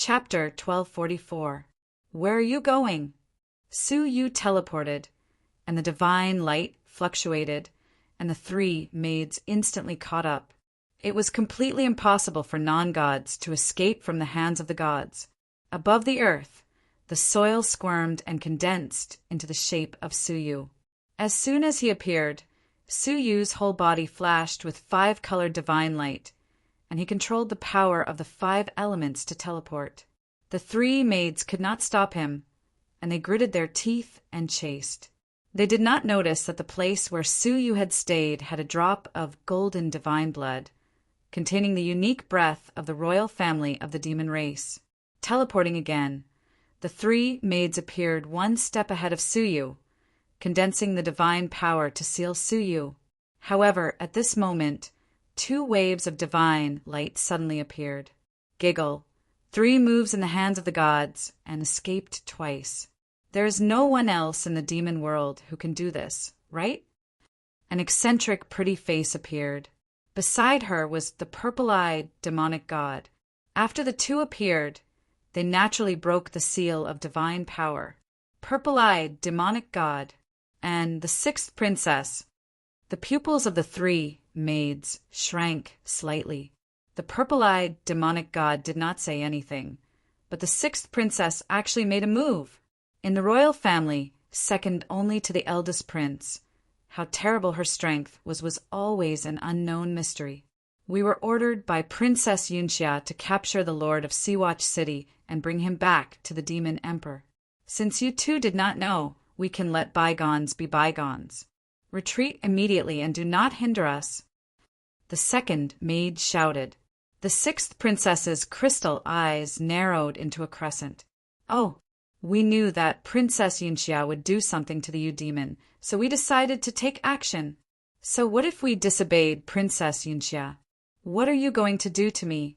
Chapter 1244. Where are you going? Su Yu teleported, and the divine light fluctuated, and the three maids instantly caught up. It was completely impossible for non-gods to escape from the hands of the gods. Above the earth, the soil squirmed and condensed into the shape of Su Yu. As soon as he appeared, Su Yu's whole body flashed with 5-colored divine light, and he controlled the power of the 5 elements to teleport. The 3 maids could not stop him, and they gritted their teeth and chased. They did not notice that the place where Su Yu had stayed had a drop of golden divine blood, containing the unique breath of the royal family of the demon race. Teleporting again, the 3 maids appeared 1 step ahead of Su Yu, condensing the divine power to seal Su Yu. However, at this moment, 2 waves of divine light suddenly appeared. Giggle. 3 moves in the hands of the gods, and escaped twice. There is no one else in the demon world who can do this, right? An eccentric, pretty face appeared. Beside her was the purple-eyed demonic god. After the 2 appeared, they naturally broke the seal of divine power. Purple-eyed demonic god and the 6th princess. The pupils of the 3 maids shrank slightly. The purple-eyed demonic god did not say anything, but the 6th princess actually made a move. In the royal family, second only to the eldest prince, how terrible her strength was always an unknown mystery. We were ordered by Princess Yunxia to capture the Lord of Seawatch City and bring him back to the demon emperor. Since you 2 did not know, we can let bygones be bygones. Retreat immediately and do not hinder us. The 2nd maid shouted. The 6th princess's crystal eyes narrowed into a crescent. Oh, we knew that Princess Yunxia would do something to the Yu-demon, so we decided to take action. So what if we disobeyed Princess Yunxia? What are you going to do to me?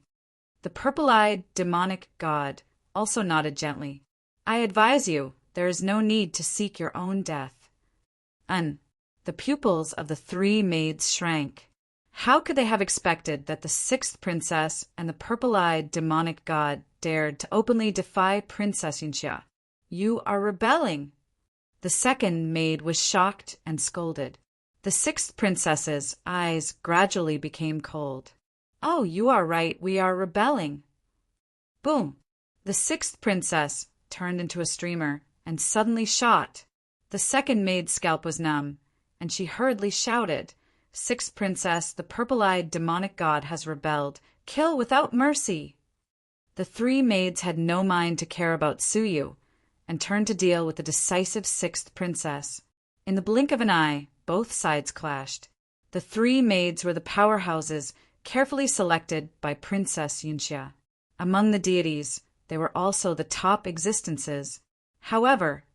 The purple-eyed demonic god also nodded gently. I advise you, there is no need to seek your own death. The pupils of the 3 maids shrank. How could they have expected that the 6th princess and the purple-eyed demonic god dared to openly defy Princess Yunxia? You are rebelling. The 2nd maid was shocked and scolded. The 6th princess's eyes gradually became cold. Oh, you are right, we are rebelling. Boom! The 6th princess turned into a streamer and suddenly shot. The 2nd maid's scalp was numb, and she hurriedly shouted, 6th princess, the purple-eyed demonic god has rebelled. Kill without mercy. The 3 maids had no mind to care about Su Yu, and turned to deal with the decisive 6th princess. In the blink of an eye, both sides clashed. The 3 maids were the powerhouses carefully selected by Princess Yunxia. Among the deities, they were also the top existences. However,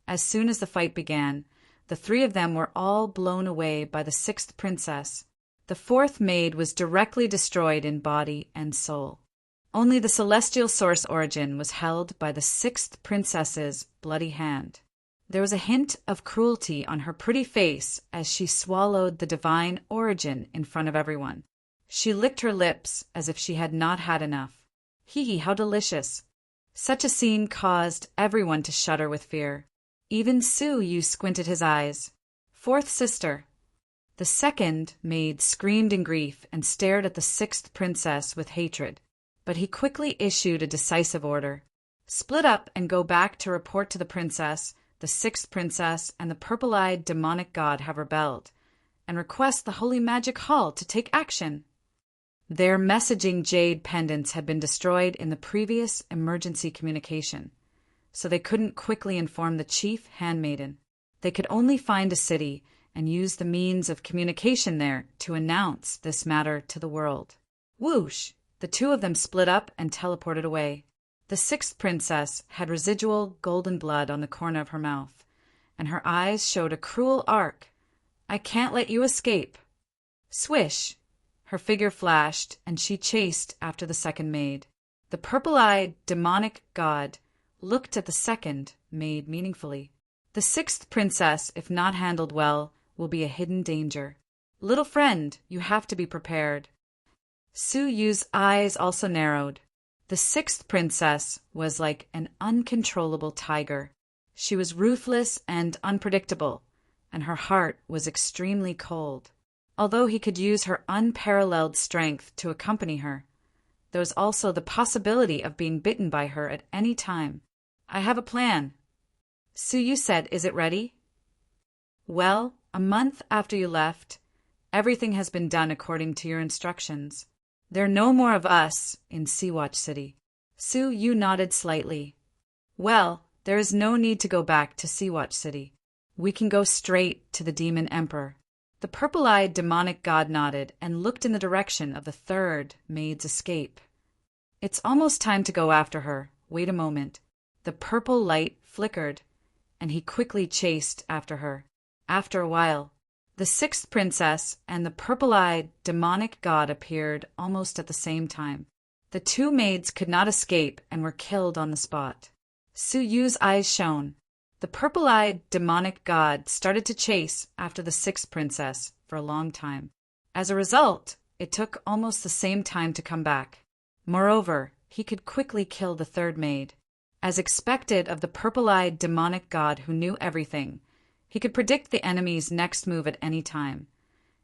as soon as the fight began, the 3 of them were all blown away by the 6th princess. The 4th maid was directly destroyed in body and soul. Only the celestial source origin was held by the 6th princess's bloody hand. There was a hint of cruelty on her pretty face as she swallowed the divine origin in front of everyone. She licked her lips as if she had not had enough. Hee, how delicious. Such a scene caused everyone to shudder with fear. Even Su Yu squinted his eyes. 4th sister. The 2nd maid screamed in grief and stared at the 6th princess with hatred. But he quickly issued a decisive order. Split up and go back to report to the princess, the 6th princess and the purple-eyed demonic god have rebelled, and request the Holy Magic Hall to take action. Their messaging jade pendants had been destroyed in the previous emergency communication, so they couldn't quickly inform the chief handmaiden. They could only find a city and use the means of communication there to announce this matter to the world. Whoosh! The 2 of them split up and teleported away. The 6th princess had residual golden blood on the corner of her mouth, and her eyes showed a cruel arc. I can't let you escape. Swish! Her figure flashed, and she chased after the 2nd maid. The purple-eyed demonic god looked at the 2nd maid meaningfully. The 6th princess, if not handled well, will be a hidden danger. Little friend, you have to be prepared. Su Yu's eyes also narrowed. The sixth princess was like an uncontrollable tiger. She was ruthless and unpredictable, and her heart was extremely cold. Although he could use her unparalleled strength to accompany her, there was also the possibility of being bitten by her at any time. I have a plan. Suyu said, is it ready? Well, a month after you left, everything has been done according to your instructions. There are no more of us in Sea-Watch City. Suyu nodded slightly. Well, there is no need to go back to Sea-Watch City. We can go straight to the Demon Emperor. The purple-eyed demonic god nodded and looked in the direction of the third maid's escape. It's almost time to go after her. Wait a moment. The purple light flickered, and he quickly chased after her. After a while, the sixth princess and the purple-eyed demonic god appeared almost at the same time. The two maids could not escape and were killed on the spot. Suyu's eyes shone. The purple-eyed demonic god started to chase after the sixth princess for a long time. As a result, it took almost the same time to come back. Moreover, he could quickly kill the third maid. As expected of the purple-eyed demonic god who knew everything, he could predict the enemy's next move at any time,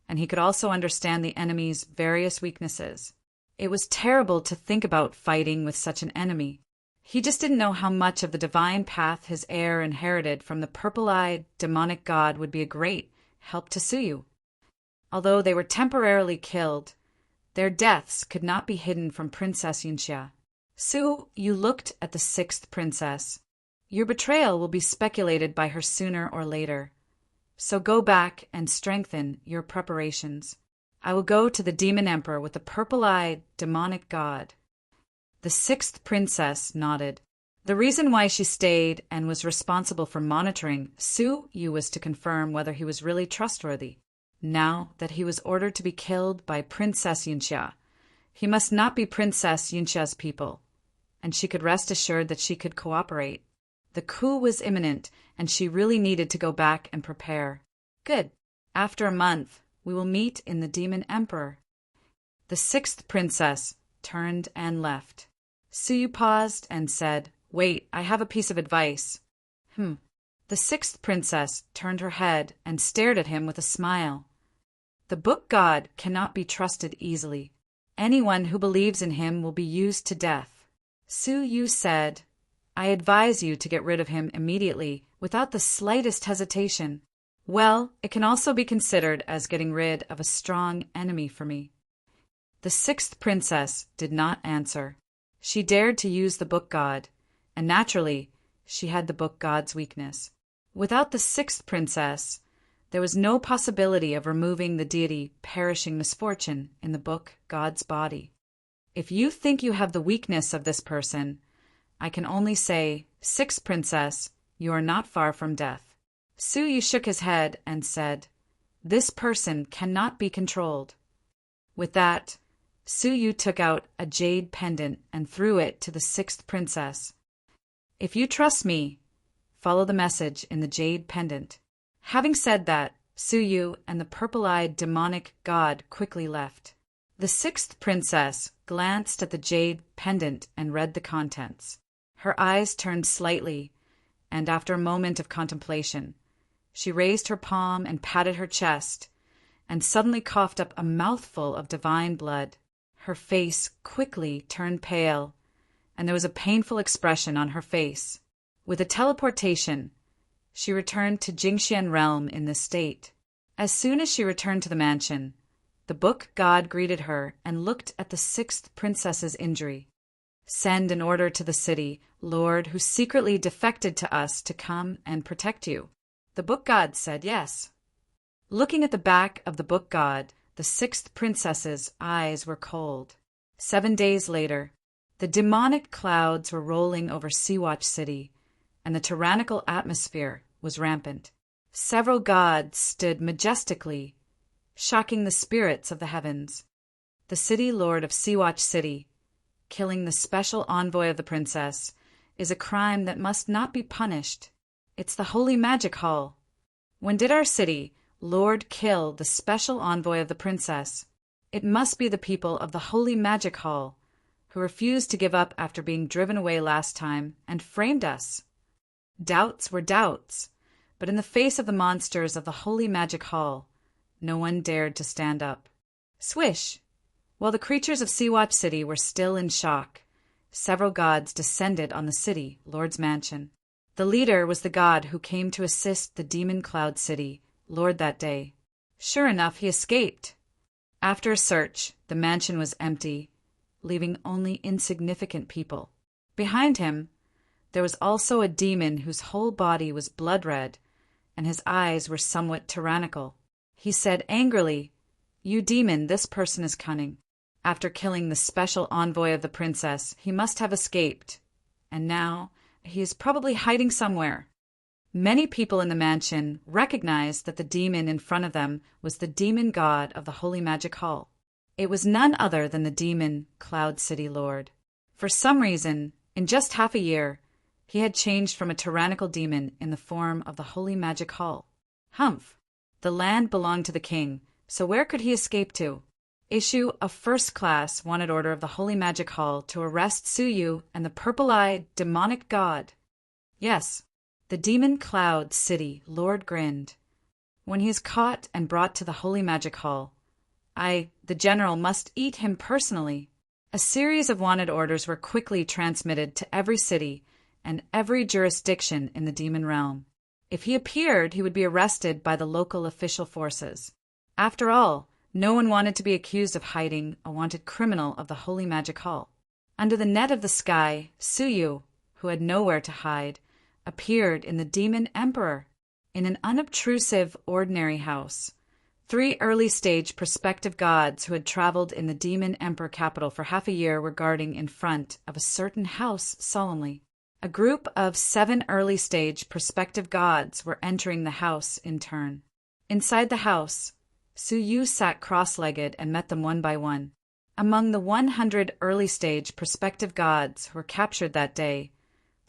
and he could also understand the enemy's various weaknesses. It was terrible to think about fighting with such an enemy. He just didn't know how much of the divine path his heir inherited from the purple-eyed demonic god would be a great help to Suyu. Although they were temporarily killed, their deaths could not be hidden from Princess Yunxia. Suyu looked at the sixth princess. Your betrayal will be speculated by her sooner or later. So go back and strengthen your preparations. I will go to the Demon Emperor with the purple-eyed demonic god. The sixth princess nodded. The reason why she stayed and was responsible for monitoring Suyu was to confirm whether he was really trustworthy. Now that he was ordered to be killed by Princess Yunxia, he must not be Princess Yunxia's people, and she could rest assured that she could cooperate. The coup was imminent, and she really needed to go back and prepare. Good. After a month, we will meet in the Demon Emperor. The sixth princess turned and left. Suyu paused and said, Wait, I have a piece of advice. The sixth princess turned her head and stared at him with a smile. The book god cannot be trusted easily. Anyone who believes in him will be used to death. Suyu said, I advise you to get rid of him immediately, without the slightest hesitation. Well, it can also be considered as getting rid of a strong enemy for me. The sixth princess did not answer. She dared to use the book god, and naturally, she had the book god's weakness. Without the sixth princess, there was no possibility of removing the deity perishing misfortune in the book god's body. If you think you have the weakness of this person, I can only say, sixth princess, you are not far from death. Suyu shook his head and said, This person cannot be controlled. With that, Suyu took out a jade pendant and threw it to the sixth princess. If you trust me, follow the message in the jade pendant. Having said that, Suyu and the purple-eyed demonic god quickly left. The sixth princess glanced at the jade pendant and read the contents. Her eyes turned slightly, and after a moment of contemplation, she raised her palm and patted her chest, and suddenly coughed up a mouthful of divine blood. Her face quickly turned pale, and there was a painful expression on her face. With a teleportation, she returned to Jingxian realm in this state. As soon as she returned to the mansion, the book god greeted her and looked at the sixth princess's injury. Send an order to the city, Lord, who secretly defected to us to come and protect you. The book god said yes. Looking at the back of the book god, the sixth princess's eyes were cold. 7 days later, the demonic clouds were rolling over Sea-Watch City, and the tyrannical atmosphere was rampant. Several gods stood majestically, shocking the spirits of the heavens. The city lord of Sea-Watch City, killing the special envoy of the princess, is a crime that must not be punished. It's the Holy Magic Hall. When did our city lord kill the special envoy of the princess? It must be the people of the Holy Magic Hall, who refused to give up after being driven away last time and framed us. Doubts were doubts, but in the face of the monsters of the Holy Magic Hall, no one dared to stand up. Swish! While the creatures of Sea-Watch City were still in shock, several gods descended on the city, Lord's mansion. The leader was the god who came to assist the demon Cloud City, Lord, that day. Sure enough, he escaped. After a search, the mansion was empty, leaving only insignificant people. Behind him, there was also a demon whose whole body was blood red, and his eyes were somewhat tyrannical. He said angrily, "You demon, this person is cunning. After killing the special envoy of the princess, he must have escaped, and now he is probably hiding somewhere." Many people in the mansion recognized that the demon in front of them was the demon god of the Holy Magic Hall. It was none other than the demon Cloud City Lord. For some reason, in just half a year, he had changed from a tyrannical demon in the form of the Holy Magic Hall. Humph! The land belonged to the king, so where could he escape to? Issue a first-class wanted order of the Holy Magic Hall to arrest Suyu and the purple-eyed demonic god. Yes, the demon Cloud City Lord grinned. When he is caught and brought to the Holy Magic Hall, I, the general, must eat him personally. A series of wanted orders were quickly transmitted to every city and every jurisdiction in the demon realm. If he appeared, he would be arrested by the local official forces. After all, no one wanted to be accused of hiding a wanted criminal of the Holy Magic Hall. Under the net of the sky, Suyu, who had nowhere to hide, appeared in the Demon Emperor. In an unobtrusive, ordinary house, 3 early-stage prospective gods who had traveled in the Demon Emperor capital for half a year were guarding in front of a certain house solemnly. A group of 7 early-stage prospective gods were entering the house in turn. Inside the house, Suyu sat cross-legged and met them one by one. Among the 100 early-stage prospective gods who were captured that day,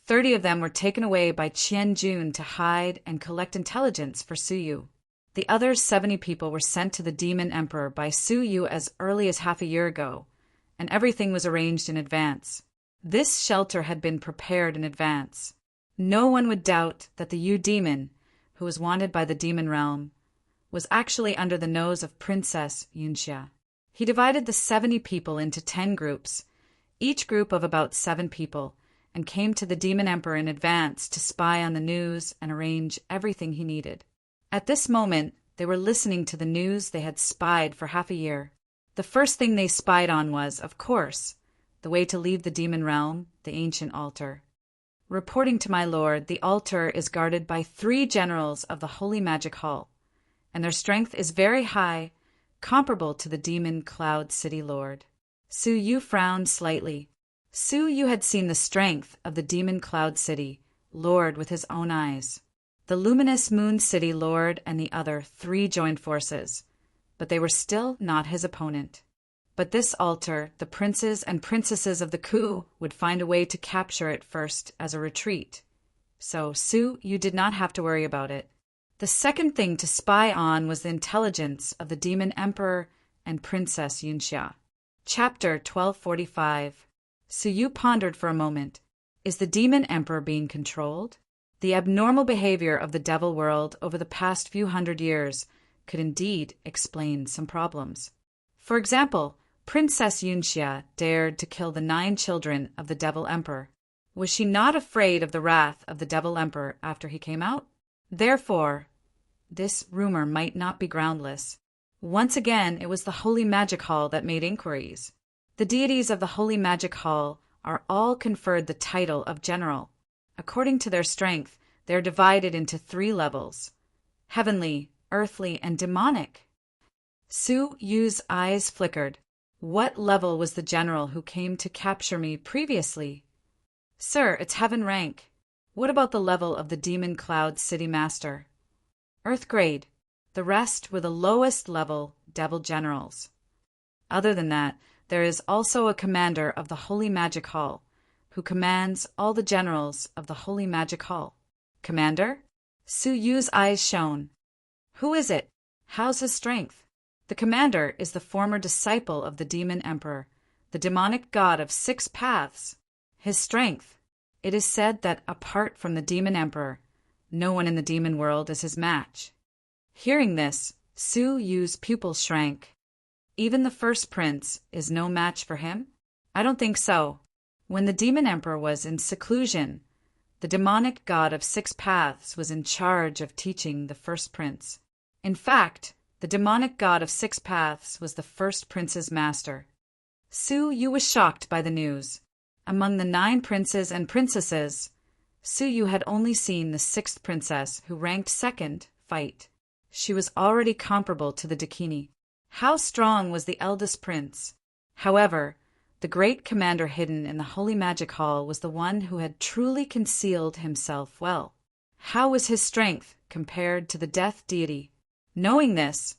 30 of them were taken away by Qian-jun to hide and collect intelligence for Suyu. The other 70 people were sent to the Demon Emperor by Suyu as early as half a year ago, and everything was arranged in advance. This shelter had been prepared in advance. No one would doubt that the Yu-demon, who was wanted by the demon realm, was actually under the nose of Princess Yunxia. He divided the 70 people into 10 groups, each group of about 7 people, and came to the Demon Emperor in advance to spy on the news and arrange everything he needed. At this moment, they were listening to the news they had spied for half a year. The first thing they spied on was, of course, the way to leave the demon realm, the ancient altar. Reporting to my lord, the altar is guarded by 3 generals of the Holy Magic Hall, and their strength is very high, comparable to the demon Cloud City Lord. Suyu frowned slightly. Suyu had seen the strength of the demon Cloud City Lord with his own eyes. The luminous Moon City Lord and the other 3 joined forces, but they were still not his opponent. But this altar, the princes and princesses of the coup would find a way to capture it first as a retreat. So Suyu did not have to worry about it. The second thing to spy on was the intelligence of the Demon Emperor and Princess Yunxia. Chapter 1245. Suyu pondered for a moment. Is the Demon Emperor being controlled? The abnormal behavior of the devil world over the past few hundred years could indeed explain some problems. For example, Princess Yunxia dared to kill the 9 children of the Devil Emperor. Was she not afraid of the wrath of the Devil Emperor after he came out? Therefore, this rumor might not be groundless. Once again, it was the Holy Magic Hall that made inquiries. The deities of the Holy Magic Hall are all conferred the title of General. According to their strength, they are divided into 3 levels: heavenly, earthly, and demonic. Suyu's eyes flickered. What level was the general who came to capture me previously? Sir, it's heaven rank. What about the level of the Demon Cloud City Master? Earth grade. The rest were the lowest level devil generals. Other than that, there is also a commander of the Holy Magic Hall, who commands all the generals of the Holy Magic Hall. Commander? Suyu's eyes shone. Who is it? How's his strength? The commander is the former disciple of the Demon Emperor, the demonic god of 6 paths. His strength. It is said that apart from the demon emperor, no one in the demon world is his match. Hearing this, Su Yu's pupils shrank. Even the first prince is no match for him? I don't think so. When the demon emperor was in seclusion, the demonic god of 6 paths was in charge of teaching the first prince. In fact, the demonic god of 6 paths was the first prince's master. Su Yu was shocked by the news. Among the 9 princes and princesses, Su Yu had only seen the 6th princess, who ranked 2nd, fight. She was already comparable to the Dakini. How strong was the eldest prince? However, the great commander hidden in the Holy Magic Hall was the one who had truly concealed himself well. How was his strength compared to the death deity? Knowing this,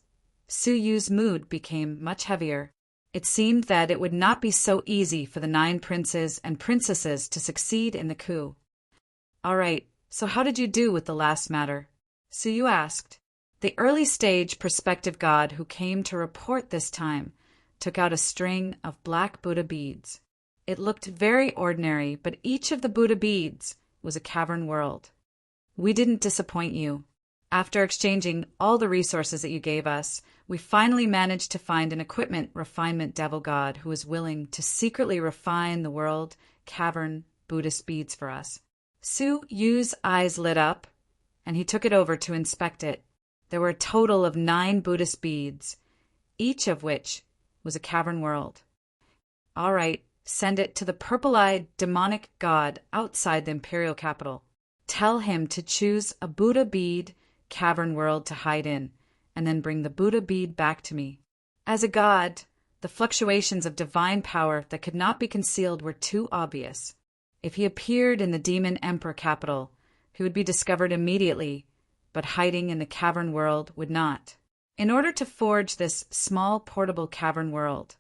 Su Yu's mood became much heavier. It seemed that it would not be so easy for the 9 princes and princesses to succeed in the coup. All right, so how did you do with the last matter? Su Yu asked. The early-stage prospective god who came to report this time took out a string of black Buddha beads. It looked very ordinary, but each of the Buddha beads was a cavern world. We didn't disappoint you. After exchanging all the resources that you gave us, we finally managed to find an equipment refinement devil god who was willing to secretly refine the world cavern Buddhist beads for us. Su Yu's eyes lit up, and he took it over to inspect it. There were a total of 9 Buddhist beads, each of which was a cavern world. All right, send it to the purple-eyed demonic god outside the imperial capital. Tell him to choose a Buddha bead cavern world to hide in, and then bring the Buddha bead back to me. As a god, the fluctuations of divine power that could not be concealed were too obvious. If he appeared in the demon emperor capital, he would be discovered immediately, but hiding in the cavern world would not. In order to forge this small portable cavern world,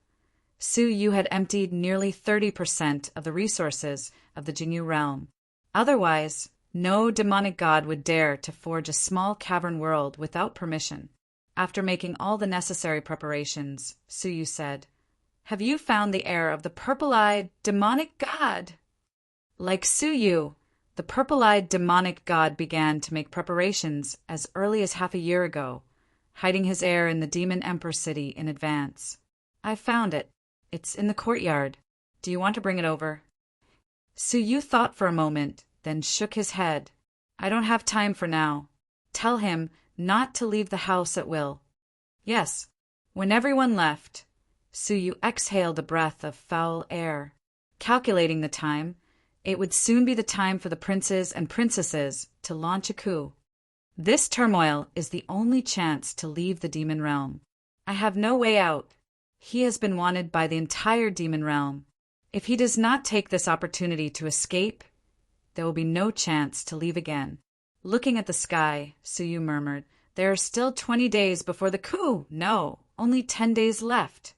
Su Yu had emptied nearly 30% of the resources of the Jinyu realm. Otherwise, no demonic god would dare to forge a small cavern world without permission. After making all the necessary preparations, Su Yu said, "Have you found the heir of the purple-eyed demonic god?" Like Su Yu, the purple-eyed demonic god began to make preparations as early as half a year ago, hiding his heir in the demon emperor city in advance. "I found it. It's in the courtyard. Do you want to bring it over?" Su Yu thought for a moment, then shook his head. "I don't have time for now. Tell him not to leave the house at will." Yes, when everyone left, Su Yu exhaled a breath of foul air. Calculating the time, it would soon be the time for the princes and princesses to launch a coup. This turmoil is the only chance to leave the demon realm. I have no way out. He has been wanted by the entire demon realm. If he does not take this opportunity to escape, there will be no chance to leave again. Looking at the sky, Su Yu murmured, "There are still 20 days before the coup. No, only 10 days left."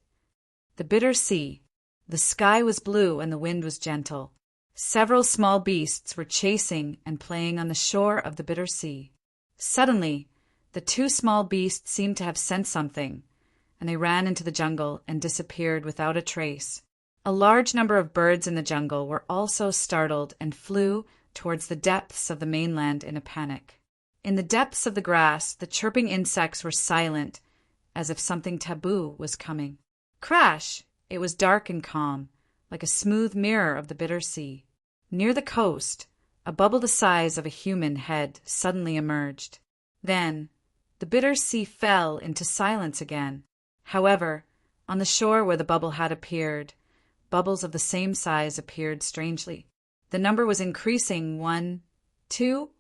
The bitter sea. The sky was blue and the wind was gentle. Several small beasts were chasing and playing on the shore of the bitter sea. Suddenly, the 2 small beasts seemed to have sensed something, and they ran into the jungle and disappeared without a trace. A large number of birds in the jungle were also startled and flew towards the depths of the mainland in a panic. In the depths of the grass, the chirping insects were silent, as if something taboo was coming. Crash! It was dark and calm, like a smooth mirror of the bitter sea. Near the coast, a bubble the size of a human head suddenly emerged. Then, the bitter sea fell into silence again. However, on the shore where the bubble had appeared, bubbles of the same size appeared strangely. The number was increasing 1, 2,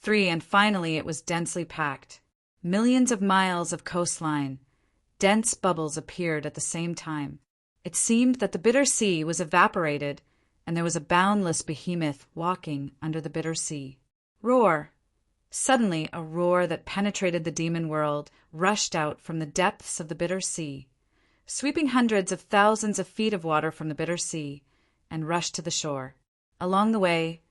3, and finally it was densely packed. Millions of miles of coastline. Dense bubbles appeared at the same time. It seemed that the bitter sea was evaporated, and there was a boundless behemoth walking under the bitter sea. Roar! Suddenly, a roar that penetrated the demon world rushed out from the depths of the bitter sea, sweeping hundreds of thousands of feet of water from the bitter sea, and rushed to the shore. Along the way,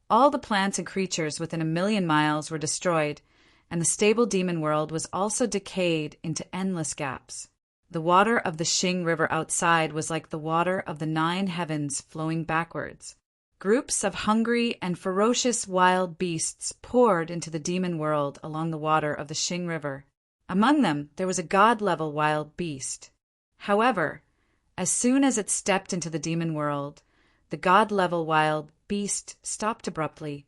all the plants and creatures within 1,000,000 miles were destroyed, and the stable demon world was also decayed into endless gaps. The water of the Xing River outside was like the water of the 9 heavens flowing backwards. Groups of hungry and ferocious wild beasts poured into the demon world along the water of the Xing River. Among them, there was a god-level wild beast. However, as soon as it stepped into the demon world, the god-level wild beast stopped abruptly,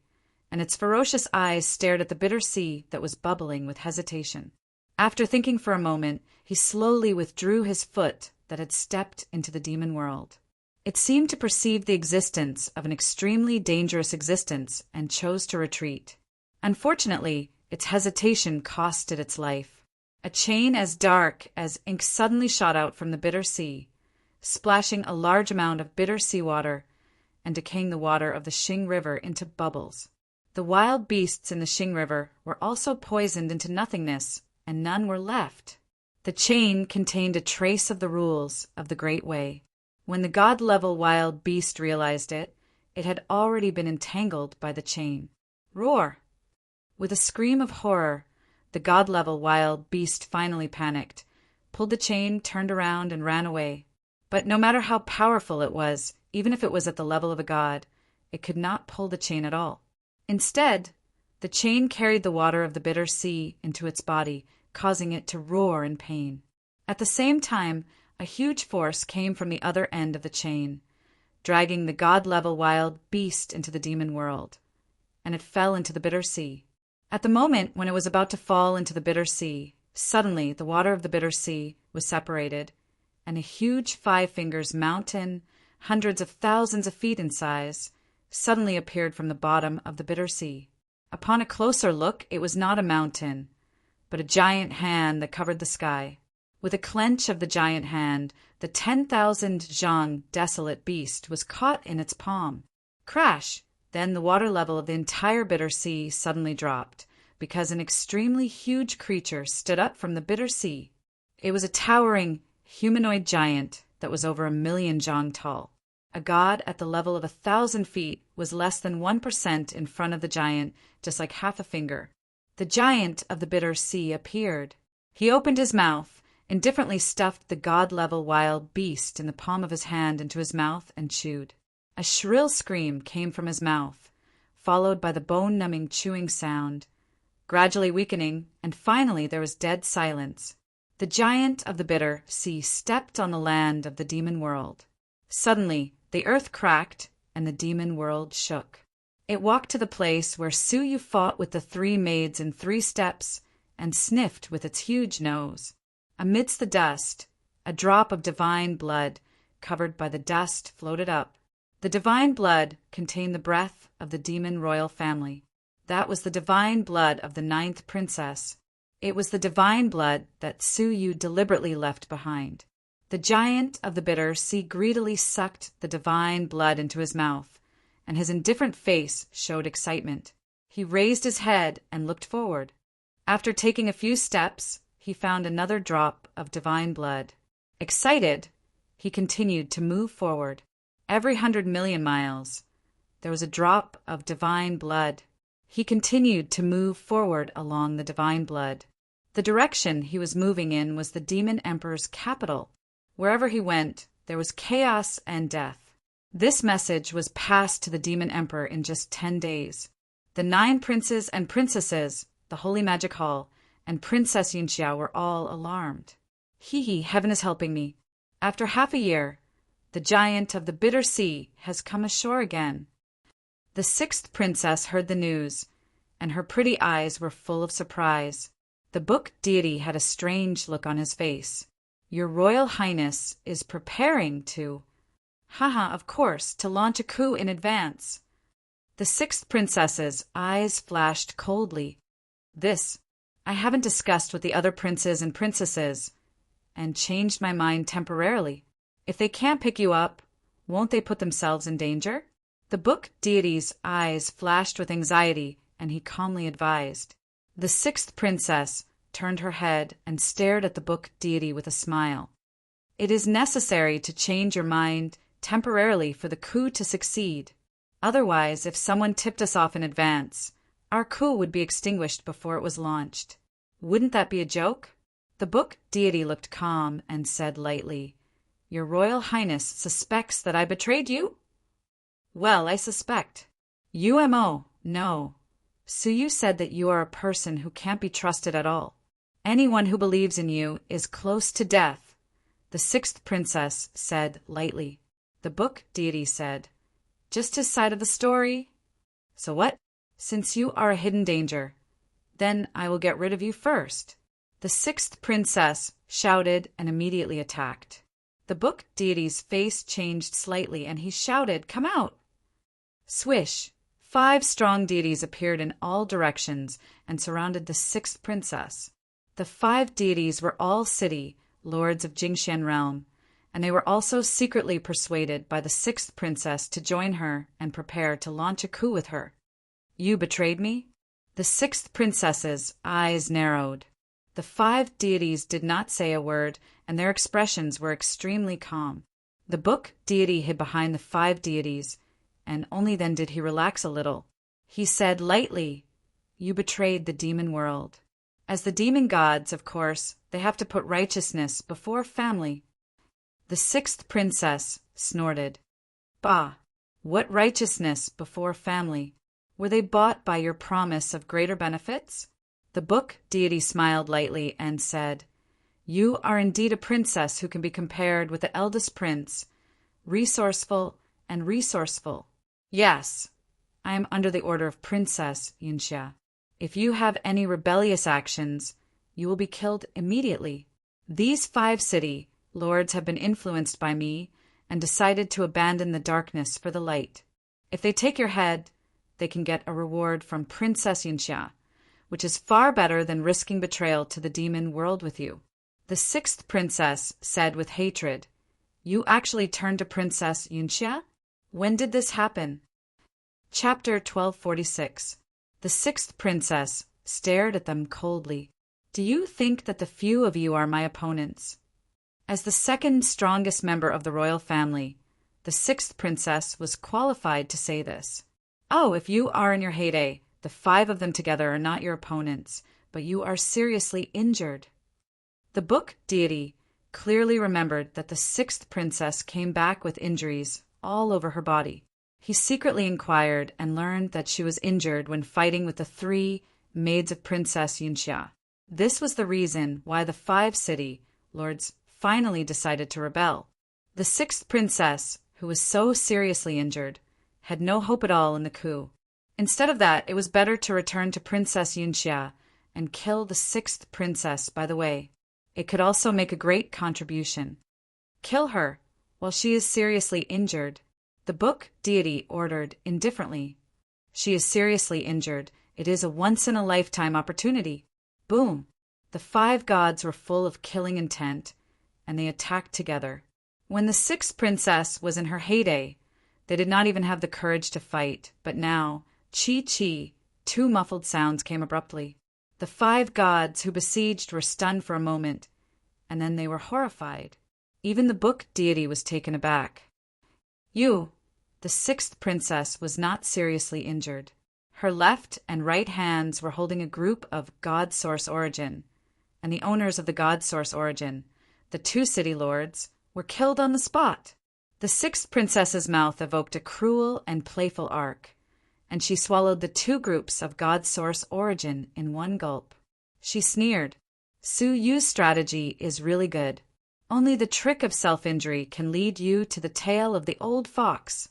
and its ferocious eyes stared at the bitter sea that was bubbling with hesitation. After thinking for a moment, he slowly withdrew his foot that had stepped into the demon world. It seemed to perceive the existence of an extremely dangerous existence and chose to retreat. Unfortunately, its hesitation cost it its life. A chain as dark as ink suddenly shot out from the bitter sea, splashing a large amount of bitter seawater and decaying the water of the Xing River into bubbles. The wild beasts in the Xing River were also poisoned into nothingness, and none were left. The chain contained a trace of the rules of the Great Way. When the god-level wild beast realized it, it had already been entangled by the chain. Roar! With a scream of horror, the god-level wild beast finally panicked, pulled the chain, turned around, and ran away. But no matter how powerful it was, even if it was at the level of a god, it could not pull the chain at all. Instead, the chain carried the water of the bitter sea into its body, causing it to roar in pain. At the same time, a huge force came from the other end of the chain, dragging the god-level wild beast into the demon world, and it fell into the bitter sea. At the moment when it was about to fall into the bitter sea, suddenly the water of the bitter sea was separated, and a huge 5 fingers mountain, hundreds of thousands of feet in size, suddenly appeared from the bottom of the bitter sea. Upon a closer look, it was not a mountain, but a giant hand that covered the sky. With a clench of the giant hand, the 10,000 zhang desolate beast was caught in its palm. Crash! Then the water level of the entire bitter sea suddenly dropped, because an extremely huge creature stood up from the bitter sea. It was a towering, humanoid giant that was over 1,000,000 zhang tall. A god at the level of 1,000 feet was less than 1% in front of the giant, just like half a finger. The giant of the bitter sea appeared. He opened his mouth, indifferently stuffed the god-level wild beast in the palm of his hand into his mouth and chewed. A shrill scream came from his mouth, followed by the bone-numbing chewing sound, gradually weakening, and finally there was dead silence. The giant of the bitter sea stepped on the land of the demon world. Suddenly, the earth cracked and the demon world shook. It walked to the place where Suyu fought with the 3 maids in 3 steps and sniffed with its huge nose. Amidst the dust, a drop of divine blood, covered by the dust, floated up. The divine blood contained the breath of the demon royal family. That was the divine blood of the 9th princess. It was the divine blood that Suyu deliberately left behind. The giant of the bitter sea greedily sucked the divine blood into his mouth, and his indifferent face showed excitement. He raised his head and looked forward. After taking a few steps, he found another drop of divine blood. Excited, he continued to move forward. Every 100 million miles, there was a drop of divine blood. He continued to move forward along the divine blood. The direction he was moving in was the demon emperor's capital. Wherever he went, there was chaos and death. This message was passed to the demon emperor in just 10 days. The 9 princes and princesses, the Holy Magic Hall, and Princess Yinxiao were all alarmed. Hee, heaven is helping me. After half a year, the giant of the bitter sea has come ashore again. The 6th princess heard the news, and her pretty eyes were full of surprise. The book deity had a strange look on his face. Your Royal Highness is preparing to... Haha, of course, to launch a coup in advance. The 6th princess's eyes flashed coldly. This, I haven't discussed with the other princes and princesses, and changed my mind temporarily. If they can't pick you up, won't they put themselves in danger? The book deity's eyes flashed with anxiety, and he calmly advised. The 6th princess turned her head and stared at the book deity with a smile. It is necessary to change your mind temporarily for the coup to succeed. Otherwise, if someone tipped us off in advance, our coup would be extinguished before it was launched. Wouldn't that be a joke? The book deity looked calm and said lightly, "Your Royal Highness suspects that I betrayed you?" "Well, I suspect." "UMO, no. Suyu said that you are a person who can't be trusted at all. Anyone who believes in you is close to death," the sixth princess said lightly. The book deity said, "Just his side of the story." "So what? Since you are a hidden danger, then I will get rid of you first." The sixth princess shouted and immediately attacked. The book deity's face changed slightly and he shouted, "Come out!" Swish! 5 strong deities appeared in all directions and surrounded the sixth princess. The 5 deities were all city lords of Jingxian realm, and they were also secretly persuaded by the sixth princess to join her and prepare to launch a coup with her. "You betrayed me?" The sixth princess's eyes narrowed. The 5 deities did not say a word, and their expressions were extremely calm. The book deity hid behind the 5 deities, and only then did he relax a little. He said lightly, "You betrayed the demon world." As the demon gods, of course, they have to put righteousness before family. The sixth princess snorted. "Bah! What righteousness before family? Were they bought by your promise of greater benefits?" The book deity smiled lightly and said, "You are indeed a princess who can be compared with the eldest prince, resourceful and resourceful. Yes, I am under the order of Princess Yunxia. If you have any rebellious actions, you will be killed immediately. These 5 city lords have been influenced by me and decided to abandon the darkness for the light. If they take your head, they can get a reward from Princess Yunxia, which is far better than risking betrayal to the demon world with you." The sixth princess said with hatred, "You actually turned to Princess Yunxia? When did this happen?" Chapter 1246. The sixth princess stared at them coldly. "Do you think that the few of you are my opponents?" As the second strongest member of the royal family, the sixth princess was qualified to say this. "Oh, if you are in your heyday, the 5 of them together are not your opponents, but you are seriously injured." The book deity clearly remembered that the sixth princess came back with injuries all over her body. He secretly inquired and learned that she was injured when fighting with the 3 maids of Princess Yunxia. This was the reason why the 5 city lords finally decided to rebel. The sixth princess, who was so seriously injured, had no hope at all in the coup. Instead of that, it was better to return to Princess Yunxia and kill the sixth princess by the way. It could also make a great contribution. Kill her while she is seriously injured. The book deity ordered indifferently. She is seriously injured. It is a once-in-a-lifetime opportunity. Boom! The 5 gods were full of killing intent, and they attacked together. When the sixth princess was in her heyday, they did not even have the courage to fight, but now, chi-chi, 2 muffled sounds came abruptly. The 5 gods who besieged were stunned for a moment, and then they were horrified. Even the book deity was taken aback. The sixth princess was not seriously injured. Her left and right hands were holding a group of God Source Origin, and the owners of the God Source Origin, the 2 city lords, were killed on the spot. The sixth princess's mouth evoked a cruel and playful arc, and she swallowed the 2 groups of God Source Origin in one gulp. She sneered. "Suyu's strategy is really good. Only the trick of self-injury can lead you to the tail of the old fox.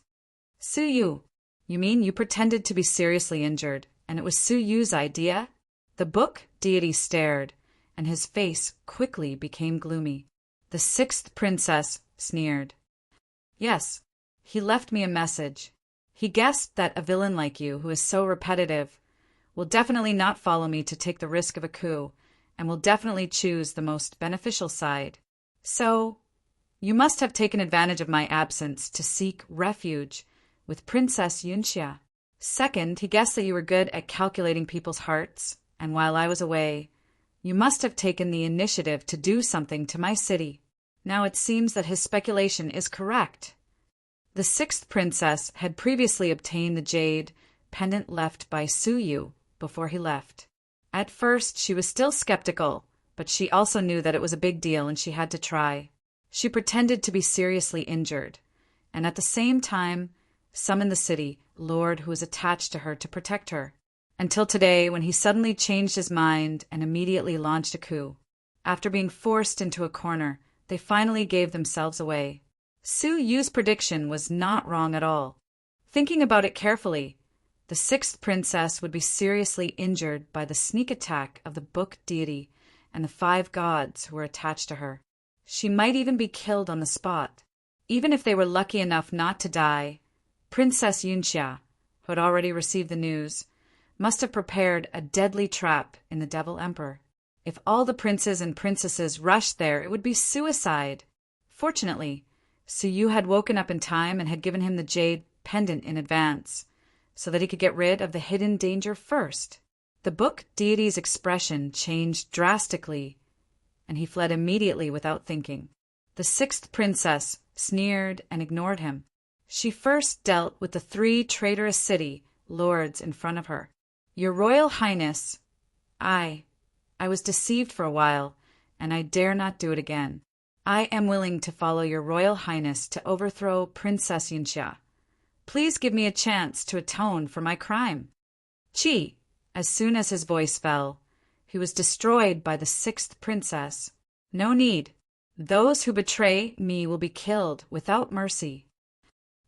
Suyu, you mean you pretended to be seriously injured, and it was Suyu's idea?" The book deity stared, and his face quickly became gloomy. The sixth princess sneered. "Yes, he left me a message. He guessed that a villain like you, who is so repetitive, will definitely not follow me to take the risk of a coup, and will definitely choose the most beneficial side. So, you must have taken advantage of my absence to seek refuge with Princess Yunxia. Second, he guessed that you were good at calculating people's hearts, and while I was away, you must have taken the initiative to do something to my city. Now it seems that his speculation is correct." The sixth princess had previously obtained the jade pendant left by Suyu before he left. At first she was still skeptical, but she also knew that it was a big deal and she had to try. She pretended to be seriously injured, and at the same time summoned the city lord who was attached to her to protect her, until today when he suddenly changed his mind and immediately launched a coup. After being forced into a corner, they finally gave themselves away. Su Yu's prediction was not wrong at all. Thinking about it carefully, the sixth princess would be seriously injured by the sneak attack of the book deity and the 5 gods who were attached to her. She might even be killed on the spot. Even if they were lucky enough not to die, Princess Yunxia, who had already received the news, must have prepared a deadly trap in the Devil Emperor. If all the princes and princesses rushed there, it would be suicide. Fortunately, Su Yu had woken up in time and had given him the jade pendant in advance, so that he could get rid of the hidden danger first. The book deity's expression changed drastically, and he fled immediately without thinking. The sixth princess sneered and ignored him. She first dealt with the 3 traitorous city lords in front of her. Your Royal Highness, I was deceived for a while, and I dare not do it again. I am willing to follow your Royal Highness to overthrow Princess Yunxia. Please give me a chance to atone for my crime. Chi, as soon as his voice fell, he was destroyed by the sixth princess. No need. Those who betray me will be killed without mercy.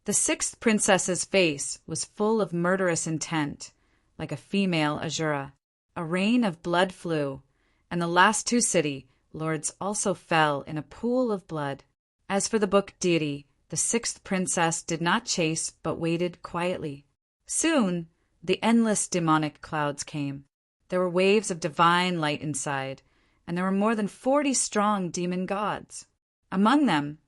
The sixth princess's face was full of murderous intent, like a female Azura. A rain of blood flew, and the last 2 city lords also fell in a pool of blood. As for the book deity, the sixth princess did not chase but waited quietly. Soon, the endless demonic clouds came. There were waves of divine light inside, and there were more than 40 strong demon gods. Among them,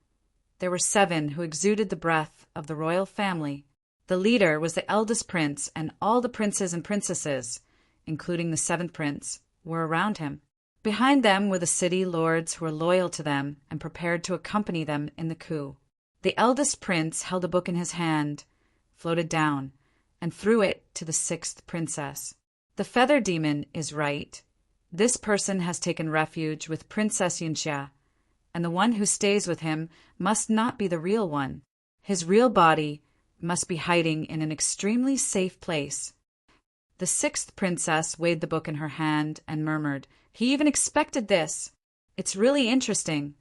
there were 7 who exuded the breath of the royal family. The leader was the eldest prince, and all the princes and princesses, including the 7th prince, were around him. Behind them were the city lords who were loyal to them and prepared to accompany them in the coup. The eldest prince held a book in his hand, floated down, and threw it to the 6th princess. The feather demon is right. This person has taken refuge with Princess Yunxia, and the one who stays with him must not be the real one. His real body must be hiding in an extremely safe place. The 6th princess weighed the book in her hand and murmured, "He even expected this. It's really interesting."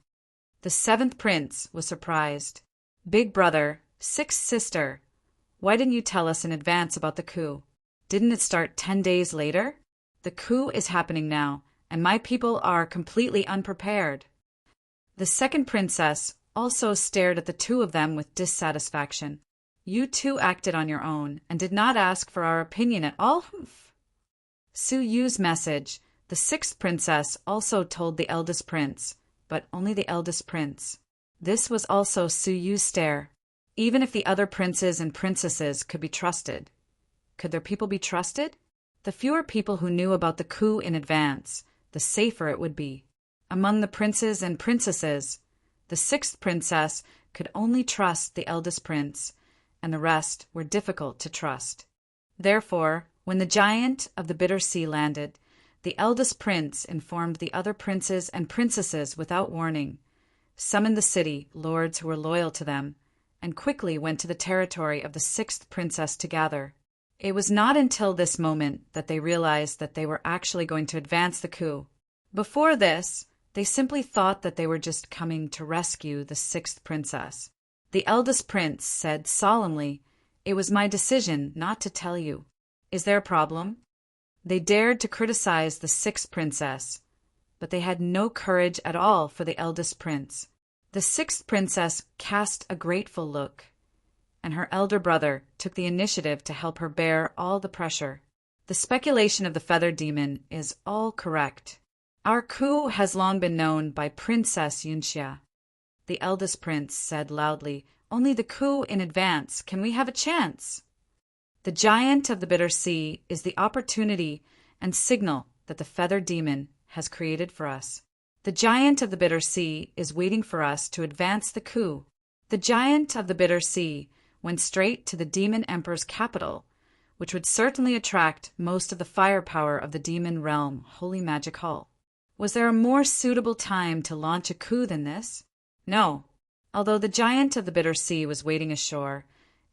The 7th prince was surprised. "Big brother, 6th sister, why didn't you tell us in advance about the coup? Didn't it start 10 days later? The coup is happening now, and my people are completely unprepared." The 2nd princess also stared at the 2 of them with dissatisfaction. "You 2 acted on your own and did not ask for our opinion at all." Su Yu's message, the 6th princess also told the eldest prince, but only the eldest prince. This was also Su Yu's stare. Even if the other princes and princesses could be trusted, could their people be trusted? The fewer people who knew about the coup in advance, the safer it would be. Among the princes and princesses, the 6th princess could only trust the eldest prince, and the rest were difficult to trust. Therefore, when the giant of the Bitter Sea landed, the eldest prince informed the other princes and princesses without warning, summoned the city lords who were loyal to them, and quickly went to the territory of the 6th princess to gather. It was not until this moment that they realized that they were actually going to advance the coup. Before this, they simply thought that they were just coming to rescue the 6th princess. The eldest prince said solemnly, "It was my decision not to tell you. Is there a problem?" They dared to criticize the 6th princess, but they had no courage at all for the eldest prince. The 6th princess cast a grateful look, and her elder brother took the initiative to help her bear all the pressure. The speculation of the feather demon is all correct. Our coup has long been known by Princess Yunxia. The eldest prince said loudly, "Only the coup in advance. Can we have a chance?" The giant of the Bitter Sea is the opportunity and signal that the feather demon has created for us. The giant of the Bitter Sea is waiting for us to advance the coup. The giant of the Bitter Sea went straight to the demon emperor's capital, which would certainly attract most of the firepower of the demon realm, Holy Magic Hall. Was there a more suitable time to launch a coup than this? No. Although the giant of the bitter sea was waiting ashore,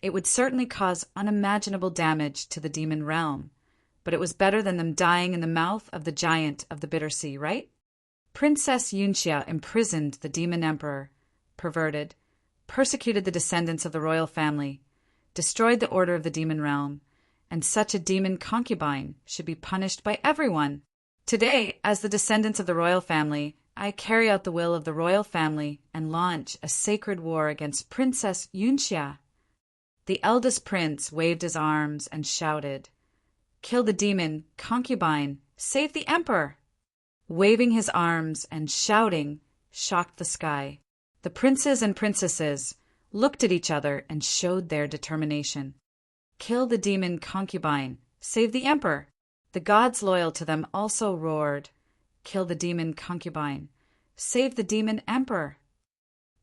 it would certainly cause unimaginable damage to the demon realm. But it was better than them dying in the mouth of the giant of the bitter sea, right? Princess Yunxia imprisoned the demon emperor, perverted, persecuted the descendants of the royal family, destroyed the order of the demon realm, and such a demon concubine should be punished by everyone. Today, as the descendants of the royal family, I carry out the will of the royal family and launch a sacred war against Princess Yunxia. The eldest prince waved his arms and shouted, "Kill the demon, concubine, save the emperor!" Waving his arms and shouting shocked the sky. The princes and princesses looked at each other and showed their determination. Kill the demon concubine, save the emperor. The gods loyal to them also roared, "Kill the demon concubine, save the demon emperor."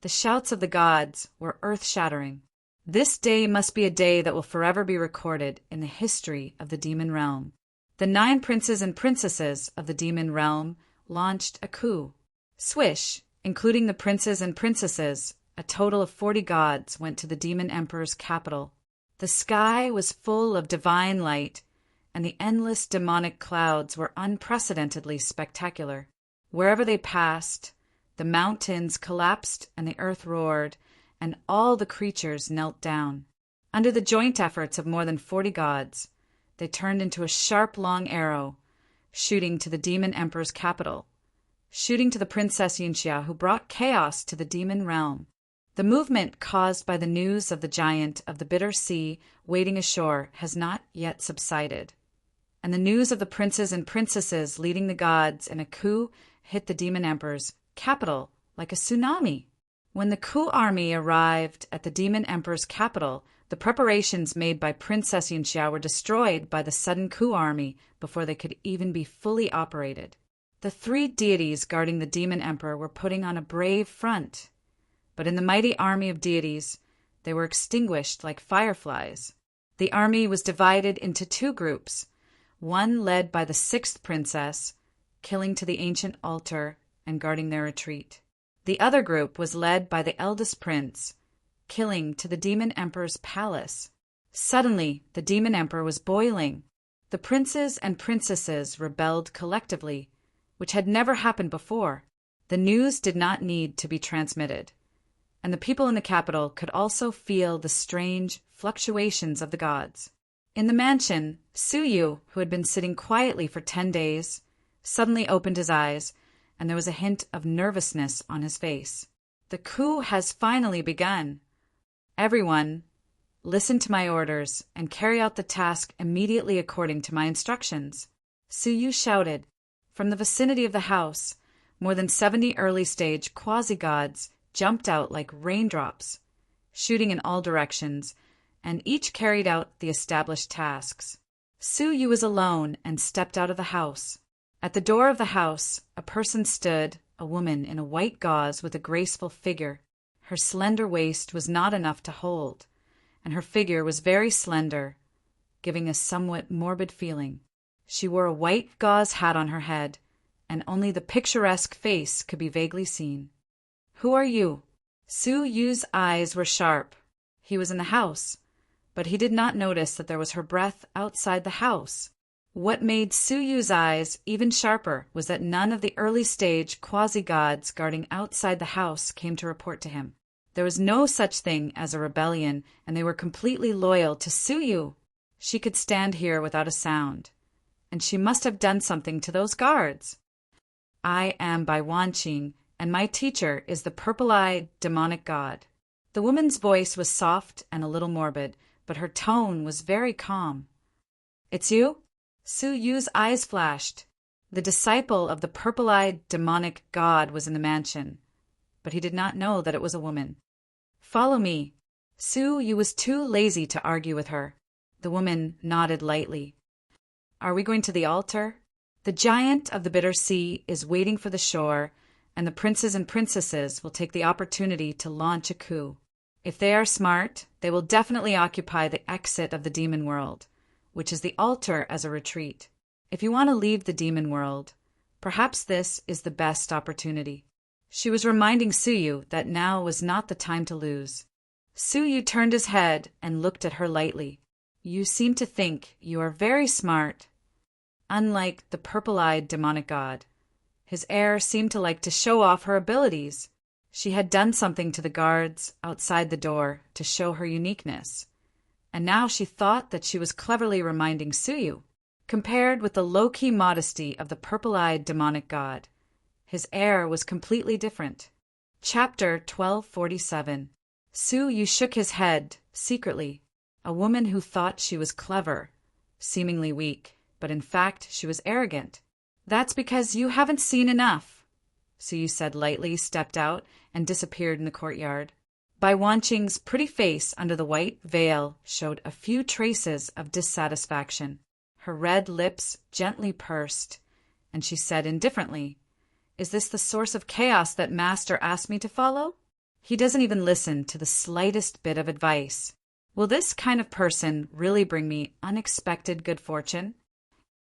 The shouts of the gods were earth-shattering. This day must be a day that will forever be recorded in the history of the demon realm. The 9 princes and princesses of the demon realm launched a coup. Swish, including the princes and princesses, a total of 40 gods went to the demon emperor's capital. The sky was full of divine light, and the endless demonic clouds were unprecedentedly spectacular. Wherever they passed, the mountains collapsed and the earth roared, and all the creatures knelt down. Under the joint efforts of more than 40 gods, they turned into a sharp long arrow, shooting to the demon emperor's capital, shooting to the Princess Yunxia, who brought chaos to the demon realm. The movement caused by the news of the giant of the bitter sea waiting ashore has not yet subsided, and the news of the princes and princesses leading the gods in a coup hit the demon emperor's capital like a tsunami. When the coup army arrived at the demon emperor's capital, the preparations made by Princess Yunxia were destroyed by the sudden coup army before they could even be fully operated. The 3 deities guarding the demon emperor were putting on a brave front, but in the mighty army of deities, they were extinguished like fireflies. The army was divided into 2 groups, one led by the 6th princess, killing to the ancient altar and guarding their retreat. The other group was led by the eldest prince, killing to the demon emperor's palace. Suddenly, the demon emperor was boiling. The princes and princesses rebelled collectively, which had never happened before. The news did not need to be transmitted, and the people in the capital could also feel the strange fluctuations of the gods. In the mansion, Suyu, who had been sitting quietly for 10 days, suddenly opened his eyes, and there was a hint of nervousness on his face. The coup has finally begun. Everyone, listen to my orders and carry out the task immediately according to my instructions. Suyu shouted. From the vicinity of the house, more than 70 early-stage quasi-gods jumped out like raindrops, shooting in all directions, and each carried out the established tasks. Suyu was alone and stepped out of the house. At the door of the house, a person stood, a woman in a white gauze with a graceful figure. Her slender waist was not enough to hold, and her figure was very slender, giving a somewhat morbid feeling. She wore a white gauze hat on her head, and only the picturesque face could be vaguely seen. "Who are you?" Suyu's eyes were sharp. He was in the house, but he did not notice that there was her breath outside the house. What made Suyu's eyes even sharper was that none of the early-stage quasi-gods guarding outside the house came to report to him. There was no such thing as a rebellion, and they were completely loyal to Suyu. She could stand here without a sound, and she must have done something to those guards. "I am Bai Wanqing, and my teacher is the purple-eyed demonic god." The woman's voice was soft and a little morbid, but her tone was very calm. "It's you?" Suyu's eyes flashed. The disciple of the purple-eyed demonic god was in the mansion, but he did not know that it was a woman. "Follow me." Suyu was too lazy to argue with her. The woman nodded lightly. "Are we going to the altar?" The giant of the bitter sea is waiting for the shore, and the princes and princesses will take the opportunity to launch a coup. If they are smart, they will definitely occupy the exit of the demon world, which is the altar as a retreat. If you want to leave the demon world, Perhaps this is the best opportunity. She was reminding Suyu that now was not the time to lose. Suyu turned his head and looked at her lightly. You seem to think you are very smart. Unlike the purple-eyed demonic god, his air seemed to like to show off her abilities. She had done something to the guards outside the door to show her uniqueness, and now she thought that she was cleverly reminding Suyu. Compared with the low-key modesty of the purple-eyed demonic god, his air was completely different. Chapter 1247. Suyu shook his head, secretly. A woman who thought she was clever, seemingly weak, but in fact she was arrogant. That's because you haven't seen enough, Suyu said lightly, stepped out, and disappeared in the courtyard. Bai Wanqing's pretty face under the white veil showed a few traces of dissatisfaction. Her red lips gently pursed, and she said indifferently, Is this the source of chaos that Master asked me to follow? He doesn't even listen to the slightest bit of advice. Will this kind of person really bring me unexpected good fortune?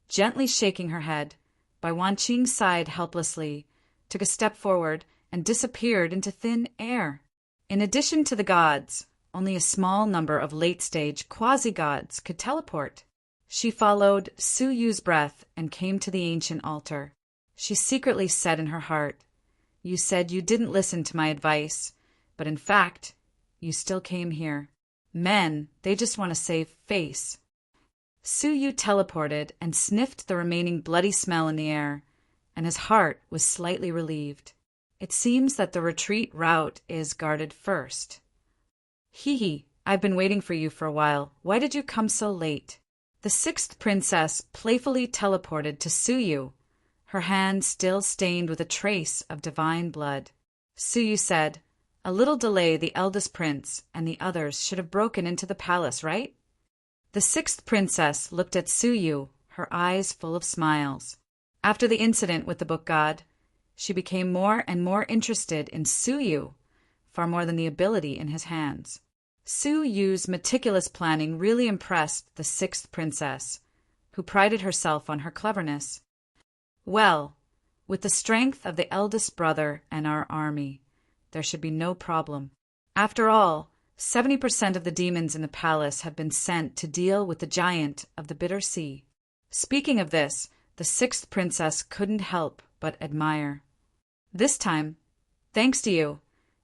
Gently shaking her head, Bai Wanqing sighed helplessly, took a step forward, and disappeared into thin air. In addition to the gods, only a small number of late-stage quasi-gods could teleport. She followed Suyu's breath and came to the ancient altar. She secretly said in her heart, You said you didn't listen to my advice, but in fact, you still came here. Men, they just want to save face. Suyu teleported and sniffed the remaining bloody smell in the air, and his heart was slightly relieved. It seems that the retreat route is guarded first. Hee, I've been waiting for you for a while. Why did you come so late? The sixth princess playfully teleported to Suyu, her hand still stained with a trace of divine blood. Suyu said, A little delay, the eldest prince and the others should have broken into the palace, right? The sixth princess looked at Suyu, her eyes full of smiles. After the incident with the book god, she became more and more interested in Suyu, far more than the ability in his hands. Suyu's meticulous planning really impressed the sixth princess, who prided herself on her cleverness. Well, with the strength of the eldest brother and our army, there should be no problem. After all, 70% of the demons in the palace have been sent to deal with the giant of the bitter sea. Speaking of this, the sixth princess couldn't help but admire. This time, thanks to you,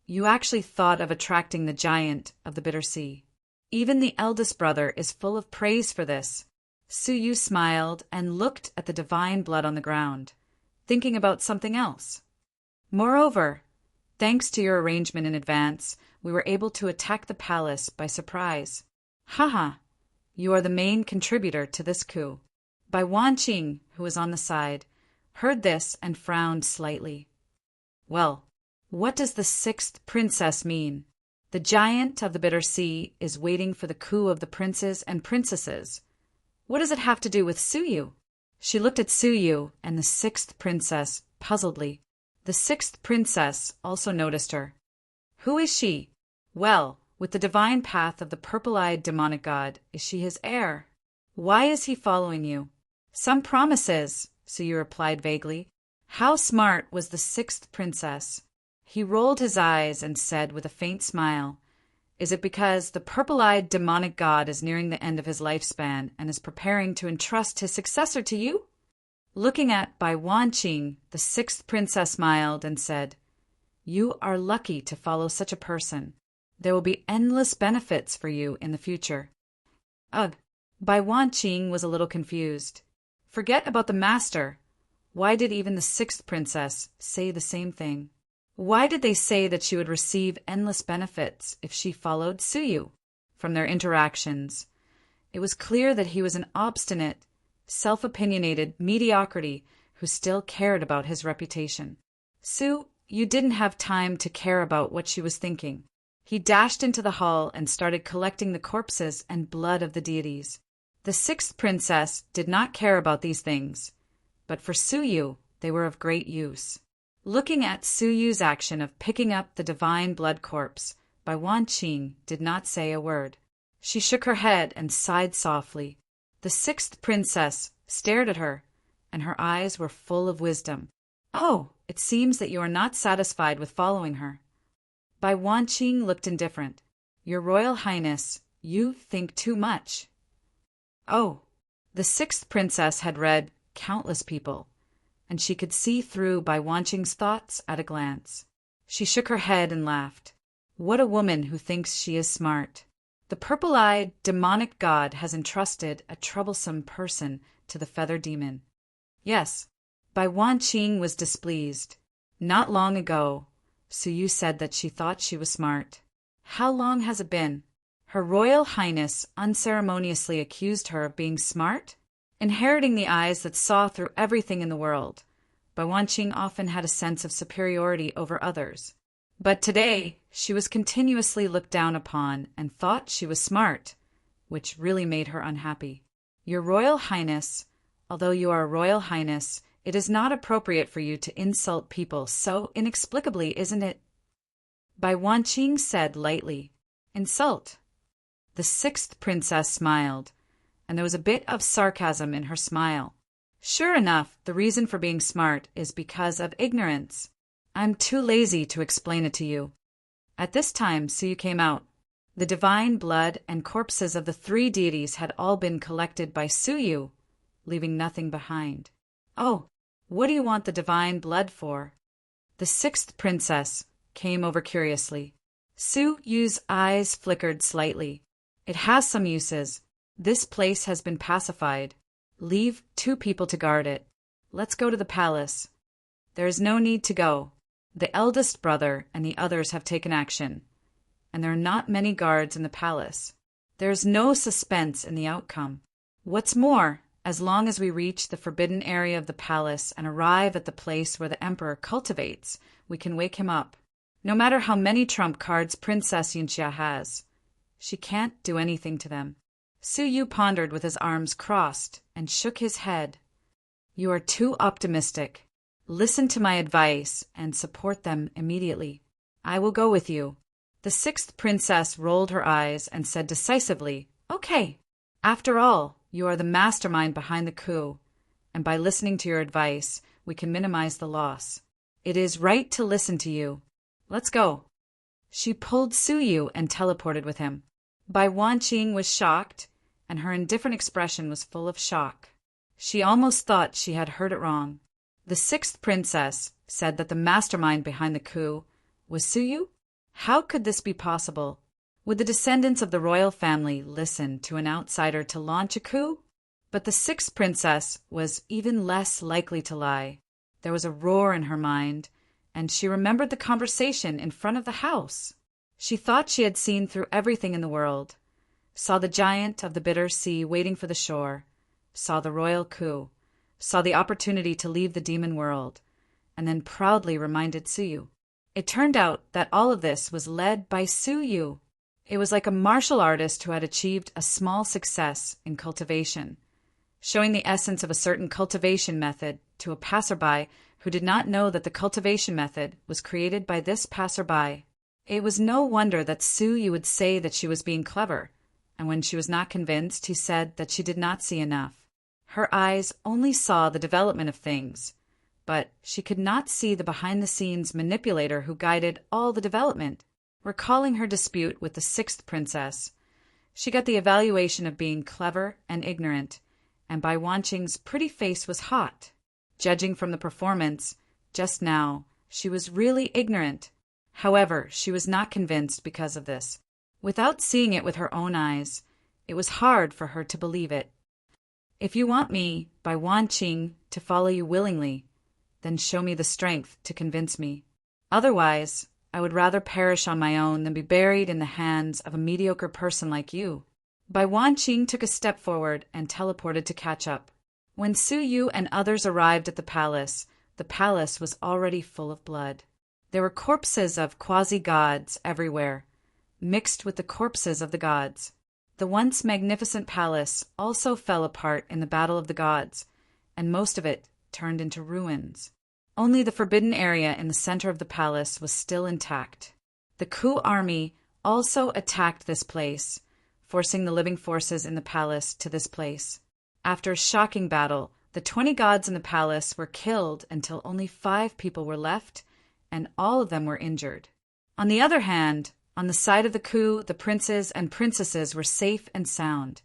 you actually thought of attracting the giant of the bitter sea. Even the eldest brother is full of praise for this. Suyu smiled and looked at the divine blood on the ground, thinking about something else. Moreover, thanks to your arrangement in advance, we were able to attack the palace by surprise. Haha, you are the main contributor to this coup. Bai Wanqing, who was on the side, heard this and frowned slightly. Well, what does the sixth princess mean? The giant of the bitter sea is waiting for the coup of the princes and princesses. What does it have to do with Suyu? She looked at Suyu and the sixth princess puzzledly. The sixth princess also noticed her. Who is she? Well, with the divine path of the purple-eyed demonic god, is she his heir? Why is he following you? Some promises, Suyu replied vaguely. How smart was the sixth princess? He rolled his eyes and said with a faint smile, Is it because the purple-eyed demonic god is nearing the end of his lifespan and is preparing to entrust his successor to you? Looking at Bai Wanqing, the sixth princess smiled and said, You are lucky to follow such a person. There will be endless benefits for you in the future. Ugh, Bai Wanqing was a little confused. Forget about the master. Why did even the sixth princess say the same thing? Why did they say that she would receive endless benefits if she followed Suyu? From their interactions, it was clear that he was an obstinate, self-opinionated mediocrity who still cared about his reputation. Su, you didn't have time to care about what she was thinking. He dashed into the hall and started collecting the corpses and blood of the deities. The sixth princess did not care about these things, but for Suyu, they were of great use. Looking at Suyu's action of picking up the divine blood corpse, Bai Wanqing did not say a word. She shook her head and sighed softly. The sixth princess stared at her, and her eyes were full of wisdom. "Oh, it seems that you are not satisfied with following her." Bai Wanqing looked indifferent. "Your Royal Highness, you think too much." Oh, the sixth princess had read countless people, and she could see through Bai Wanqing's thoughts at a glance. She shook her head and laughed. What a woman who thinks she is smart. The purple-eyed, demonic god has entrusted a troublesome person to the feather demon. Yes, Bai Wanqing was displeased. Not long ago, Suyu said that she thought she was smart. How long has it been? Her Royal Highness unceremoniously accused her of being smart? Inheriting the eyes that saw through everything in the world, Bai Wanqing often had a sense of superiority over others. But today, she was continuously looked down upon and thought she was smart, which really made her unhappy. Your Royal Highness, although you are a Royal Highness, it is not appropriate for you to insult people so inexplicably, isn't it? Bai Wanqing said lightly. Insult? The sixth princess smiled, and there was a bit of sarcasm in her smile. Sure enough, the reason for being smart is because of ignorance. I'm too lazy to explain it to you. At this time, Suyu came out. The divine blood and corpses of the three deities had all been collected by Suyu, leaving nothing behind. Oh, what do you want the divine blood for? The sixth princess came over curiously. Suyu's eyes flickered slightly. It has some uses. This place has been pacified. Leave 2 people to guard it. Let's go to the palace. There is no need to go. The eldest brother and the others have taken action, and there are not many guards in the palace. There is no suspense in the outcome. What's more, as long as we reach the forbidden area of the palace and arrive at the place where the emperor cultivates, we can wake him up. No matter how many trump cards Princess Yunxia has, she can't do anything to them. Suyu pondered with his arms crossed and shook his head. You are too optimistic. Listen to my advice and support them immediately. I will go with you. The sixth princess rolled her eyes and said decisively, Okay. After all, you are the mastermind behind the coup, and by listening to your advice, we can minimize the loss. It is right to listen to you. Let's go. She pulled Suyu and teleported with him. Bai Wanqing was shocked, and her indifferent expression was full of shock. She almost thought she had heard it wrong. The sixth princess said that the mastermind behind the coup was Suyu? How could this be possible? Would the descendants of the royal family listen to an outsider to launch a coup? But the sixth princess was even less likely to lie. There was a roar in her mind, and she remembered the conversation in front of the house. She thought she had seen through everything in the world, saw the giant of the bitter sea waiting for the shore, saw the royal coup, saw the opportunity to leave the demon world, and then proudly reminded Suyu. It turned out that all of this was led by Suyu. It was like a martial artist who had achieved a small success in cultivation, showing the essence of a certain cultivation method to a passerby who did not know that the cultivation method was created by this passerby. It was no wonder that Suyu would say that she was being clever, and when she was not convinced, he said that she did not see enough. Her eyes only saw the development of things, but she could not see the behind-the-scenes manipulator who guided all the development. Recalling her dispute with the sixth princess, she got the evaluation of being clever and ignorant, and Bai Wanqing's pretty face was hot. Judging from the performance, just now, she was really ignorant. However, she was not convinced because of this. Without seeing it with her own eyes, it was hard for her to believe it. If you want me, Bai Wanqing, to follow you willingly, then show me the strength to convince me. Otherwise, I would rather perish on my own than be buried in the hands of a mediocre person like you. Bai Wanqing took a step forward and teleported to catch up. When Suyu and others arrived at the palace was already full of blood. There were corpses of quasi-gods everywhere, mixed with the corpses of the gods. The once magnificent palace also fell apart in the Battle of the Gods, and most of it turned into ruins. Only the forbidden area in the center of the palace was still intact. The coup army also attacked this place, forcing the living forces in the palace to this place. After a shocking battle, the The 20 gods in the palace were killed until only 5 people were left, and all of them were injured. On the other hand, on the side of the coup, the princes and princesses were safe and sound,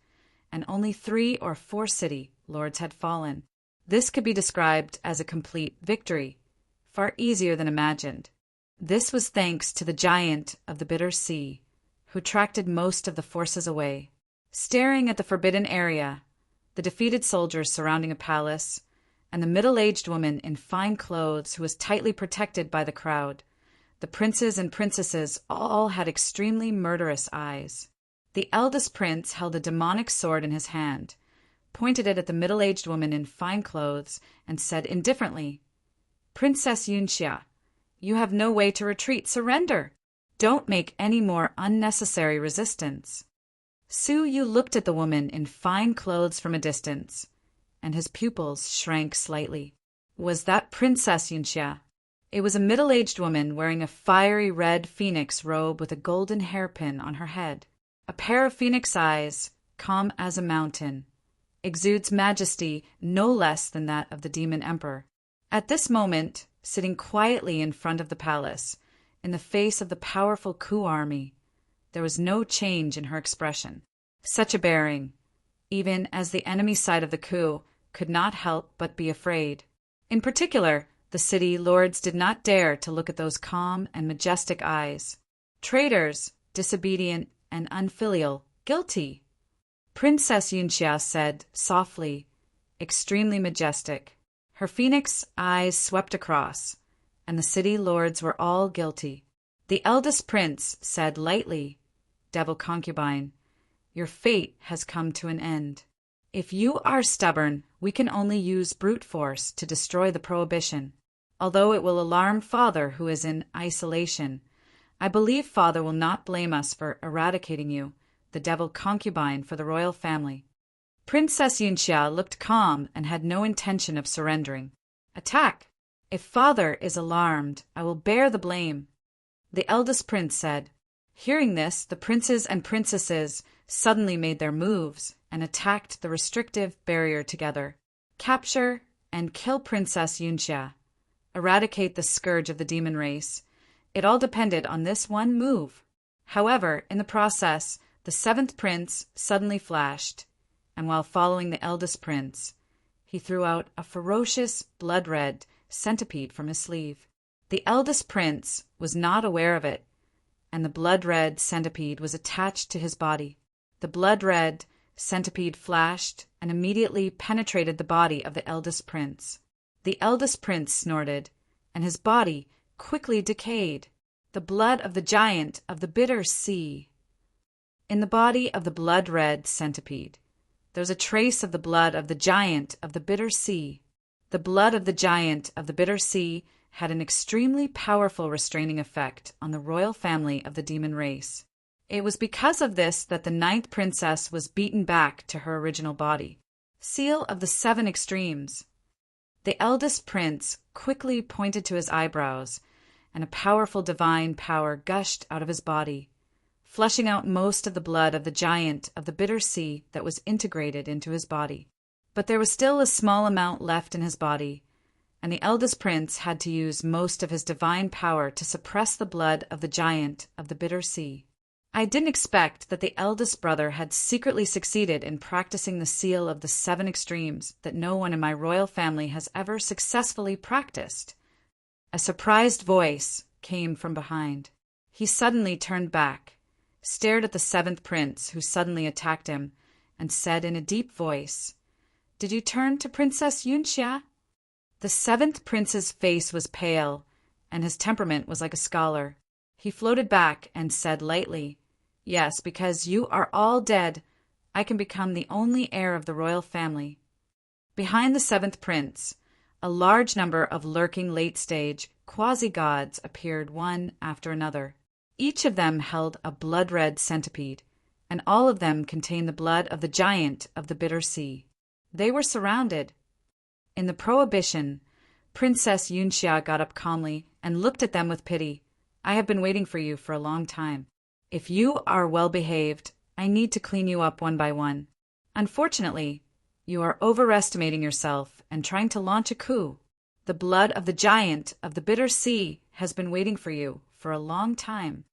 and only 3 or 4 city lords had fallen. This could be described as a complete victory, far easier than imagined. This was thanks to the giant of the bitter sea, who attracted most of the forces away. Staring at the forbidden area, the defeated soldiers surrounding a palace, and the middle-aged woman in fine clothes who was tightly protected by the crowd, the princes and princesses all had extremely murderous eyes. The eldest prince held a demonic sword in his hand, pointed it at the middle-aged woman in fine clothes, and said indifferently, "Princess Yunxia, you have no way to retreat. Surrender! Don't make any more unnecessary resistance." Su Yu looked at the woman in fine clothes from a distance, and his pupils shrank slightly. Was that Princess Yunxia? It was a middle-aged woman wearing a fiery red phoenix robe with a golden hairpin on her head. A pair of phoenix eyes, calm as a mountain, exudes majesty no less than that of the demon emperor. At this moment, sitting quietly in front of the palace, in the face of the powerful coup army, there was no change in her expression. Such a bearing, even as the enemy side of the coup, could not help but be afraid. In particular, the city lords did not dare to look at those calm and majestic eyes. Traitors, disobedient and unfilial, guilty. Princess Yunxia said softly, extremely majestic. Her phoenix eyes swept across, and the city lords were all guilty. The eldest prince said lightly, "Devil concubine, your fate has come to an end. If you are stubborn, we can only use brute force to destroy the prohibition. Although it will alarm Father, who is in isolation, I believe Father will not blame us for eradicating you, the devil concubine for the royal family." Princess Yunxia looked calm and had no intention of surrendering. "Attack! If Father is alarmed, I will bear the blame," the eldest prince said. Hearing this, the princes and princesses suddenly made their moves and attacked the restrictive barrier together. Capture and kill Princess Yunxia. Eradicate the scourge of the demon race. It all depended on this one move. However, in the process, the 7th prince suddenly flashed, and while following the eldest prince, he threw out a ferocious, blood-red centipede from his sleeve. The eldest prince was not aware of it, and the blood-red centipede was attached to his body. The blood-red centipede flashed and immediately penetrated the body of the eldest prince. The eldest prince snorted, and his body quickly decayed. The blood of the giant of the bitter sea. In the body of the blood-red centipede, there was a trace of the blood of the giant of the bitter sea. The blood of the giant of the bitter sea had an extremely powerful restraining effect on the royal family of the demon race. It was because of this that the 9th princess was beaten back to her original body. Seal of the 7 extremes. The eldest prince quickly pointed to his eyebrows, and a powerful divine power gushed out of his body, flushing out most of the blood of the giant of the bitter sea that was integrated into his body. But there was still a small amount left in his body, and the eldest prince had to use most of his divine power to suppress the blood of the giant of the bitter sea. I didn't expect that the eldest brother had secretly succeeded in practicing the seal of the 7 extremes that no one in my royal family has ever successfully practiced. A surprised voice came from behind. He suddenly turned back, stared at the 7th prince who suddenly attacked him, and said in a deep voice, "Did you turn to Princess Yunxia?" The 7th prince's face was pale, and his temperament was like a scholar. He floated back and said lightly, "Yes, because you are all dead, I can become the only heir of the royal family." Behind the 7th prince, a large number of lurking late-stage quasi-gods appeared one after another. Each of them held a blood-red centipede, and all of them contained the blood of the giant of the bitter sea. They were surrounded. In the prohibition, Princess Yunxia got up calmly and looked at them with pity. "I have been waiting for you for a long time. If you are well behaved, I need to clean you up one by one. Unfortunately, You are overestimating yourself and trying to launch a coup. The blood of the giant of the bitter sea has been waiting for you for a long time.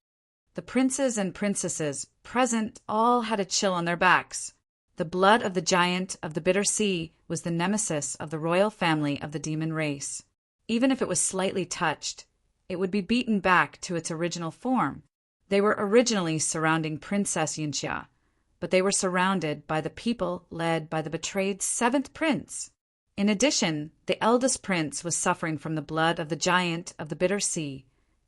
The princes and princesses present all had a chill on their backs. The blood of the giant of the bitter sea was the nemesis of the royal family of the demon race. Even if it was slightly touched, it would be beaten back to its original form. They were originally surrounding Princess Yunxia, but they were surrounded by the people led by the betrayed seventh prince. In addition, the eldest prince was suffering from the blood of the giant of the bitter sea,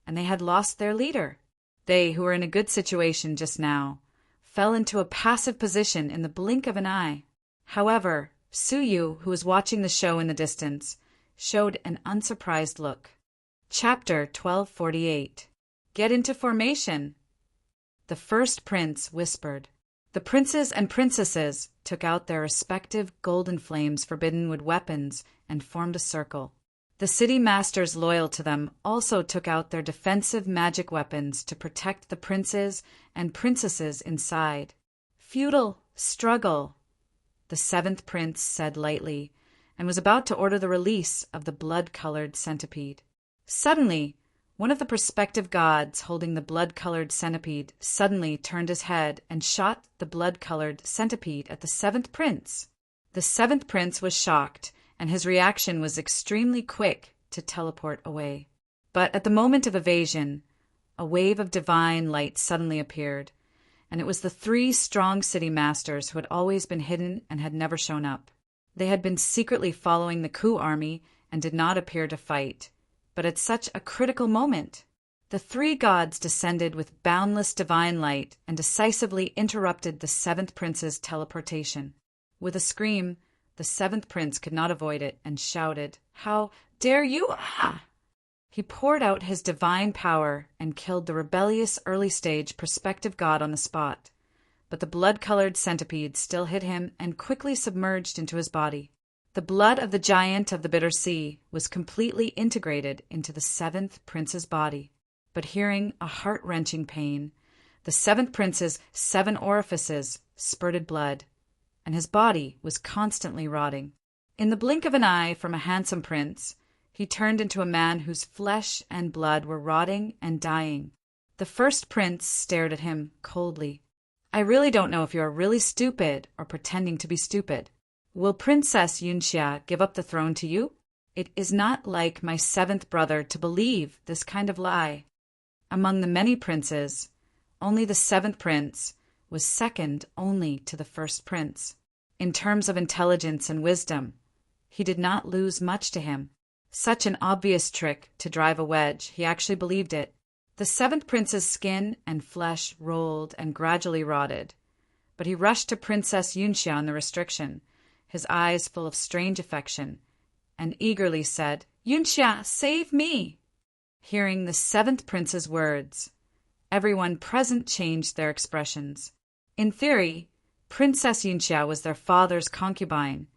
and they had lost their leader. They, who were in a good situation just now, fell into a passive position in the blink of an eye. However, Suyu, who was watching the show in the distance, showed an unsurprised look. Chapter 1248. Get into formation. The first prince whispered. The princes and princesses took out their respective golden flames forbidden with weapons and formed a circle. The city masters loyal to them also took out their defensive magic weapons to protect the princes and princesses inside. Futile struggle, the seventh prince said lightly, and was about to order the release of the blood-colored centipede. Suddenly, one of the prospective gods holding the blood-colored centipede suddenly turned his head and shot the blood-colored centipede at the seventh prince. The seventh prince was shocked, and his reaction was extremely quick to teleport away. But at the moment of evasion, a wave of divine light suddenly appeared, and it was the three strong city masters who had always been hidden and had never shown up. They had been secretly following the coup army and did not appear to fight. But at such a critical moment, the three gods descended with boundless divine light and decisively interrupted the seventh prince's teleportation. With a scream, the seventh prince could not avoid it and shouted, "How dare you!" He poured out his divine power and killed the rebellious early-stage prospective god on the spot. But the blood-colored centipede still hit him and quickly submerged into his body. The blood of the giant of the bitter sea was completely integrated into the seventh prince's body. But hearing a heart-wrenching pain, the seventh prince's 7 orifices spurted blood, and his body was constantly rotting. In the blink of an eye from a handsome prince, he turned into a man whose flesh and blood were rotting and dying. The first prince stared at him coldly. "I really don't know if you are really stupid or pretending to be stupid. Will Princess Yunxia give up the throne to you? It is not like my seventh brother to believe this kind of lie." Among the many princes, only the seventh prince was second only to the first prince. In terms of intelligence and wisdom, he did not lose much to him. Such an obvious trick to drive a wedge, he actually believed it. The seventh prince's skin and flesh rolled and gradually rotted, but he rushed to Princess Yunxia on the restriction, his eyes full of strange affection, and eagerly said, "Yunxia, save me!" Hearing the seventh prince's words, everyone present changed their expressions. In theory, Princess Yunxia was their father's concubine,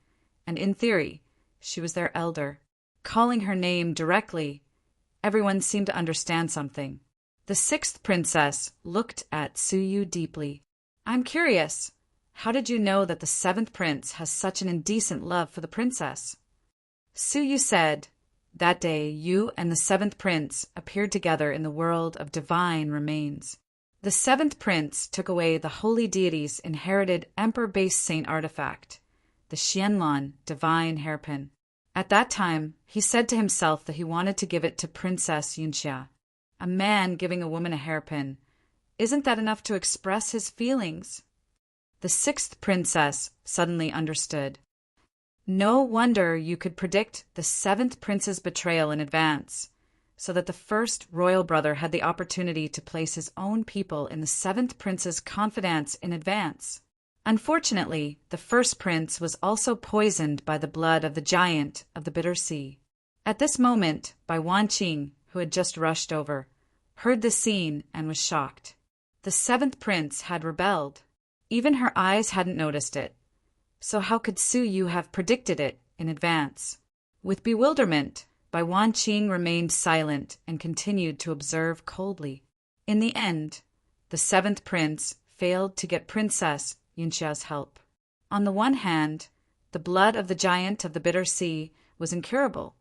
and in theory, she was their elder. Calling her name directly, everyone seemed to understand something. The sixth princess looked at Suyu deeply. "I'm curious. How did you know that the seventh prince has such an indecent love for the princess?" Suyu said, "That day you and the seventh prince appeared together in the world of divine remains. The seventh prince took away the holy deity's inherited emperor-based saint artifact, the Xianlan divine hairpin. At that time, he said to himself that he wanted to give it to Princess Yunxia. A man giving a woman a hairpin, isn't that enough to express his feelings?" The sixth princess suddenly understood. No wonder you could predict the seventh prince's betrayal in advance, so that the first royal brother had the opportunity to place his own people in the seventh prince's confidence in advance. Unfortunately, the first prince was also poisoned by the blood of the giant of the bitter sea. At this moment, Bai Wanqing, who had just rushed over, heard the scene and was shocked. The seventh prince had rebelled. Even her eyes hadn't noticed it. So how could Suyu have predicted it in advance? With bewilderment, Bai Wanqing remained silent and continued to observe coldly. In the end, the seventh prince failed to get Princess Yunxia's help. On the one hand, The blood of the giant of the bitter sea was incurable,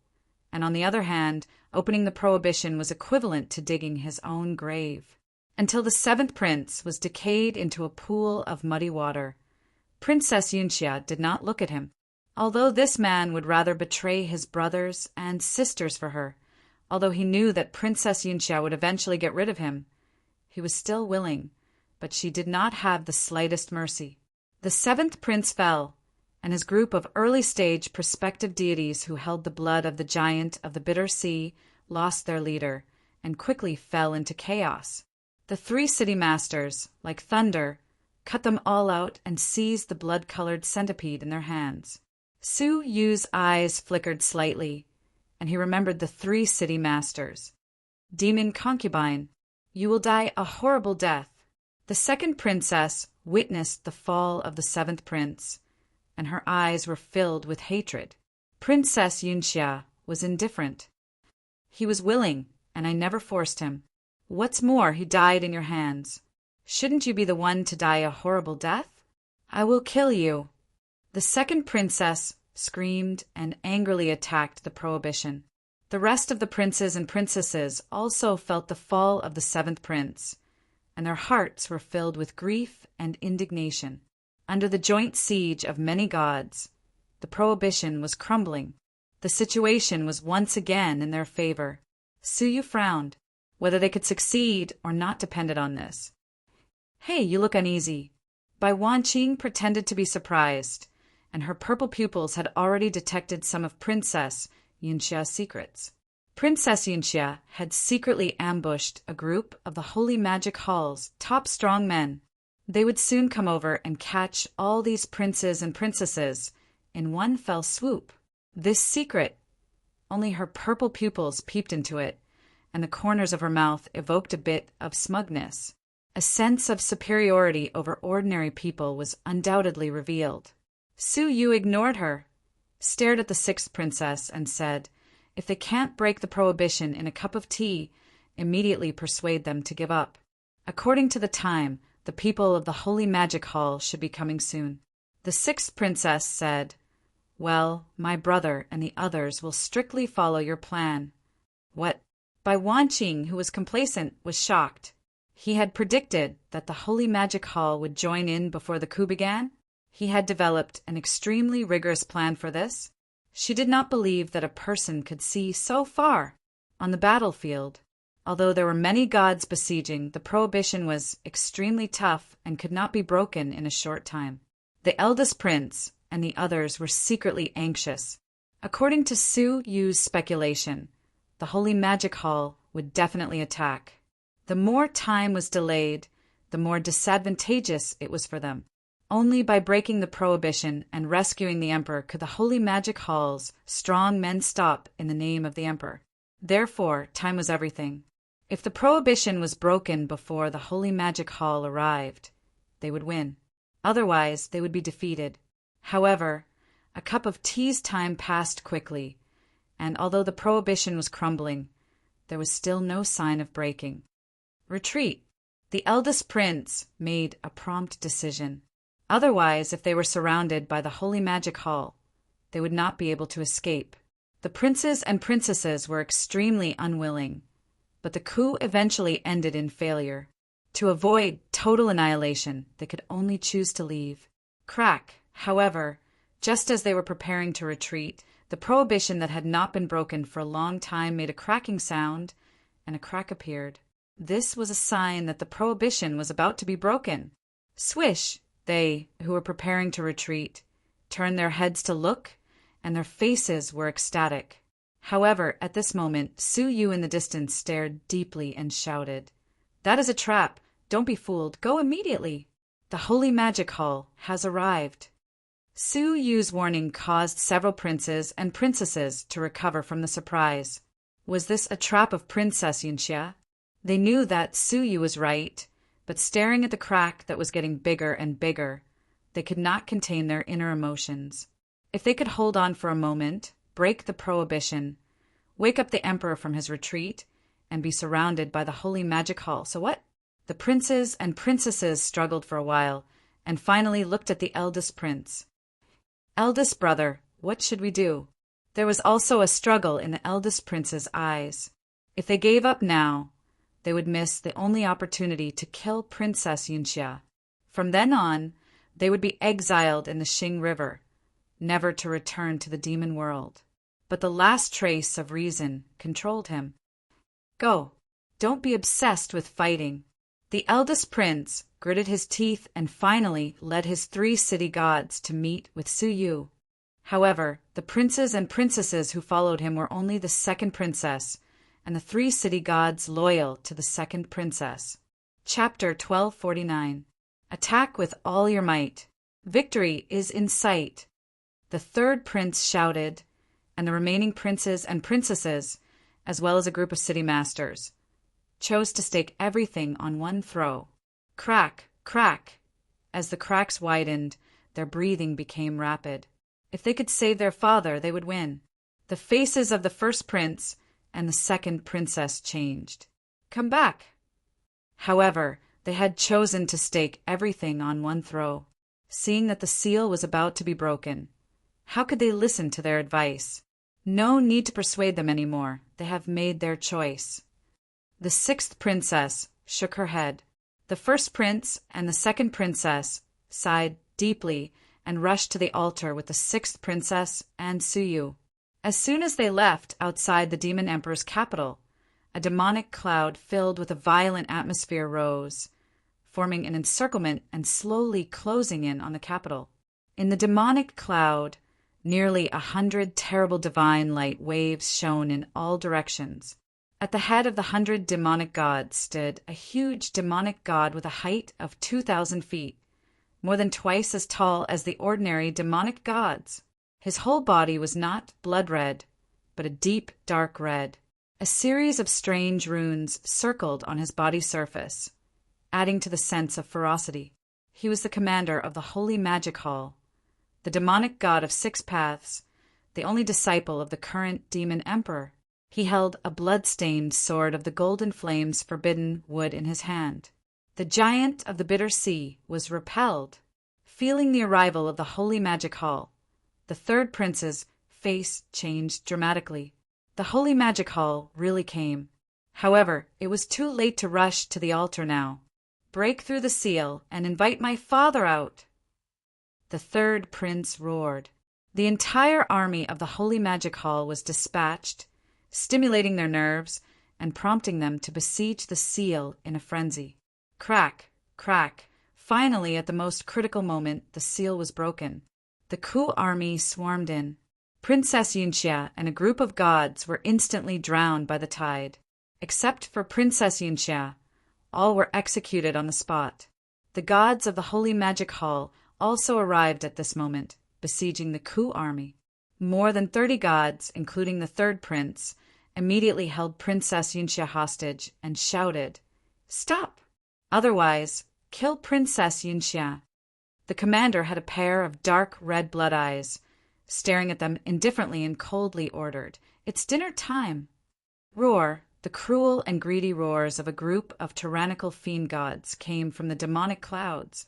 and on the other hand, opening the prohibition was equivalent to digging his own grave. Until the seventh prince was decayed into a pool of muddy water. Princess Yunxia did not look at him. Although this man would rather betray his brothers and sisters for her, although he knew that Princess Yunxia would eventually get rid of him, he was still willing, but she did not have the slightest mercy. The seventh prince fell, and his group of early-stage prospective deities who held the blood of the giant of the bitter sea lost their leader and quickly fell into chaos. The three city masters, like thunder, cut them all out and seized the blood-colored centipede in their hands. Su Yu's eyes flickered slightly, and he remembered the three city masters. Demon concubine, you will die a horrible death. The second princess witnessed the fall of the seventh prince, and her eyes were filled with hatred. Princess Yunxia was indifferent. He was willing, and I never forced him. What's more, he died in your hands. Shouldn't you be the one to die a horrible death? I will kill you. The second princess screamed and angrily attacked the prohibition. The rest of the princes and princesses also felt the fall of the seventh prince, and their hearts were filled with grief and indignation. Under the joint siege of many gods, the prohibition was crumbling. The situation was once again in their favor. Su Yu frowned. Whether they could succeed or not depended on this. Hey, you look uneasy. Bai Wanqing pretended to be surprised, and her purple pupils had already detected some of Princess Yunxia's secrets. Princess Yunxia had secretly ambushed a group of the Holy Magic Hall's top strong men. They would soon come over and catch all these princes and princesses in one fell swoop. This secret, only her purple pupils peeped into it, and the corners of her mouth evoked a bit of smugness. A sense of superiority over ordinary people was undoubtedly revealed. Su Yu ignored her, stared at the sixth princess, and said, if they can't break the prohibition in a cup of tea, immediately persuade them to give up. According to the time, the people of the Holy Magic Hall should be coming soon. The sixth princess said, well, my brother and the others will strictly follow your plan. What? Bai Wanqing, who was complacent, was shocked. He had predicted that the Holy Magic Hall would join in before the coup began. He had developed an extremely rigorous plan for this. She did not believe that a person could see so far. On the battlefield, although there were many gods besieging, the prohibition was extremely tough and could not be broken in a short time. The eldest prince and the others were secretly anxious. According to Su Yu's speculation, the Holy Magic Hall would definitely attack. The more time was delayed, the more disadvantageous it was for them. Only by breaking the prohibition and rescuing the emperor could the Holy Magic Hall's strong men stop in the name of the emperor. Therefore, time was everything. If the prohibition was broken before the Holy Magic Hall arrived, they would win. Otherwise, they would be defeated. However, a cup of tea's time passed quickly, and although the prohibition was crumbling, there was still no sign of breaking. Retreat. The eldest prince made a prompt decision. Otherwise, if they were surrounded by the Holy Magic Hall, they would not be able to escape. The princes and princesses were extremely unwilling, but the coup eventually ended in failure. To avoid total annihilation, they could only choose to leave. Crack. However, just as they were preparing to retreat, the prohibition that had not been broken for a long time made a cracking sound, and a crack appeared. This was a sign that the prohibition was about to be broken. Swish! They, who were preparing to retreat, turned their heads to look, and their faces were ecstatic. However, at this moment, Su Yu in the distance stared deeply and shouted, "That is a trap! Don't be fooled! Go immediately! The Holy Magic Hall has arrived!" Su Yu's warning caused several princes and princesses to recover from the surprise. Was this a trap of Princess Yunxia? They knew that Su Yu was right, but staring at the crack that was getting bigger and bigger, they could not contain their inner emotions. If they could hold on for a moment, break the prohibition, wake up the emperor from his retreat, and be surrounded by the Holy Magic Hall, so what? The princes and princesses struggled for a while, and finally looked at the eldest prince. Eldest brother, what should we do? There was also a struggle in the eldest prince's eyes. If they gave up now, they would miss the only opportunity to kill Princess Yunxia. From then on, they would be exiled in the Xing River, never to return to the demon world. But the last trace of reason controlled him. Go. Don't be obsessed with fighting. The eldest prince gritted his teeth and finally led his 3 city gods to meet with Su Yu. However, the princes and princesses who followed him were only the second princess, and the 3 city gods loyal to the second princess. Chapter 1249. Attack with all your might. Victory is in sight. The third prince shouted, and the remaining princes and princesses, as well as a group of city masters, chose to stake everything on one throw. Crack, crack. As the cracks widened, their breathing became rapid. If they could save their father, they would win. The faces of the first prince and the second princess changed. Come back. However, they had chosen to stake everything on one throw. Seeing that the seal was about to be broken, how could they listen to their advice? No need to persuade them anymore. They have made their choice. The 6th princess shook her head. The first prince and the second princess sighed deeply and rushed to the altar with the 6th princess and Su Yu. As soon as they left outside the demon emperor's capital, a demonic cloud filled with a violent atmosphere rose, forming an encirclement and slowly closing in on the capital. In the demonic cloud, nearly 100 terrible divine light waves shone in all directions. At the head of the 100 demonic gods stood a huge demonic god with a height of 2,000 feet, more than twice as tall as the ordinary demonic gods. His whole body was not blood red, but a deep, dark red. A series of strange runes circled on his body surface, adding to the sense of ferocity. He was the commander of the Holy Magic Hall, the demonic god of 6 paths, the only disciple of the current demon emperor. He held a blood-stained sword of the golden flames forbidden wood in his hand. The giant of the bitter sea was repelled. Feeling the arrival of the Holy Magic Hall, the third prince's face changed dramatically. The Holy Magic Hall really came. However, it was too late to rush to the altar now. Break through the seal and invite my father out. The third prince roared. The entire army of the Holy Magic Hall was dispatched, stimulating their nerves and prompting them to besiege the seal in a frenzy. Crack, crack. Finally, at the most critical moment, the seal was broken. The Ku army swarmed in. Princess Yunxia and a group of gods were instantly drowned by the tide. Except for Princess Yunxia, all were executed on the spot. The gods of the Holy Magic Hall also arrived at this moment, besieging the Ku army. More than 30 gods, including the third prince, immediately held Princess Yunxia hostage and shouted, "Stop! Otherwise, kill Princess Yunxia." The commander had a pair of dark red blood eyes, staring at them indifferently and coldly ordered, "It's dinner time." Roar, the cruel and greedy roars of a group of tyrannical fiend gods came from the demonic clouds,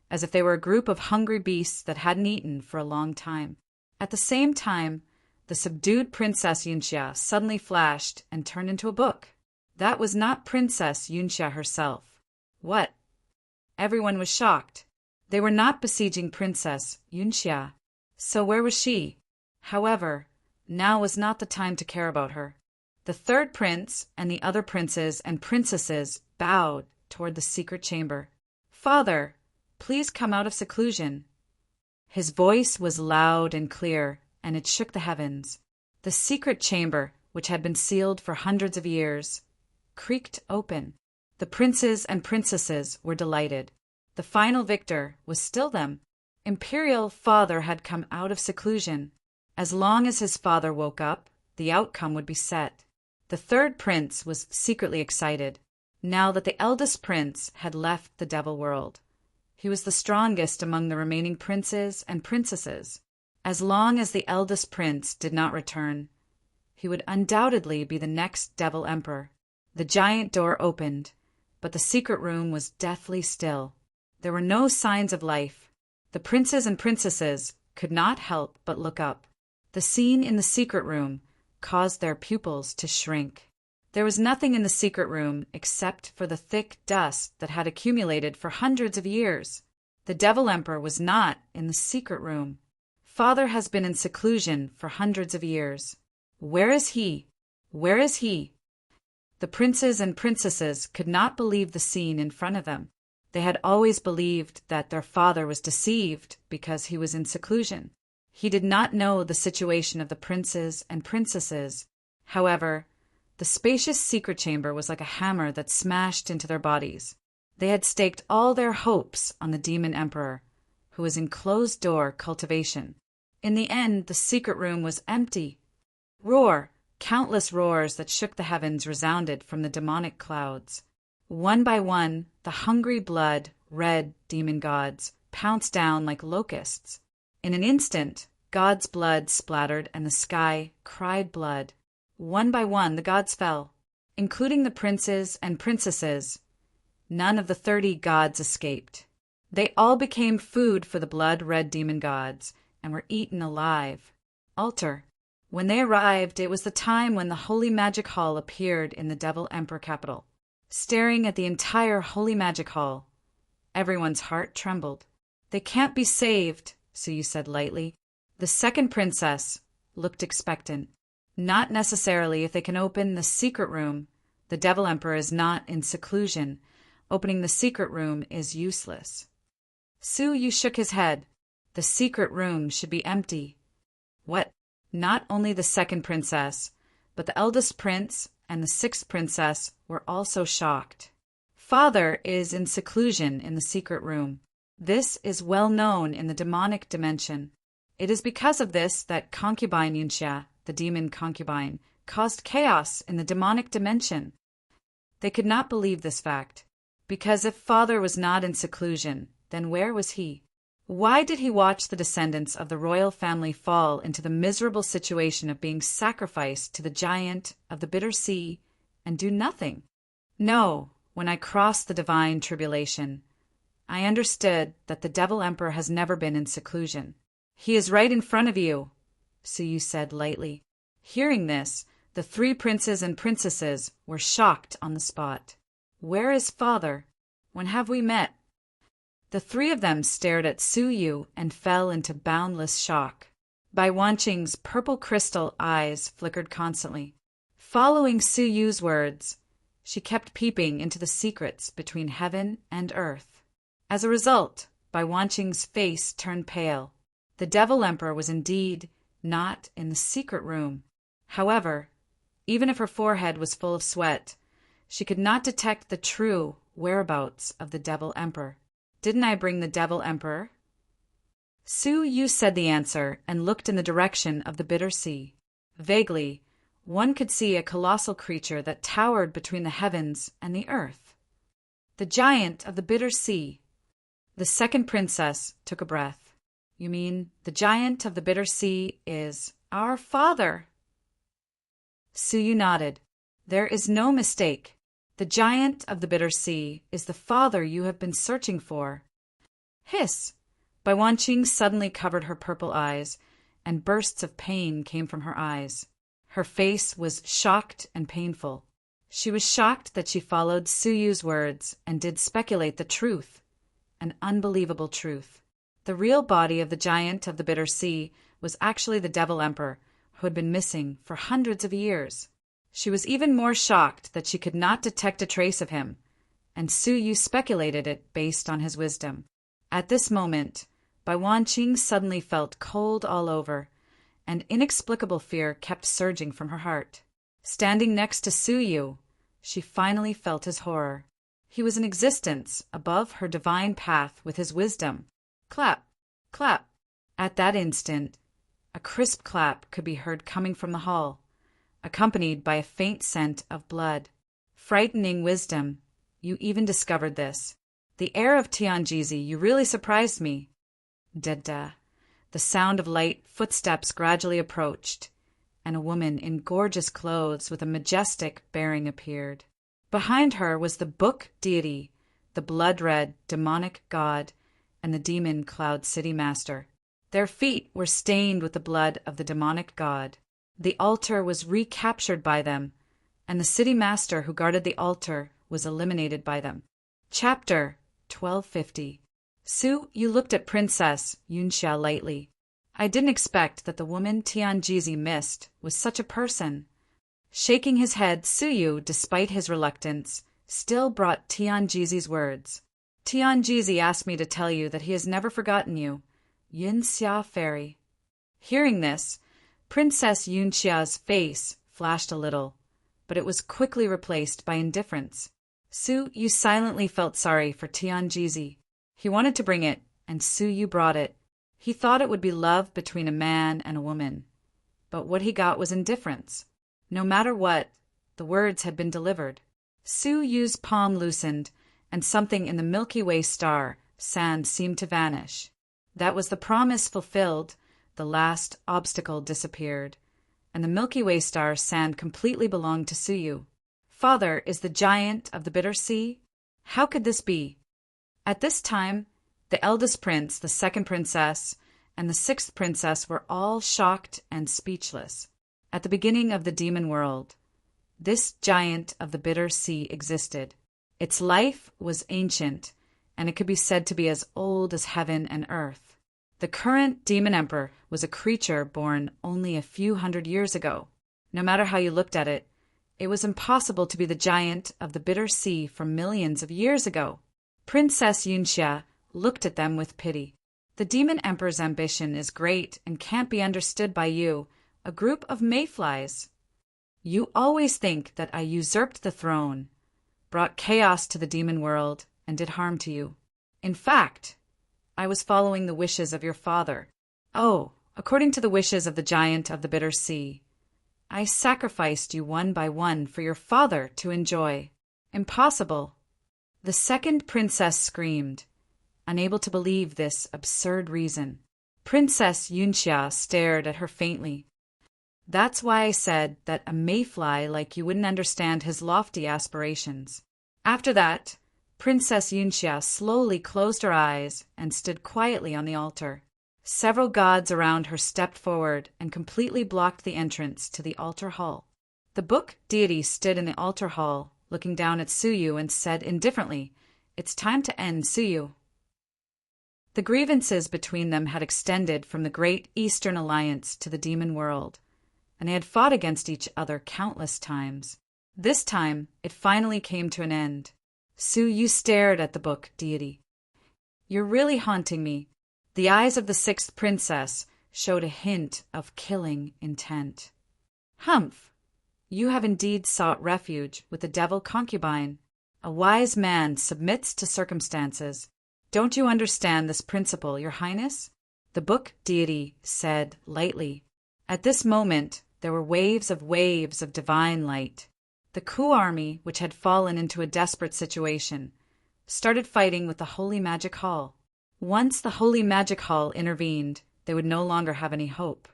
as if they were a group of hungry beasts that hadn't eaten for a long time. At the same time, the subdued Princess Yunxia suddenly flashed and turned into a book. That was not Princess Yunxia herself. What? Everyone was shocked. They were not besieging Princess Yunxia. So where was she? However, now was not the time to care about her. The third prince and the other princes and princesses bowed toward the secret chamber. "Father, please come out of seclusion." His voice was loud and clear, and it shook the heavens. The secret chamber, which had been sealed for hundreds of years, creaked open. The princes and princesses were delighted. The final victor was still them. Imperial father had come out of seclusion. As long as his father woke up, the outcome would be set. The third prince was secretly excited, now that the eldest prince had left the devil world. He was the strongest among the remaining princes and princesses. As long as the eldest prince did not return, he would undoubtedly be the next devil emperor. The giant door opened, but the secret room was deathly still. There were no signs of life. The princes and princesses could not help but look up. The scene in the secret room caused their pupils to shrink. There was nothing in the secret room except for the thick dust that had accumulated for hundreds of years. The Devil Emperor was not in the secret room. Father has been in seclusion for hundreds of years. Where is he? Where is he? The princes and princesses could not believe the scene in front of them. They had always believed that their father was deceived because he was in seclusion. He did not know the situation of the princes and princesses. However, the spacious secret chamber was like a hammer that smashed into their bodies. They had staked all their hopes on the demon emperor, who was in closed-door cultivation. In the end, the secret room was empty. Countless roars that shook the heavens resounded from the demonic clouds. One by one, the hungry blood-red demon gods pounced down like locusts. In an instant, God's blood splattered and the sky cried blood. One by one, the gods fell, including the princes and princesses. None of the 30 gods escaped. They all became food for the blood-red demon gods and were eaten alive. Altar. When they arrived, it was the time when the Holy Magic Hall appeared in the Devil Emperor capital. Staring at the entire Holy Magic Hall, everyone's heart trembled. They can't be saved, Suyu said lightly. The second princess looked expectant. Not necessarily if they can open the secret room. The Devil Emperor is not in seclusion. Opening the secret room is useless. Suyu shook his head. The secret room should be empty. What? Not only the second princess, but the eldest prince and the 6th princess were also shocked. Father is in seclusion in the secret room. This is well known in the demonic dimension. It is because of this that concubine Yunxia, the demon concubine, caused chaos in the demonic dimension. They could not believe this fact, because if Father was not in seclusion, then where was he? Why did he watch the descendants of the royal family fall into the miserable situation of being sacrificed to the giant of the bitter sea and do nothing? No, when I crossed the divine tribulation, I understood that the Devil Emperor has never been in seclusion. He is right in front of you, Suyu said lightly. Hearing this, the 3 princes and princesses were shocked on the spot. Where is Father? When have we met? The 3 of them stared at Suyu and fell into boundless shock. Bai Wanqing's purple crystal eyes flickered constantly. Following Suyu's words, she kept peeping into the secrets between heaven and earth. As a result, Bai Wanqing's face turned pale. The Devil Emperor was indeed not in the secret room. However, even if her forehead was full of sweat, she could not detect the true whereabouts of the Devil Emperor. Didn't I bring the Devil Emperor? Suyu said the answer and looked in the direction of the bitter sea. Vaguely, one could see a colossal creature that towered between the heavens and the earth. The giant of the bitter sea. The second princess took a breath. You mean the giant of the bitter sea is our father? Suyu nodded. There is no mistake. The giant of the bitter sea is the father you have been searching for. Hiss! Bai Wanqing suddenly covered her purple eyes, and bursts of pain came from her eyes. Her face was shocked and painful. She was shocked that she followed Suyu's words and did speculate the truth, an unbelievable truth. The real body of the giant of the bitter sea was actually the Devil Emperor, who had been missing for hundreds of years. She was even more shocked that she could not detect a trace of him, and Suyu speculated it based on his wisdom. At this moment, Bai Wanqing suddenly felt cold all over, and inexplicable fear kept surging from her heart. Standing next to Suyu, she finally felt his horror. He was in existence above her divine path with his wisdom. Clap, clap. At that instant, a crisp clap could be heard coming from the hall, accompanied by a faint scent of blood. Frightening wisdom, you even discovered this. The air of Tianjizi, you really surprised me. Da-da. The sound of light footsteps gradually approached, and a woman in gorgeous clothes with a majestic bearing appeared. Behind her was the book deity, the blood-red demonic god, and the demon Cloud City Master. Their feet were stained with the blood of the demonic god. The altar was recaptured by them, and the city master who guarded the altar was eliminated by them. Chapter 1250. Su Yu looked at Princess Yunxia lightly. I didn't expect that the woman Tianjizi missed was such a person. Shaking his head, Su Yu, despite his reluctance, still brought Tianjizi's words. Tianjizi asked me to tell you that he has never forgotten you. Yunxia Fairy. Hearing this, Princess Yunxia's face flashed a little, but it was quickly replaced by indifference. Su Yu silently felt sorry for Tianjizi. He wanted to bring it, and Su Yu brought it. He thought it would be love between a man and a woman. But what he got was indifference. No matter what, the words had been delivered. Su Yu's palm loosened, and something in the Milky Way star, sand, seemed to vanish. That was the promise fulfilled. The last obstacle disappeared, and the Milky Way star, sand, completely belonged to Su Yu. Father is the giant of the bitter sea? How could this be? At this time, the eldest prince, the second princess, and the sixth princess were all shocked and speechless. At the beginning of the demon world, this giant of the bitter sea existed. Its life was ancient, and it could be said to be as old as heaven and earth. The current demon emperor was a creature born only a few hundred years ago. No matter how you looked at it, it was impossible to be the giant of the bitter sea from millions of years ago. Princess Yunxia looked at them with pity. The demon emperor's ambition is great and can't be understood by you, a group of mayflies. You always think that I usurped the throne, brought chaos to the demon world, and did harm to you. In fact, I was following the wishes of your father. Oh, according to the wishes of the giant of the bitter sea. I sacrificed you one by one for your father to enjoy. Impossible. The second princess screamed, unable to believe this absurd reason. Princess Yunxia stared at her faintly. That's why I said that a mayfly like you wouldn't understand his lofty aspirations. After that, Princess Yunxia slowly closed her eyes and stood quietly on the altar. Several gods around her stepped forward and completely blocked the entrance to the altar hall. The book deity stood in the altar hall, looking down at Su Yu, and said indifferently, "It's time to end, Su Yu." The grievances between them had extended from the great Eastern Alliance to the demon world, and they had fought against each other countless times. This time, it finally came to an end. Su Yu stared at the book deity. "You're really haunting me." The eyes of the sixth princess showed a hint of killing intent. "Humph! You have indeed sought refuge with the devil concubine. A wise man submits to circumstances. Don't you understand this principle, your highness?" The book deity said lightly. At this moment, there were waves of divine light. The Ku army, which had fallen into a desperate situation, started fighting with the Holy Magic Hall. Once the Holy Magic Hall intervened, they would no longer have any hope.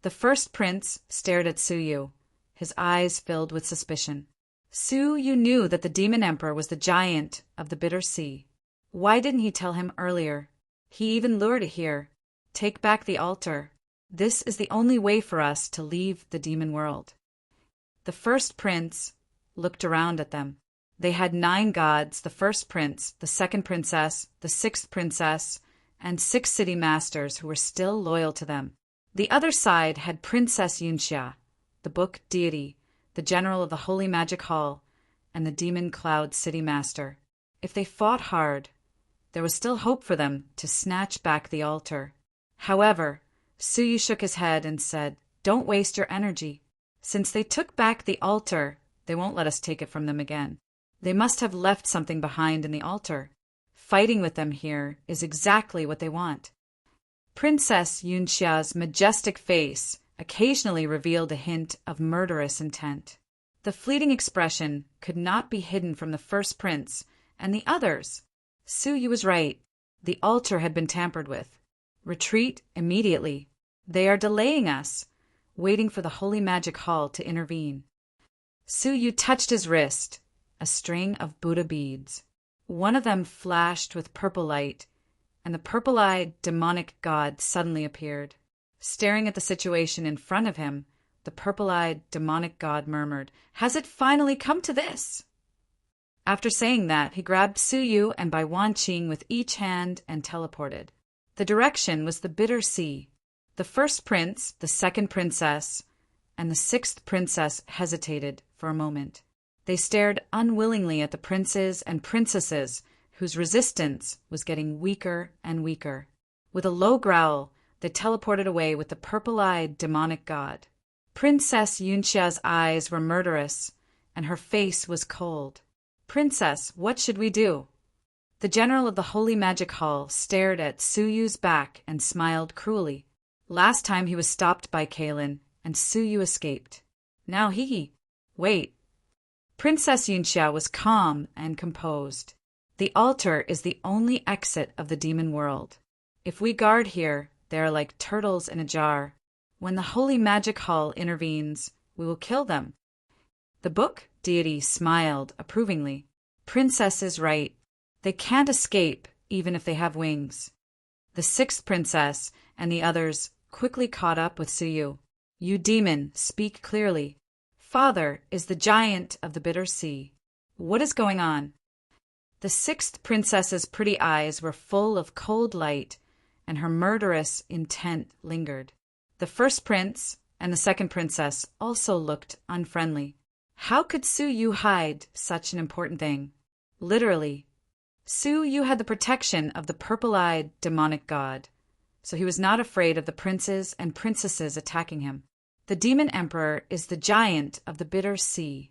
The first prince stared at Su Yu, his eyes filled with suspicion. Su Yu knew that the demon emperor was the giant of the bitter sea. Why didn't he tell him earlier? He even lured it here. Take back the altar. This is the only way for us to leave the demon world. The first prince looked around at them. They had 9 gods, the first prince, the second princess, the sixth princess, and 6 city masters who were still loyal to them. The other side had Princess Yunxia, the book deity, the general of the Holy Magic Hall, and the Demon Cloud City Master. If they fought hard, there was still hope for them to snatch back the altar. However, Su Yu shook his head and said, "Don't waste your energy. Since they took back the altar, they won't let us take it from them again. They must have left something behind in the altar. Fighting with them here is exactly what they want." Princess Yunxia's majestic face occasionally revealed a hint of murderous intent. The fleeting expression could not be hidden from the first prince and the others. Su Yu was right. The altar had been tampered with. Retreat immediately. They are delaying us, waiting for the Holy Magic Hall to intervene. Su Yu touched his wrist, a string of Buddha beads. One of them flashed with purple light, and the purple-eyed, demonic god suddenly appeared. Staring at the situation in front of him, the purple-eyed, demonic god murmured, "Has it finally come to this?" After saying that, he grabbed Suyu and Bai Wanqing with each hand and teleported. The direction was the Bitter Sea. The first prince, the second princess, and the sixth princess hesitated for a moment. They stared unwillingly at the princes and princesses, whose resistance was getting weaker and weaker. With a low growl, they teleported away with the purple-eyed demonic god. Princess Yunxia's eyes were murderous, and her face was cold. "Princess, what should we do?" The general of the Holy Magic Hall stared at Suyu's back and smiled cruelly. Last time he was stopped by Kaelin, and Suyu escaped. Now Wait. Princess Yunxia was calm and composed. "The altar is the only exit of the demon world. If we guard here, they are like turtles in a jar. When the Holy Magic Hall intervenes, we will kill them." The book deity smiled approvingly. "Princess is right. They can't escape even if they have wings." The sixth princess and the others quickly caught up with Suyu. "You demon, speak clearly. Father is the giant of the Bitter Sea. What is going on?" The sixth princess's pretty eyes were full of cold light, and her murderous intent lingered. The first prince and the second princess also looked unfriendly. How could Suyu hide such an important thing? Literally, Suyu had the protection of the purple-eyed demonic god, so he was not afraid of the princes and princesses attacking him. The demon emperor is the giant of the Bitter Sea.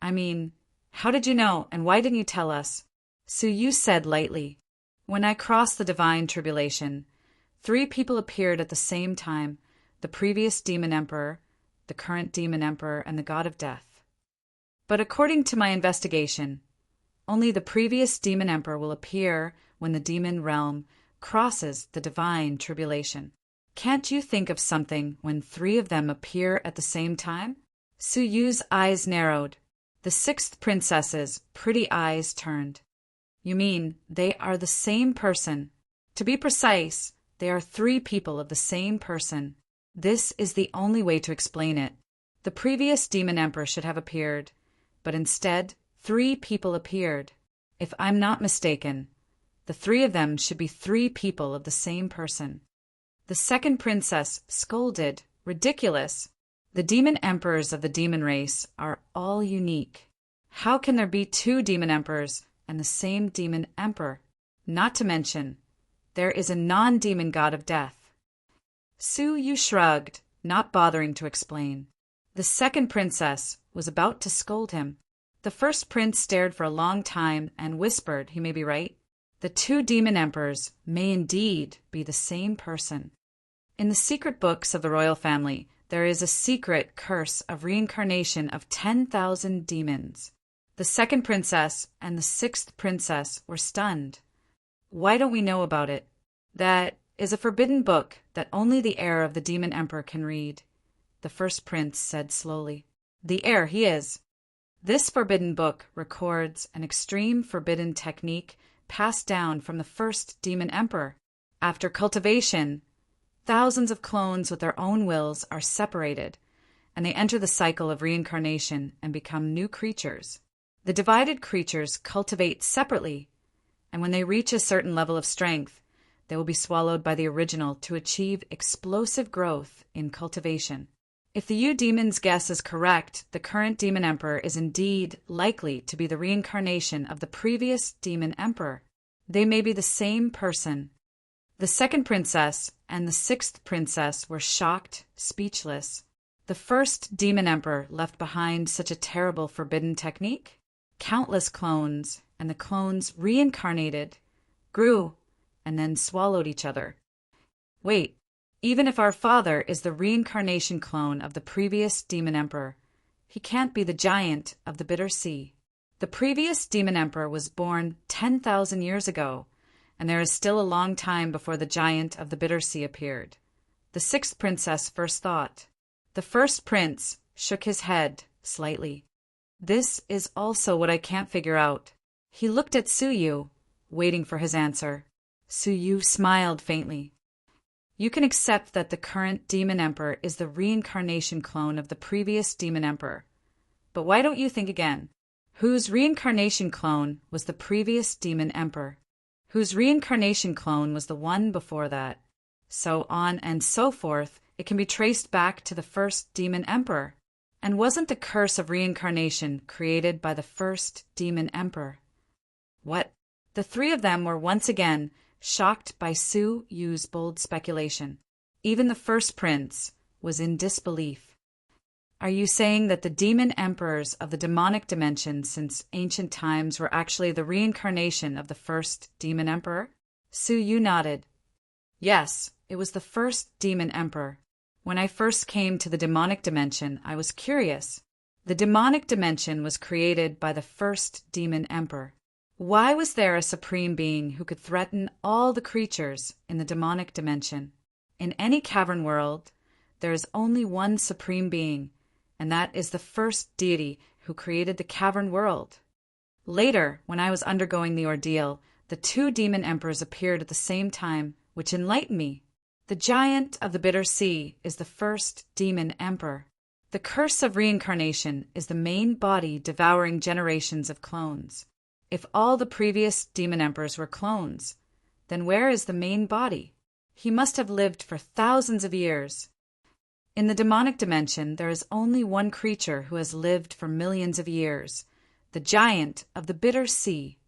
"I mean, how did you know, and why didn't you tell us?" Suyu said lightly. "When I crossed the divine tribulation, 3 people appeared at the same time: the previous demon emperor, the current demon emperor, and the god of death. But according to my investigation, only the previous demon emperor will appear when the demon realm crosses the divine tribulation. Can't you think of something when 3 of them appear at the same time?" Suyu's eyes narrowed. The sixth princess's pretty eyes turned. "You mean they are the same person? To be precise, they are 3 people of the same person. This is the only way to explain it. The previous demon emperor should have appeared, but instead 3 people appeared. If I'm not mistaken, the 3 of them should be 3 people of the same person." The second princess scolded. "Ridiculous! The demon emperors of the demon race are all unique. How can there be 2 demon emperors and the same demon emperor? Not to mention, there is a non-demon god of death." Suyu shrugged, not bothering to explain. The second princess was about to scold him. The first prince stared for a long time and whispered he may be right. The 2 demon emperors may indeed be the same person. In the secret books of the royal family, there is a secret curse of reincarnation of 10,000 demons. The second princess and the sixth princess were stunned. "Why don't we know about it?" "That is a forbidden book that only the heir of the demon emperor can read," the first prince said slowly. "The heir he is. This forbidden book records an extreme forbidden technique passed down from the first demon emperor. After cultivation, thousands of clones with their own wills are separated, and they enter the cycle of reincarnation and become new creatures. The divided creatures cultivate separately, and when they reach a certain level of strength, they will be swallowed by the original to achieve explosive growth in cultivation. If the Demon's guess is correct, the current demon emperor is indeed likely to be the reincarnation of the previous demon emperor. They may be the same person." The second princess and the sixth princess were shocked, speechless. The first demon emperor left behind such a terrible forbidden technique? Countless clones, and the clones reincarnated, grew, and then swallowed each other. Wait, even if our father is the reincarnation clone of the previous demon emperor, he can't be the giant of the Bitter Sea. The previous demon emperor was born 10,000 years ago, and there is still a long time before the giant of the Bitter Sea appeared. The sixth princess first thought. The first prince shook his head slightly. "This is also what I can't figure out." He looked at Suyu, waiting for his answer. Su Yu smiled faintly. You can accept that the current Demon Emperor is the reincarnation clone of the previous Demon Emperor. But why don't you think again? Whose reincarnation clone was the previous Demon Emperor? Whose reincarnation clone was the one before that? So on and so forth, it can be traced back to the first Demon Emperor. And wasn't the curse of reincarnation created by the first Demon Emperor? What? The three of them were once again shocked by Su Yu's bold speculation. Even the first prince was in disbelief. Are you saying that the demon emperors of the demonic dimension since ancient times were actually the reincarnation of the first demon emperor? Su Yu nodded. Yes, it was the first demon emperor. When I first came to the demonic dimension, I was curious. The demonic dimension was created by the first demon emperor. Why was there a supreme being who could threaten all the creatures in the demonic dimension? In any cavern world, there is only one supreme being, and that is the first deity who created the cavern world. Later, when I was undergoing the ordeal, the two demon emperors appeared at the same time, which enlightened me. The giant of the bitter sea is the first demon emperor. The curse of reincarnation is the main body devouring generations of clones. If all the previous demon emperors were clones, then where is the main body? He must have lived for thousands of years. In the demonic dimension, there is only one creature who has lived for millions of years, the giant of the bitter sea.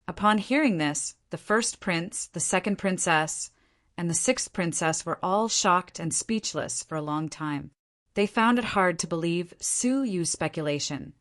Upon hearing this, the first prince, the second princess, and the sixth princess were all shocked and speechless for a long time. They found it hard to believe Su Yu's speculation,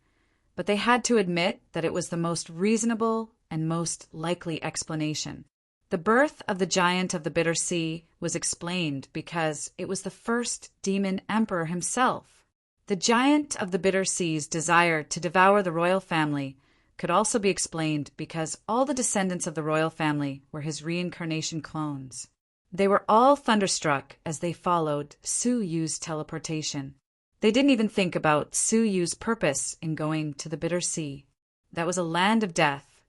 but they had to admit that it was the most reasonable and most likely explanation. The birth of the giant of the bitter sea was explained because it was the first demon emperor himself. The giant of the bitter sea's desire to devour the royal family could also be explained because all the descendants of the royal family were his reincarnation clones. They were all thunderstruck as they followed Su Yu's teleportation. They didn't even think about Su Yu's purpose in going to the bitter sea. That was a land of death,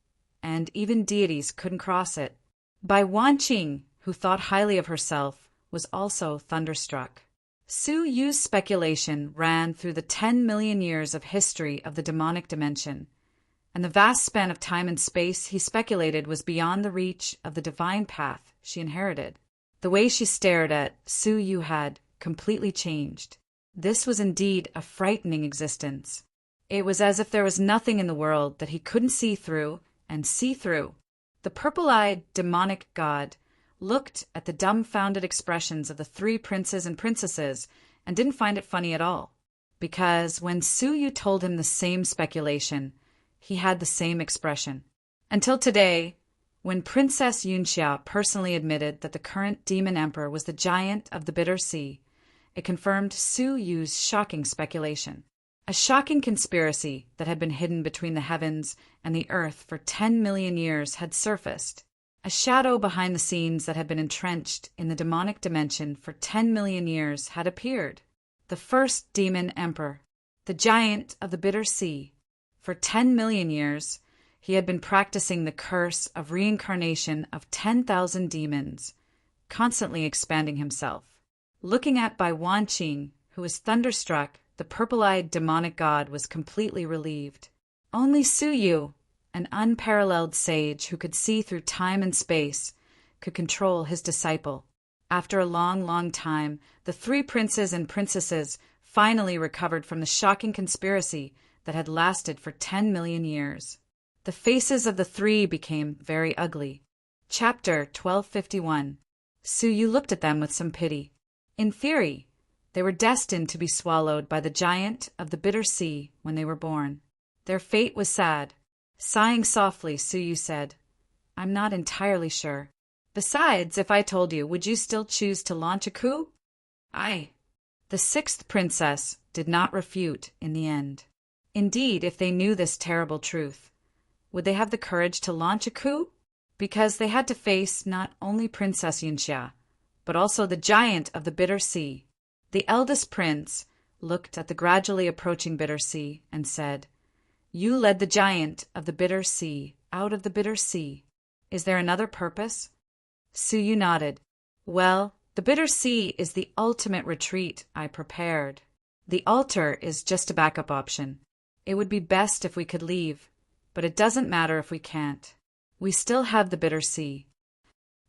and even deities couldn't cross it. Bai Wanqing, who thought highly of herself, was also thunderstruck. Su Yu's speculation ran through the 10 million years of history of the demonic dimension, and the vast span of time and space he speculated was beyond the reach of the divine path she inherited. The way she stared at Su Yu had completely changed. This was indeed a frightening existence. It was as if there was nothing in the world that he couldn't see through and see through. The purple-eyed demonic god looked at the dumbfounded expressions of the three princes and princesses and didn't find it funny at all, because when Su Yu told him the same speculation, he had the same expression. Until today, when Princess Yunxia personally admitted that the current demon emperor was the giant of the bitter sea, it confirmed Su Yu's shocking speculation. A shocking conspiracy that had been hidden between the heavens and the earth for 10 million years had surfaced. A shadow behind the scenes that had been entrenched in the demonic dimension for 10 million years had appeared. The first demon emperor, the giant of the bitter sea. For 10 million years, he had been practicing the curse of reincarnation of 10,000 demons, constantly expanding himself. Looking at Bai Wanqing, who was thunderstruck, the purple-eyed demonic god was completely relieved. Only Su Yu, an unparalleled sage who could see through time and space, could control his disciple. After a long, long time, the three princes and princesses finally recovered from the shocking conspiracy that had lasted for 10 million years. The faces of the three became very ugly. Chapter 1251. Su Yu looked at them with some pity. In theory, they were destined to be swallowed by the giant of the bitter sea when they were born. Their fate was sad. Sighing softly, Su Yu said, "I'm not entirely sure. Besides, if I told you, would you still choose to launch a coup?" "Aye." The sixth princess did not refute in the end. Indeed, if they knew this terrible truth, would they have the courage to launch a coup? Because they had to face not only Princess Yunxia, but also the giant of the bitter sea. The eldest prince looked at the gradually approaching bitter sea and said, "You led the giant of the bitter sea out of the bitter sea. Is there another purpose? Suyu nodded. Well, the bitter sea is the ultimate retreat I prepared. The altar is just a backup option. It would be best if we could leave, but it doesn't matter if we can't. We still have the bitter sea.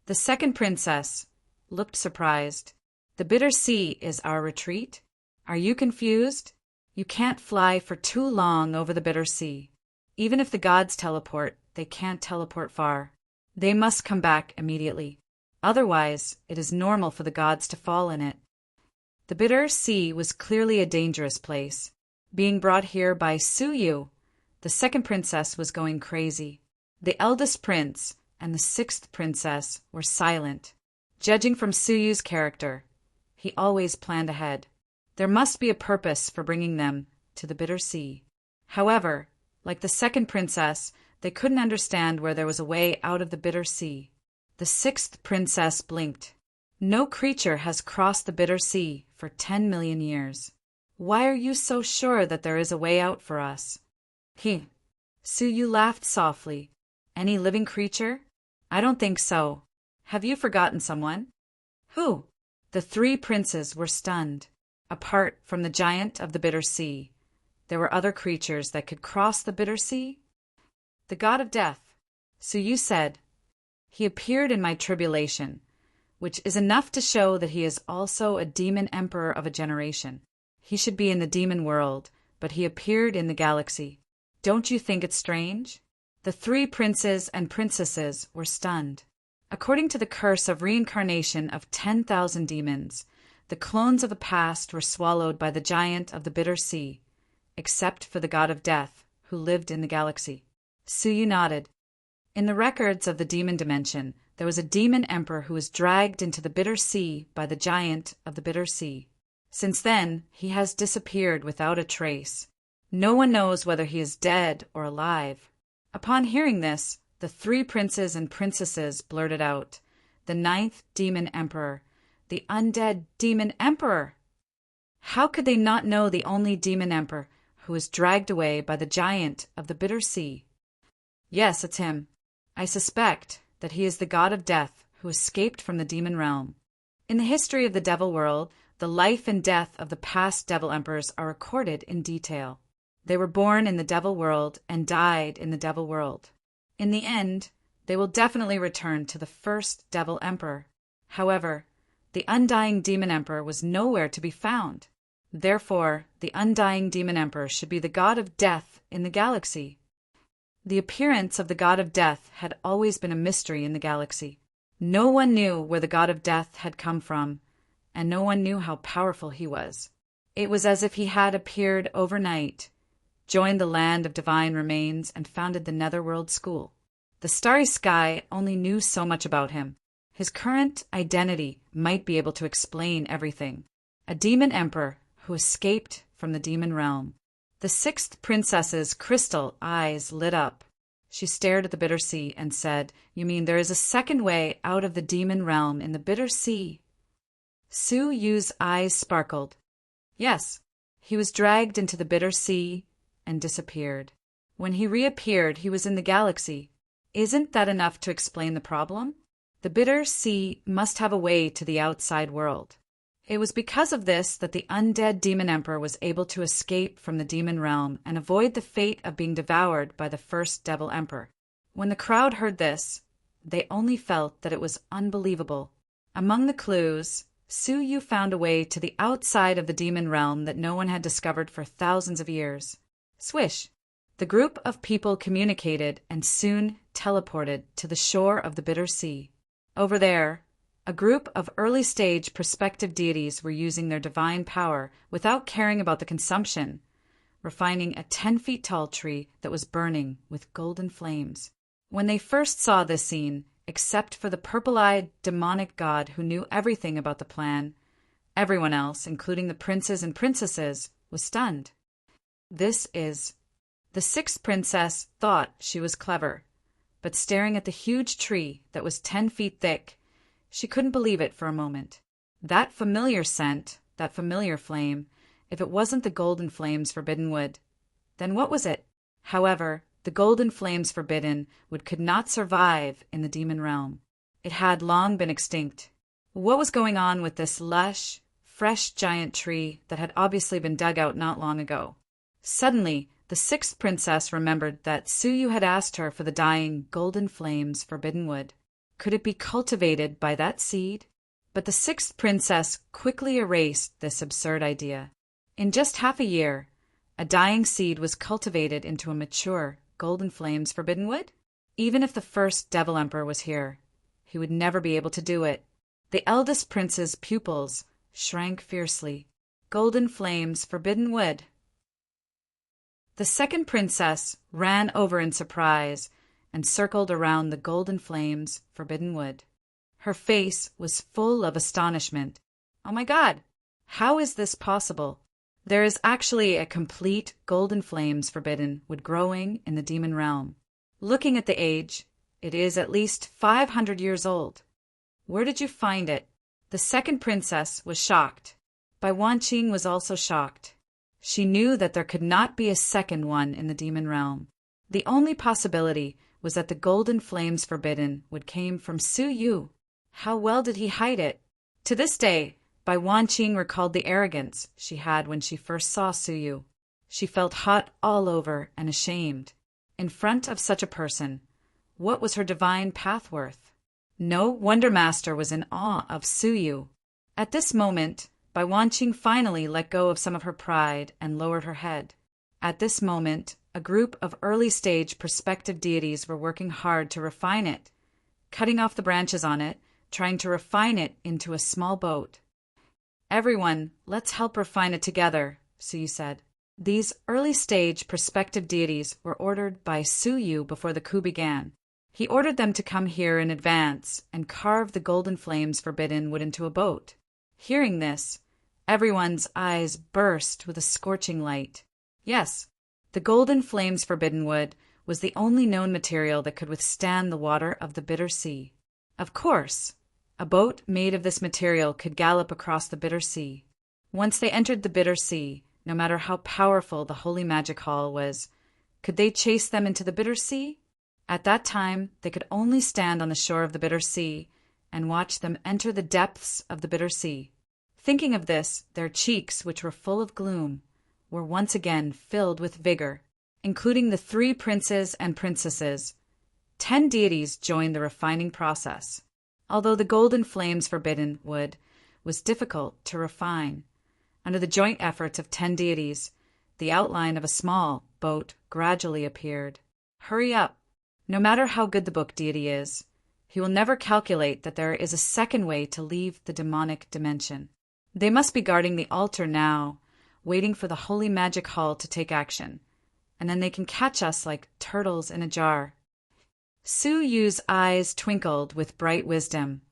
The second princess looked surprised. The bitter sea is our retreat? Are you confused? You can't fly for too long over the bitter sea. Even if the gods teleport, they can't teleport far. They must come back immediately. Otherwise, it is normal for the gods to fall in it. The bitter sea was clearly a dangerous place. Being brought here by Suyu, the second princess was going crazy. The eldest prince and the sixth princess were silent. Judging from Suyu's character, he always planned ahead. There must be a purpose for bringing them to the bitter sea. However, like the second princess, they couldn't understand where there was a way out of the bitter sea. The sixth princess blinked. No creature has crossed the bitter sea for 10 million years. Why are you so sure that there is a way out for us? Suyu laughed softly. Any living creature? I don't think so. Have you forgotten someone? Who? The three princes were stunned. Apart from the giant of the bitter sea, there were other creatures that could cross the bitter sea? The god of death, Suyu said. He appeared in my tribulation, which is enough to show that he is also a demon emperor of a generation. He should be in the demon world, but he appeared in the galaxy. Don't you think it strange? The three princes and princesses were stunned. According to the curse of reincarnation of 10,000 demons, the clones of the past were swallowed by the giant of the bitter sea, except for the god of death, who lived in the galaxy. Suyu nodded. In the records of the demon dimension, there was a demon emperor who was dragged into the bitter sea by the giant of the bitter sea. Since then, he has disappeared without a trace. No one knows whether he is dead or alive. Upon hearing this, the three princes and princesses blurted out, "The ninth demon emperor, the undead demon emperor!" How could they not know the only demon emperor who was dragged away by the giant of the bitter sea? Yes, it's him. I suspect that he is the god of death who escaped from the demon realm. In the history of the devil world, the life and death of the past devil emperors are recorded in detail. They were born in the devil world and died in the devil world. In the end, they will definitely return to the first devil emperor. However, the undying demon emperor was nowhere to be found. Therefore, the undying demon emperor should be the god of death in the galaxy. The appearance of the god of death had always been a mystery in the galaxy. No one knew where the god of death had come from, and no one knew how powerful he was. It was as if he had appeared overnight, joined the land of divine remains, and founded the Netherworld School. The starry sky only knew so much about him. His current identity might be able to explain everything. A demon emperor who escaped from the demon realm. The sixth princess's crystal eyes lit up. She stared at the bitter sea and said, "You mean there is a second way out of the demon realm in the bitter sea?" Suyu's eyes sparkled. Yes, he was dragged into the bitter sea and disappeared. When he reappeared, he was in the galaxy. Isn't that enough to explain the problem? The bitter sea must have a way to the outside world. It was because of this that the undead demon emperor was able to escape from the demon realm and avoid the fate of being devoured by the first devil emperor. When the crowd heard this, they only felt that it was unbelievable. Among the clues, Suyu found a way to the outside of the demon realm that no one had discovered for thousands of years. Swish! The group of people communicated and soon teleported to the shore of the bitter sea. Over there, a group of early-stage prospective deities were using their divine power without caring about the consumption, refining a 10-feet-tall tree that was burning with golden flames. When they first saw this scene, except for the purple-eyed demonic god who knew everything about the plan, everyone else, including the princes and princesses, was stunned. The sixth princess thought she was clever, but staring at the huge tree that was 10 feet thick, she couldn't believe it for a moment. That familiar scent, that familiar flame, if it wasn't the golden flames forbidden wood, then what was it? However, the golden flames forbidden wood could not survive in the demon realm. It had long been extinct. What was going on with this lush, fresh giant tree that had obviously been dug out not long ago? Suddenly, the sixth princess remembered that Suyu had asked her for the dying golden flames forbidden wood. Could it be cultivated by that seed? But the sixth princess quickly erased this absurd idea. In just half a year, a dying seed was cultivated into a mature golden flames forbidden wood? Even if the first Devil Emperor was here, he would never be able to do it. The eldest prince's pupils shrank fiercely. Golden flames forbidden wood. The second princess ran over in surprise and circled around the golden flames forbidden wood. Her face was full of astonishment. Oh my God, how is this possible? There is actually a complete golden flames forbidden wood growing in the demon realm. Looking at the age, it is at least 500 years old. Where did you find it? The second princess was shocked. Bai Wanqing was also shocked. She knew that there could not be a second one in the demon realm. The only possibility was that the golden flames forbidden would came from Suyu. How well did he hide it? To this day, Bai Wanqing recalled the arrogance she had when she first saw Suyu. She felt hot all over and ashamed. In front of such a person, what was her divine path worth? No Wonder Master was in awe of Suyu. At this moment, Bai Wanqing finally let go of some of her pride and lowered her head. At this moment, a group of early-stage prospective deities were working hard to refine it, cutting off the branches on it, trying to refine it into a small boat. Everyone, let's help refine it together, Suyu said. These early-stage prospective deities were ordered by Suyu before the coup began. He ordered them to come here in advance and carve the golden flames forbidden wood into a boat. Hearing this, everyone's eyes burst with a scorching light. Yes, the golden flames forbidden wood was the only known material that could withstand the water of the bitter sea. Of course, a boat made of this material could gallop across the bitter sea. Once they entered the bitter sea, no matter how powerful the holy magic hall was, could they chase them into the bitter sea? At that time, they could only stand on the shore of the bitter sea and watch them enter the depths of the bitter sea. Thinking of this, their cheeks, which were full of gloom, were once again filled with vigor. Including the 3 princes and princesses, 10 deities joined the refining process. Although the golden flames forbidden wood was difficult to refine, under the joint efforts of 10 deities, the outline of a small boat gradually appeared. Hurry up! No matter how good the book deity is, he will never calculate that there is a second way to leave the demonic dimension. They must be guarding the altar now, waiting for the holy magic hall to take action, and then they can catch us like turtles in a jar. Suyu's eyes twinkled with bright wisdom,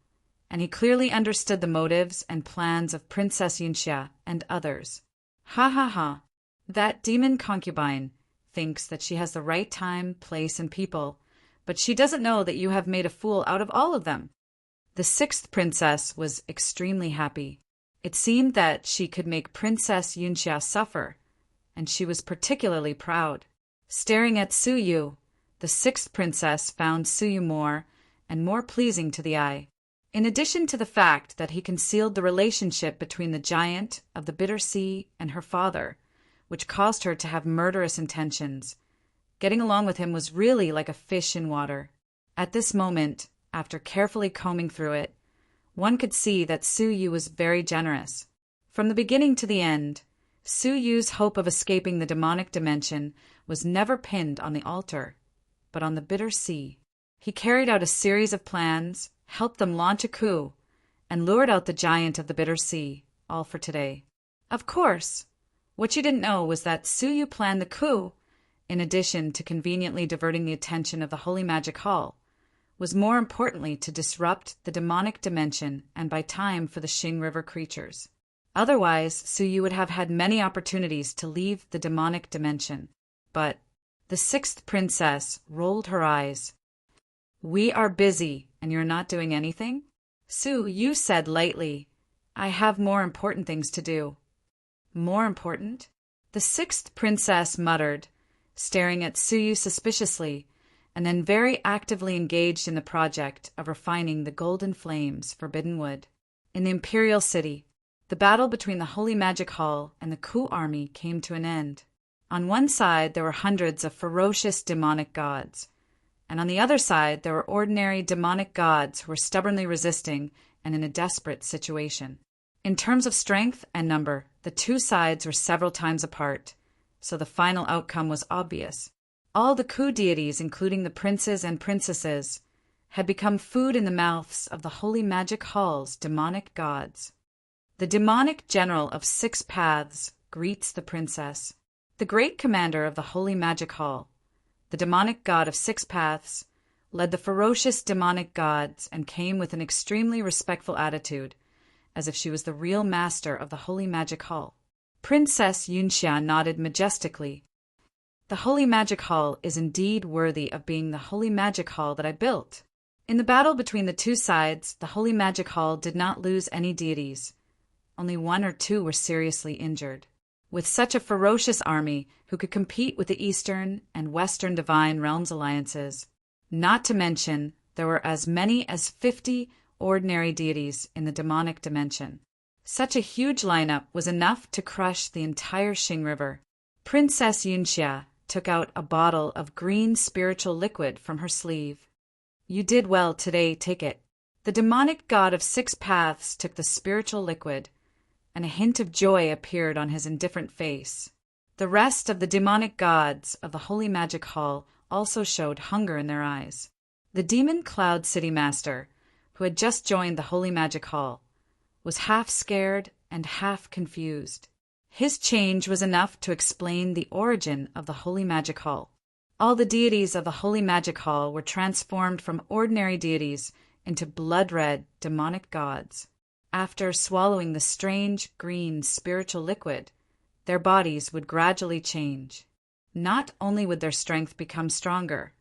and he clearly understood the motives and plans of Princess Yunxia and others. Ha ha ha! That demon concubine thinks that she has the right time, place, and people, but she doesn't know that you have made a fool out of all of them. The 6th princess was extremely happy. It seemed that she could make Princess Yunxia suffer, and she was particularly proud. Staring at Suyu, the 6th princess found Suyu more and more pleasing to the eye. In addition to the fact that he concealed the relationship between the giant of the bitter sea and her father, which caused her to have murderous intentions, getting along with him was really like a fish in water. At this moment, after carefully combing through it, one could see that Suyu was very generous. From the beginning to the end, Suyu's hope of escaping the demonic dimension was never pinned on the altar, but on the bitter sea. He carried out a series of plans, helped them launch a coup, and lured out the giant of the bitter sea, all for today. Of course, what you didn't know was that Suyu planned the coup, in addition to conveniently diverting the attention of the Holy Magic Hall, was more importantly to disrupt the demonic dimension and buy time for the Xing River creatures. Otherwise, Suyu would have had many opportunities to leave the demonic dimension. But the 6th princess rolled her eyes. We are busy, and you're not doing anything? Suyu said lightly, I have more important things to do. More important? The 6th princess muttered, staring at Suyu suspiciously, and then very actively engaged in the project of refining the golden flames forbidden wood. In the imperial city, the battle between the Holy Magic Hall and the Ku army came to an end. On one side there were hundreds of ferocious demonic gods, and on the other side there were ordinary demonic gods who were stubbornly resisting and in a desperate situation. In terms of strength and number, the two sides were several times apart, so the final outcome was obvious. All the Ku deities, including the princes and princesses, had become food in the mouths of the Holy Magic Hall's demonic gods. The demonic general of 6 paths greets the princess. The great commander of the Holy Magic Hall, the demonic god of 6 paths, led the ferocious demonic gods and came with an extremely respectful attitude, as if she was the real master of the Holy Magic Hall. Princess Yunxia nodded majestically. The Holy Magic Hall is indeed worthy of being the Holy Magic Hall that I built. In the battle between the two sides, the Holy Magic Hall did not lose any deities. Only 1 or 2 were seriously injured. With such a ferocious army who could compete with the Eastern and Western Divine Realms alliances, not to mention there were as many as 50 ordinary deities in the demonic dimension. Such a huge lineup was enough to crush the entire Xing River. Princess Yunxia took out a bottle of green spiritual liquid from her sleeve. You did well today, take it. The demonic god of 6 paths took the spiritual liquid, and a hint of joy appeared on his indifferent face. The rest of the demonic gods of the Holy Magic Hall also showed hunger in their eyes. The Demon Cloud City Master, who had just joined the Holy Magic Hall, was half scared and half confused. His change was enough to explain the origin of the Holy Magic Hall. All the deities of the Holy Magic Hall were transformed from ordinary deities into blood-red demonic gods. After swallowing the strange green spiritual liquid, their bodies would gradually change. Not only would their strength become stronger,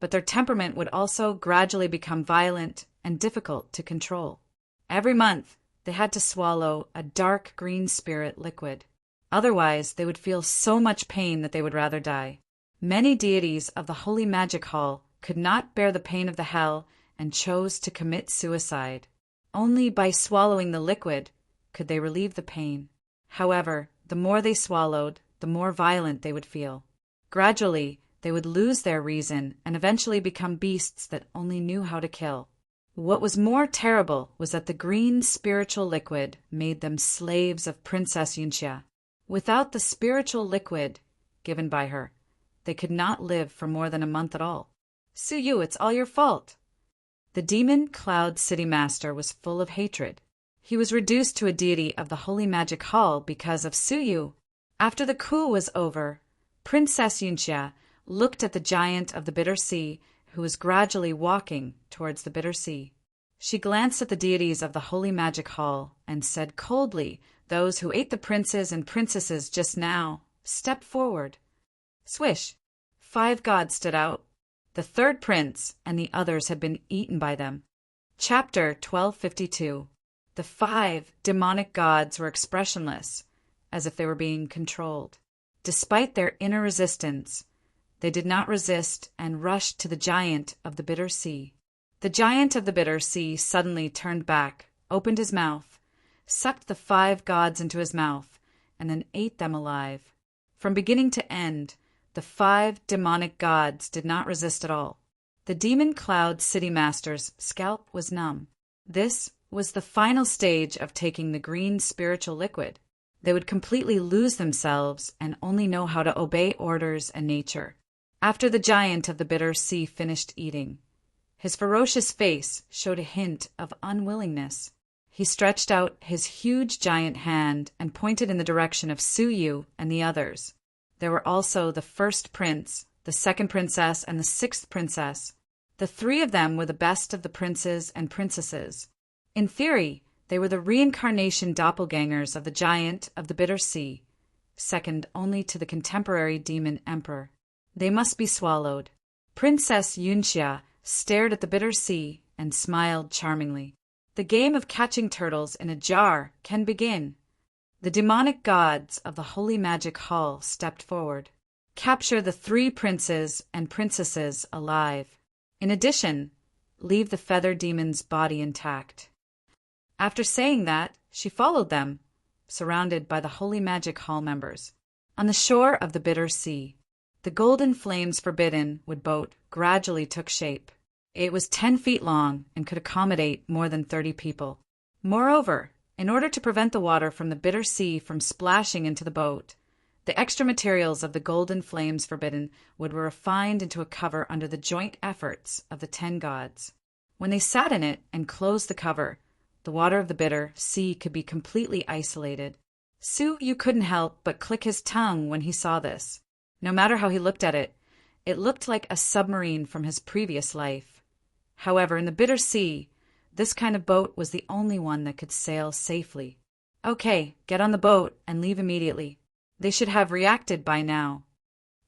but their temperament would also gradually become violent and difficult to control. Every month, they had to swallow a dark green spirit liquid. Otherwise, they would feel so much pain that they would rather die. Many deities of the Holy Magic Hall could not bear the pain of the hell and chose to commit suicide. Only by swallowing the liquid could they relieve the pain. However, the more they swallowed, the more violent they would feel. Gradually, they would lose their reason and eventually become beasts that only knew how to kill. What was more terrible was that the green spiritual liquid made them slaves of Princess Yunxia. Without the spiritual liquid given by her, they could not live for more than a month at all. Suyu, it's all your fault. The Demon Cloud City Master was full of hatred. He was reduced to a deity of the Holy Magic Hall because of Suyu. After the coup was over, Princess Yunxia looked at the giant of the Bitter Sea, who was gradually walking towards the Bitter Sea. She glanced at the deities of the Holy Magic Hall and said coldly, "Those who ate the princes and princesses just now, step forward." Swish! 5 gods stood out. The 3rd prince and the others had been eaten by them. Chapter 1252. The 5 demonic gods were expressionless, as if they were being controlled. Despite their inner resistance, they did not resist and rushed to the giant of the Bitter Sea. The giant of the Bitter Sea suddenly turned back, opened his mouth, sucked the 5 gods into his mouth, and then ate them alive. From beginning to end, the 5 demonic gods did not resist at all. The Demon Cloud City Master's scalp was numb. This was the final stage of taking the green spiritual liquid. They would completely lose themselves and only know how to obey orders and nature. After the giant of the Bitter Sea finished eating, his ferocious face showed a hint of unwillingness. He stretched out his huge giant hand and pointed in the direction of Suyu and the others. There were also the 1st prince, the 2nd princess, and the 6th princess. The 3 of them were the best of the princes and princesses. In theory, they were the reincarnation doppelgangers of the giant of the Bitter Sea, second only to the contemporary demon emperor. They must be swallowed. Princess Yunxia stared at the Bitter Sea and smiled charmingly. The game of catching turtles in a jar can begin. The demonic gods of the Holy Magic Hall stepped forward. Capture the 3 princes and princesses alive. In addition, leave the feather demon's body intact. After saying that, she followed them, surrounded by the Holy Magic Hall members. On the shore of the Bitter Sea, the Golden Flames Forbidden Wood boat gradually took shape. It was 10 feet long and could accommodate more than 30 people. Moreover, in order to prevent the water from the Bitter Sea from splashing into the boat, the extra materials of the Golden Flames Forbidden Wood were refined into a cover under the joint efforts of the 10 gods. When they sat in it and closed the cover, the water of the Bitter Sea could be completely isolated. Su-yu couldn't help but click his tongue when he saw this. No matter how he looked at it, it looked like a submarine from his previous life. However, in the Bitter Sea, this kind of boat was the only one that could sail safely. Okay, get on the boat and leave immediately. They should have reacted by now.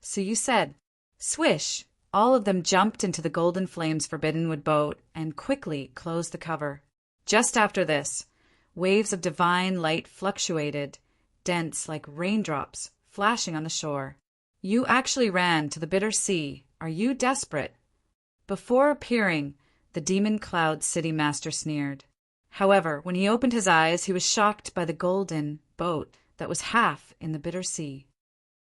Su-yu said. Swish! All of them jumped into the Golden Flames Forbidden Wood boat and quickly closed the cover. Just after this, waves of divine light fluctuated, dense like raindrops flashing on the shore. You actually ran to the Bitter Sea. Are you desperate? Before appearing, the Demon Cloud City Master sneered. However, when he opened his eyes, he was shocked by the golden boat that was half in the Bitter Sea.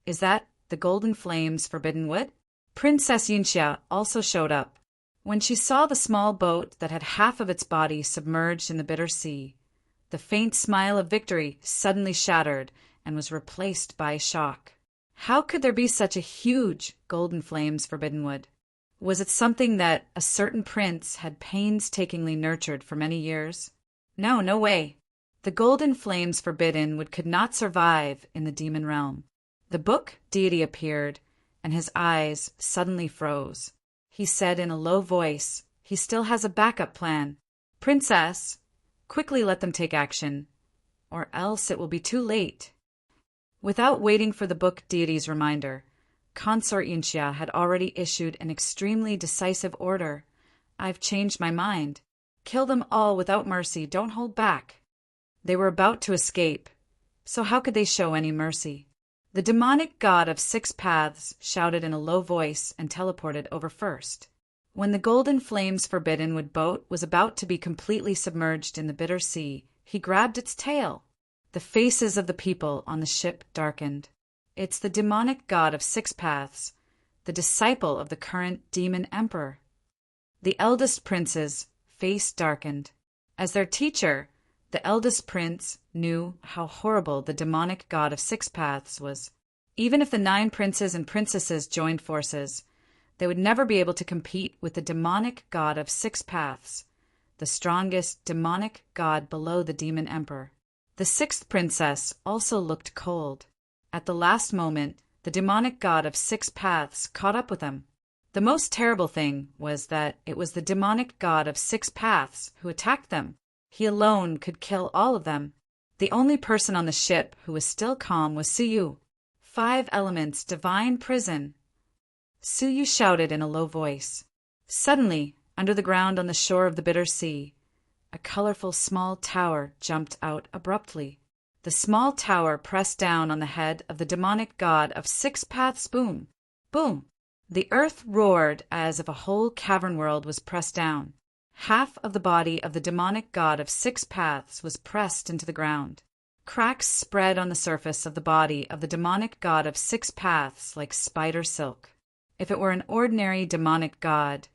Is that the Golden Flames Forbidden Wood? Princess Yinxia also showed up. When she saw the small boat that had half of its body submerged in the Bitter Sea, the faint smile of victory suddenly shattered and was replaced by shock. How could there be such a huge Golden Flames Forbidden Wood? Was it something that a certain prince had painstakingly nurtured for many years? No, no way. The Golden Flames Forbidden Wood could not survive in the demon realm. The book deity appeared, and his eyes suddenly froze. He said in a low voice, he still has a backup plan. Princess, quickly let them take action, or else it will be too late. Without waiting for the book deity's reminder, Consort Yinxia had already issued an extremely decisive order. I've changed my mind. Kill them all without mercy, don't hold back. They were about to escape, so how could they show any mercy? The demonic god of 6 paths shouted in a low voice and teleported over first. When the Golden Flames Forbidden Wood boat was about to be completely submerged in the Bitter Sea, he grabbed its tail. The faces of the people on the ship darkened. It's the demonic god of 6 paths, the disciple of the current demon emperor. The eldest prince's face darkened. As their teacher, the eldest prince knew how horrible the demonic god of 6 paths was. Even if the 9 princes and princesses joined forces, they would never be able to compete with the demonic god of 6 paths, the strongest demonic god below the demon emperor. The 6th princess also looked cold. At the last moment, the demonic god of 6 paths caught up with them. The most terrible thing was that it was the demonic god of 6 paths who attacked them. He alone could kill all of them. The only person on the ship who was still calm was Su-yu. 5 elements, divine prison. Su-yu shouted in a low voice. Suddenly, under the ground on the shore of the Bitter Sea, a colorful small tower jumped out abruptly. The small tower pressed down on the head of the demonic god of 6 paths. Boom! Boom! The earth roared as if a whole cavern world was pressed down. Half of the body of the demonic god of 6 paths was pressed into the ground. Cracks spread on the surface of the body of the demonic god of 6 paths like spider silk. If it were an ordinary demonic god,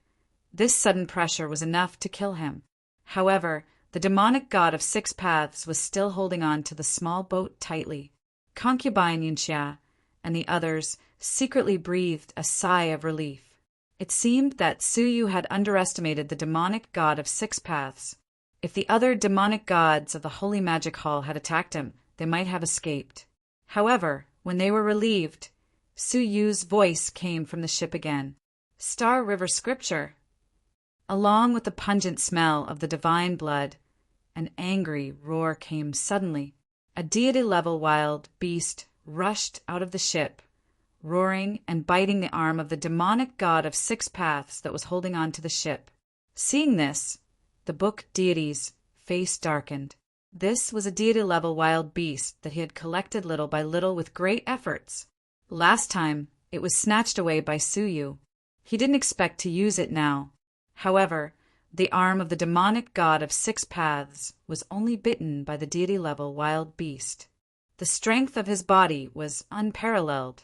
this sudden pressure was enough to kill him. However, the demonic god of 6 paths was still holding on to the small boat tightly. Concubine Yinxia and the others secretly breathed a sigh of relief. It seemed that Su-yu had underestimated the demonic god of 6 paths. If the other demonic gods of the Holy Magic Hall had attacked him, they might have escaped. However, when they were relieved, Su-yu's voice came from the ship again. Star River Scripture. Along with the pungent smell of the divine blood, an angry roar came suddenly. A deity-level wild beast rushed out of the ship, roaring and biting the arm of the demonic god of 6 paths that was holding on to the ship. Seeing this, the book deity's face darkened. This was a deity-level wild beast that he had collected little by little with great efforts. Last time, it was snatched away by Suyu. He didn't expect to use it now. However, the arm of the demonic god of six paths was only bitten by the deity-level wild beast. The strength of his body was unparalleled.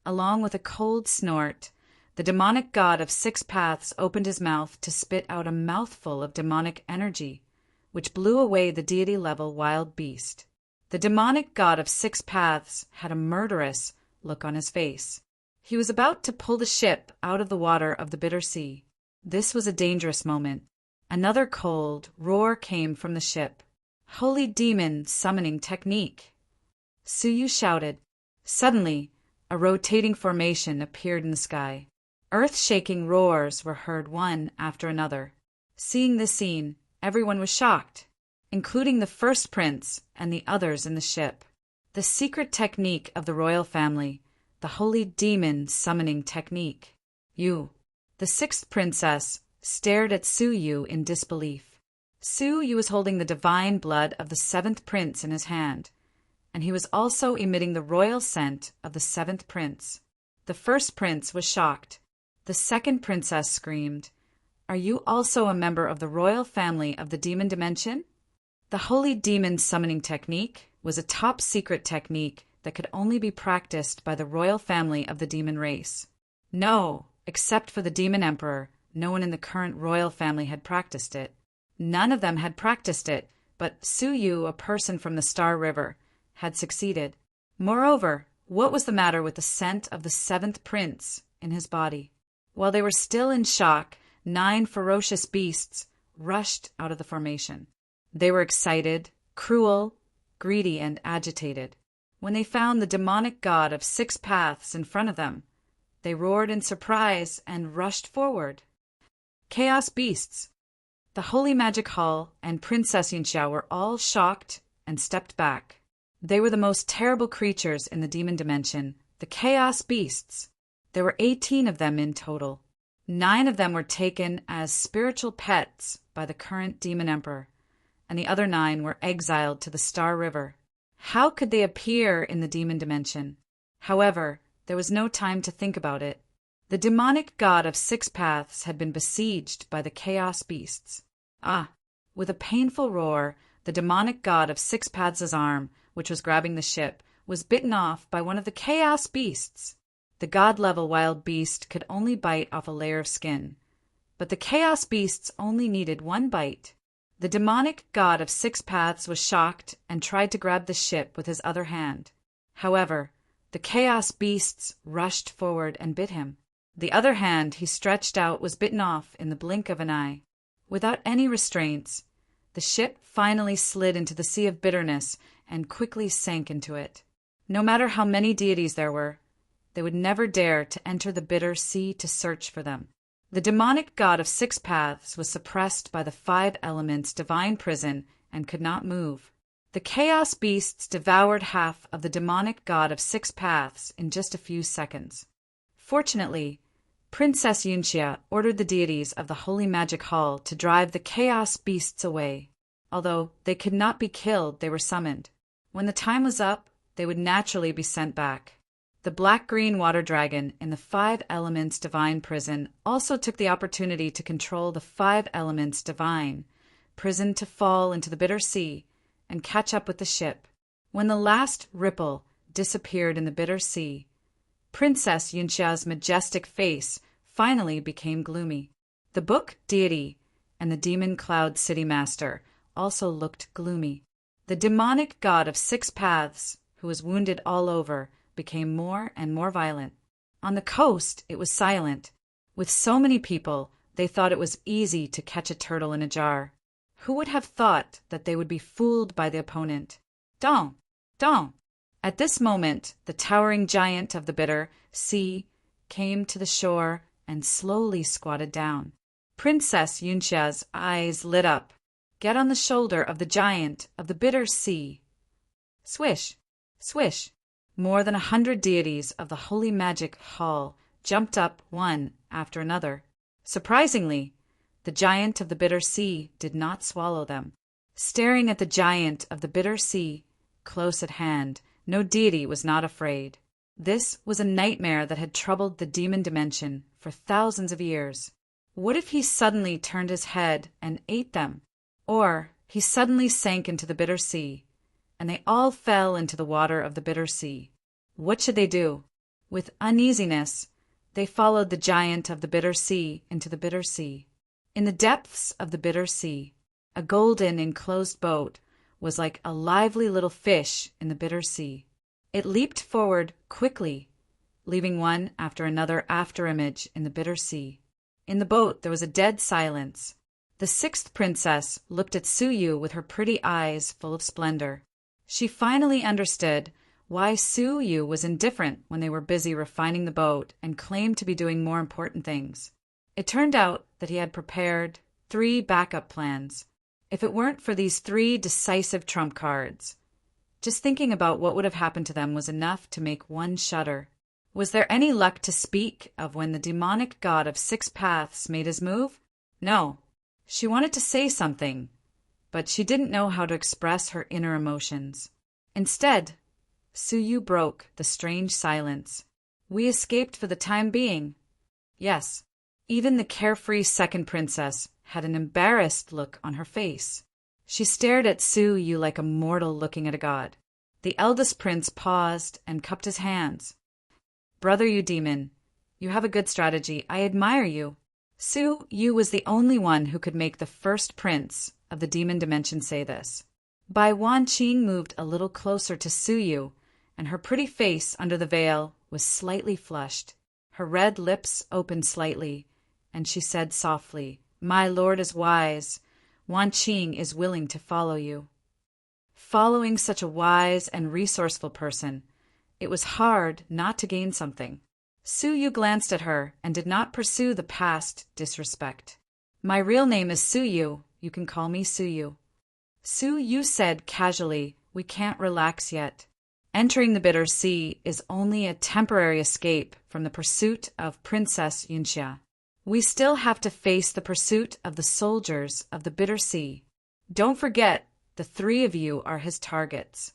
Along with a cold snort, the demonic god of six paths opened his mouth to spit out a mouthful of demonic energy, which blew away the deity-level wild beast. The demonic god of six paths had a murderous look on his face. He was about to pull the ship out of the water of the bitter sea. This was a dangerous moment. Another cold roar came from the ship. Holy demon summoning technique! Suyu shouted. Suddenly, a rotating formation appeared in the sky. Earth-shaking roars were heard one after another. Seeing this scene, everyone was shocked, including the first prince and the others in the ship. The secret technique of the royal family, the holy demon summoning technique. The sixth princess, stared at Suyu in disbelief. Suyu was holding the divine blood of the seventh prince in his hand, and he was also emitting the royal scent of the seventh prince. The first prince was shocked. The second princess screamed, "Are you also a member of the royal family of the demon dimension?" The holy demon summoning technique was a top-secret technique that could only be practiced by the royal family of the demon race. No, except for the demon emperor, no one in the current royal family had practiced it. None of them had practiced it, but Suyu, a person from the Star River, had succeeded. Moreover, what was the matter with the scent of the seventh prince in his body? While they were still in shock, 9 ferocious beasts rushed out of the formation. They were excited, cruel, greedy, and agitated. When they found the demonic god of six paths in front of them, they roared in surprise and rushed forward. Chaos beasts! The Holy Magic Hall and Princess Yinxia were all shocked and stepped back. They were the most terrible creatures in the demon dimension, the Chaos beasts. There were 18 of them in total. 9 of them were taken as spiritual pets by the current demon emperor, and the other 9 were exiled to the Star River. How could they appear in the demon dimension? However, there was no time to think about it. The demonic god of six paths had been besieged by the chaos beasts. With a painful roar, the demonic god of six paths' arm, which was grabbing the ship, was bitten off by one of the chaos beasts. The god-level wild beast could only bite off a layer of skin, but the chaos beasts only needed one bite. The demonic god of six paths was shocked and tried to grab the ship with his other hand. However, the chaos beasts rushed forward and bit him. The other hand he stretched out was bitten off in the blink of an eye. Without any restraints, the ship finally slid into the sea of bitterness and quickly sank into it. No matter how many deities there were, they would never dare to enter the bitter sea to search for them. The demonic god of six paths was suppressed by the 5 elements' divine prison and could not move. The chaos beasts devoured half of the demonic god of six paths in just a few seconds. Fortunately, Princess Yinxia ordered the deities of the Holy Magic Hall to drive the chaos beasts away. Although they could not be killed, they were summoned. When the time was up, they would naturally be sent back. The black-green water dragon in the 5 elements divine prison also took the opportunity to control the 5 elements divine prison to fall into the bitter sea and catch up with the ship. When the last ripple disappeared in the bitter sea, Princess Yinxia's majestic face finally became gloomy. The book deity and the demon cloud city master also looked gloomy. The demonic god of six paths, who was wounded all over, became more and more violent. On the coast, it was silent. With so many people, they thought it was easy to catch a turtle in a jar. Who would have thought that they would be fooled by the opponent? Dong! Dong! At this moment, the towering giant of the bitter sea came to the shore and slowly squatted down. Princess Yunxia's eyes lit up. Get on the shoulder of the giant of the bitter sea. Swish! Swish! More than 100 deities of the Holy Magic Hall jumped up one after another. Surprisingly, the giant of the bitter sea did not swallow them. Staring at the giant of the bitter sea, close at hand, no deity was not afraid. This was a nightmare that had troubled the demon dimension for thousands of years. What if he suddenly turned his head and ate them? Or he suddenly sank into the bitter sea, and they all fell into the water of the bitter sea. What should they do? With uneasiness, they followed the giant of the bitter sea into the bitter sea. In the depths of the bitter sea, a golden enclosed boat was like a lively little fish in the bitter sea. It leaped forward quickly, leaving one after another afterimage in the bitter sea. In the boat there was a dead silence. The sixth princess looked at Suyu with her pretty eyes full of splendor. She finally understood why Suyu was indifferent when they were busy refining the boat and claimed to be doing more important things. It turned out that he had prepared 3 backup plans. If it weren't for these 3 decisive trump cards, just thinking about what would have happened to them was enough to make one shudder. Was there any luck to speak of when the demonic god of 6 paths made his move? No. She wanted to say something, but she didn't know how to express her inner emotions. Instead, Suyu broke the strange silence. We escaped for the time being. Yes, even the carefree second princess had an embarrassed look on her face. She stared at Suyu like a mortal looking at a god. The eldest prince paused and cupped his hands. Brother, you demon, you have a good strategy. I admire you. Suyu was the only one who could make the first prince of the demon dimension say this. Bai Wanqing moved a little closer to Suyu, and her pretty face under the veil was slightly flushed. Her red lips opened slightly, and she said softly, "My lord is wise. Wanqing is willing to follow you." Following such a wise and resourceful person, it was hard not to gain something. Suyu glanced at her and did not pursue the past disrespect. "My real name is Suyu. You can call me Suyu." Suyu said casually, "We can't relax yet. Entering the bitter sea is only a temporary escape from the pursuit of Princess Yunxia. We still have to face the pursuit of the soldiers of the bitter sea. Don't forget, the 3 of you are his targets."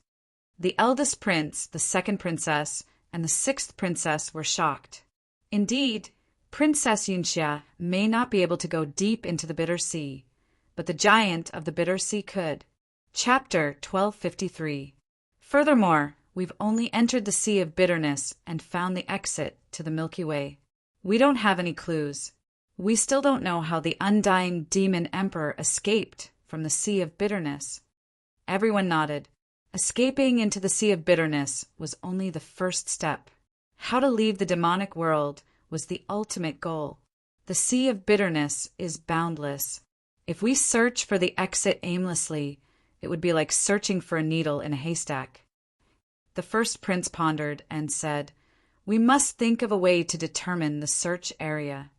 The eldest prince, the second princess, and the 6th princess were shocked. Indeed, Princess Yunxia may not be able to go deep into the bitter sea, but the giant of the bitter sea could. Chapter 1253. Furthermore, we've only entered the Sea of Bitterness and found the exit to the Milky Way. We don't have any clues. We still don't know how the undying demon emperor escaped from the Sea of Bitterness. Everyone nodded. Escaping into the Sea of Bitterness was only the first step. How to leave the demonic world was the ultimate goal. The Sea of Bitterness is boundless. If we search for the exit aimlessly, it would be like searching for a needle in a haystack. The first prince pondered and said, "We must think of a way to determine the search area."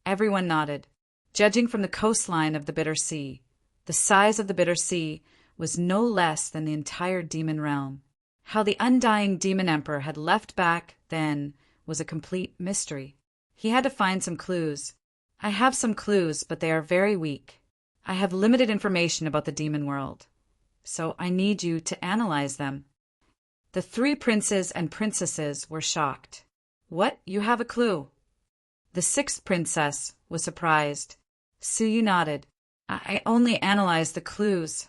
Everyone nodded. Judging from the coastline of the bitter sea, the size of the bitter sea was no less than the entire demon realm. How the undying demon emperor had left back then was a complete mystery. He had to find some clues. I have some clues, but they are very weak. I have limited information about the demon world, so I need you to analyze them. The 3 princes and princesses were shocked. "What? You have a clue?" The 6th princess was surprised. Suyu nodded. I only analyzed the clues."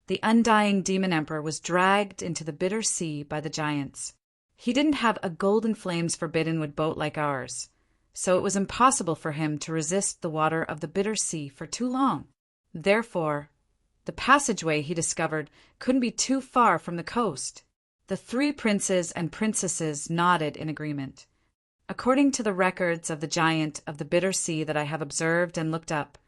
The undying demon emperor was dragged into the bitter sea by the giants. He didn't have a golden flames forbidden wood boat like ours, so it was impossible for him to resist the water of the bitter sea for too long. Therefore, the passageway he discovered couldn't be too far from the coast. The 3 princes and princesses nodded in agreement. According to the records of the giant of the bitter sea that I have observed and looked up,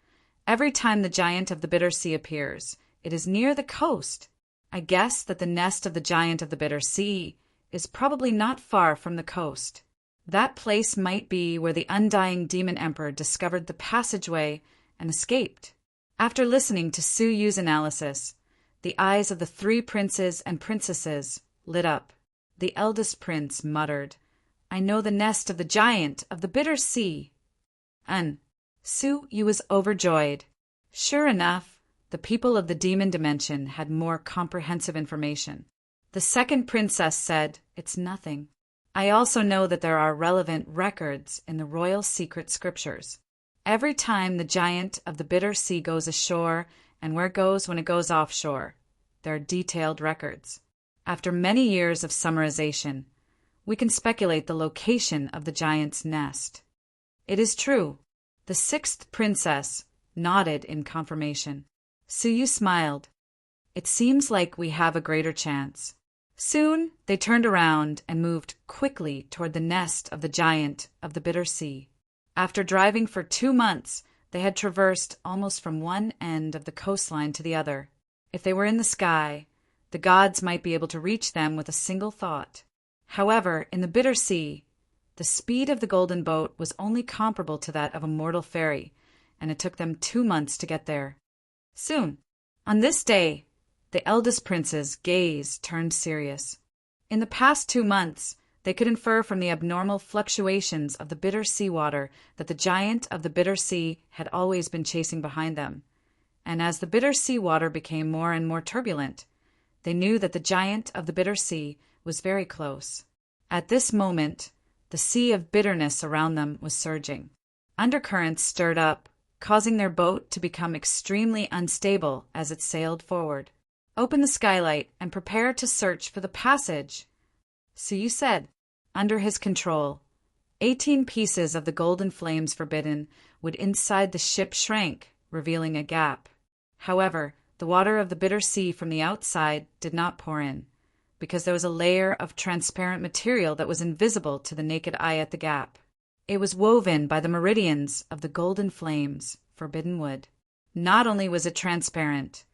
every time the giant of the bitter sea appears, it is near the coast. I guess that the nest of the giant of the bitter sea is probably not far from the coast. That place might be where the undying demon emperor discovered the passageway and escaped. After listening to Suyu's analysis, the eyes of the 3 princes and princesses lit up. The eldest prince muttered, "I know the nest of the giant of the bitter sea." Suyu was overjoyed. Sure enough, the people of the demon dimension had more comprehensive information. The second princess said, "It's nothing." I also know that there are relevant records in the royal secret scriptures. Every time the giant of the bitter sea goes ashore and where it goes when it goes offshore, there are detailed records. After many years of summarization, we can speculate the location of the giant's nest. It is true. The sixth princess nodded in confirmation. Suyu smiled. It seems like we have a greater chance. Soon they turned around and moved quickly toward the nest of the giant of the bitter sea. After driving for 2 months, they had traversed almost from one end of the coastline to the other. If they were in the sky, the gods might be able to reach them with a single thought. However, in the bitter sea, the speed of the golden boat was only comparable to that of a mortal ferry, and it took them 2 months to get there. Soon, on this day, the eldest prince's gaze turned serious. In the past 2 months, they could infer from the abnormal fluctuations of the bitter seawater that the giant of the bitter sea had always been chasing behind them. And as the bitter seawater became more and more turbulent, they knew that the giant of the bitter sea was very close. At this moment, the sea of bitterness around them was surging. Undercurrents stirred up, causing their boat to become extremely unstable as it sailed forward. Open the skylight and prepare to search for the passage, Suyu said. Under his control, 18 pieces of the golden flames forbidden would inside the ship shrank, revealing a gap. However, the water of the bitter sea from the outside did not pour in, because there was a layer of transparent material that was invisible to the naked eye at the gap. It was woven by the meridians of the golden flames, forbidden wood. Not only was it transparent,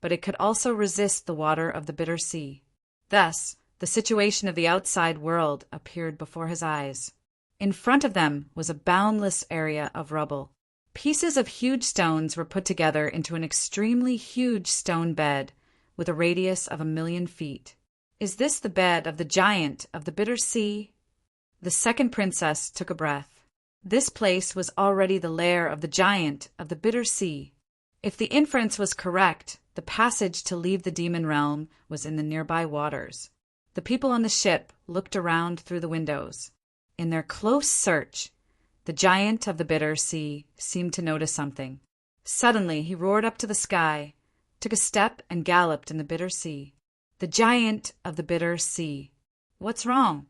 but it could also resist the water of the bitter sea. Thus, the situation of the outside world appeared before his eyes. In front of them was a boundless area of rubble. Pieces of huge stones were put together into an extremely huge stone bed with a radius of 1,000,000 feet. Is this the bed of the giant of the bitter sea? The second princess took a breath. This place was already the lair of the giant of the bitter sea. If the inference was correct, the passage to leave the demon realm was in the nearby waters. The people on the ship looked around through the windows. In their close search, the giant of the bitter sea seemed to notice something. Suddenly he roared up to the sky, took a step and galloped in the bitter sea. The giant of the bitter sea. What's wrong?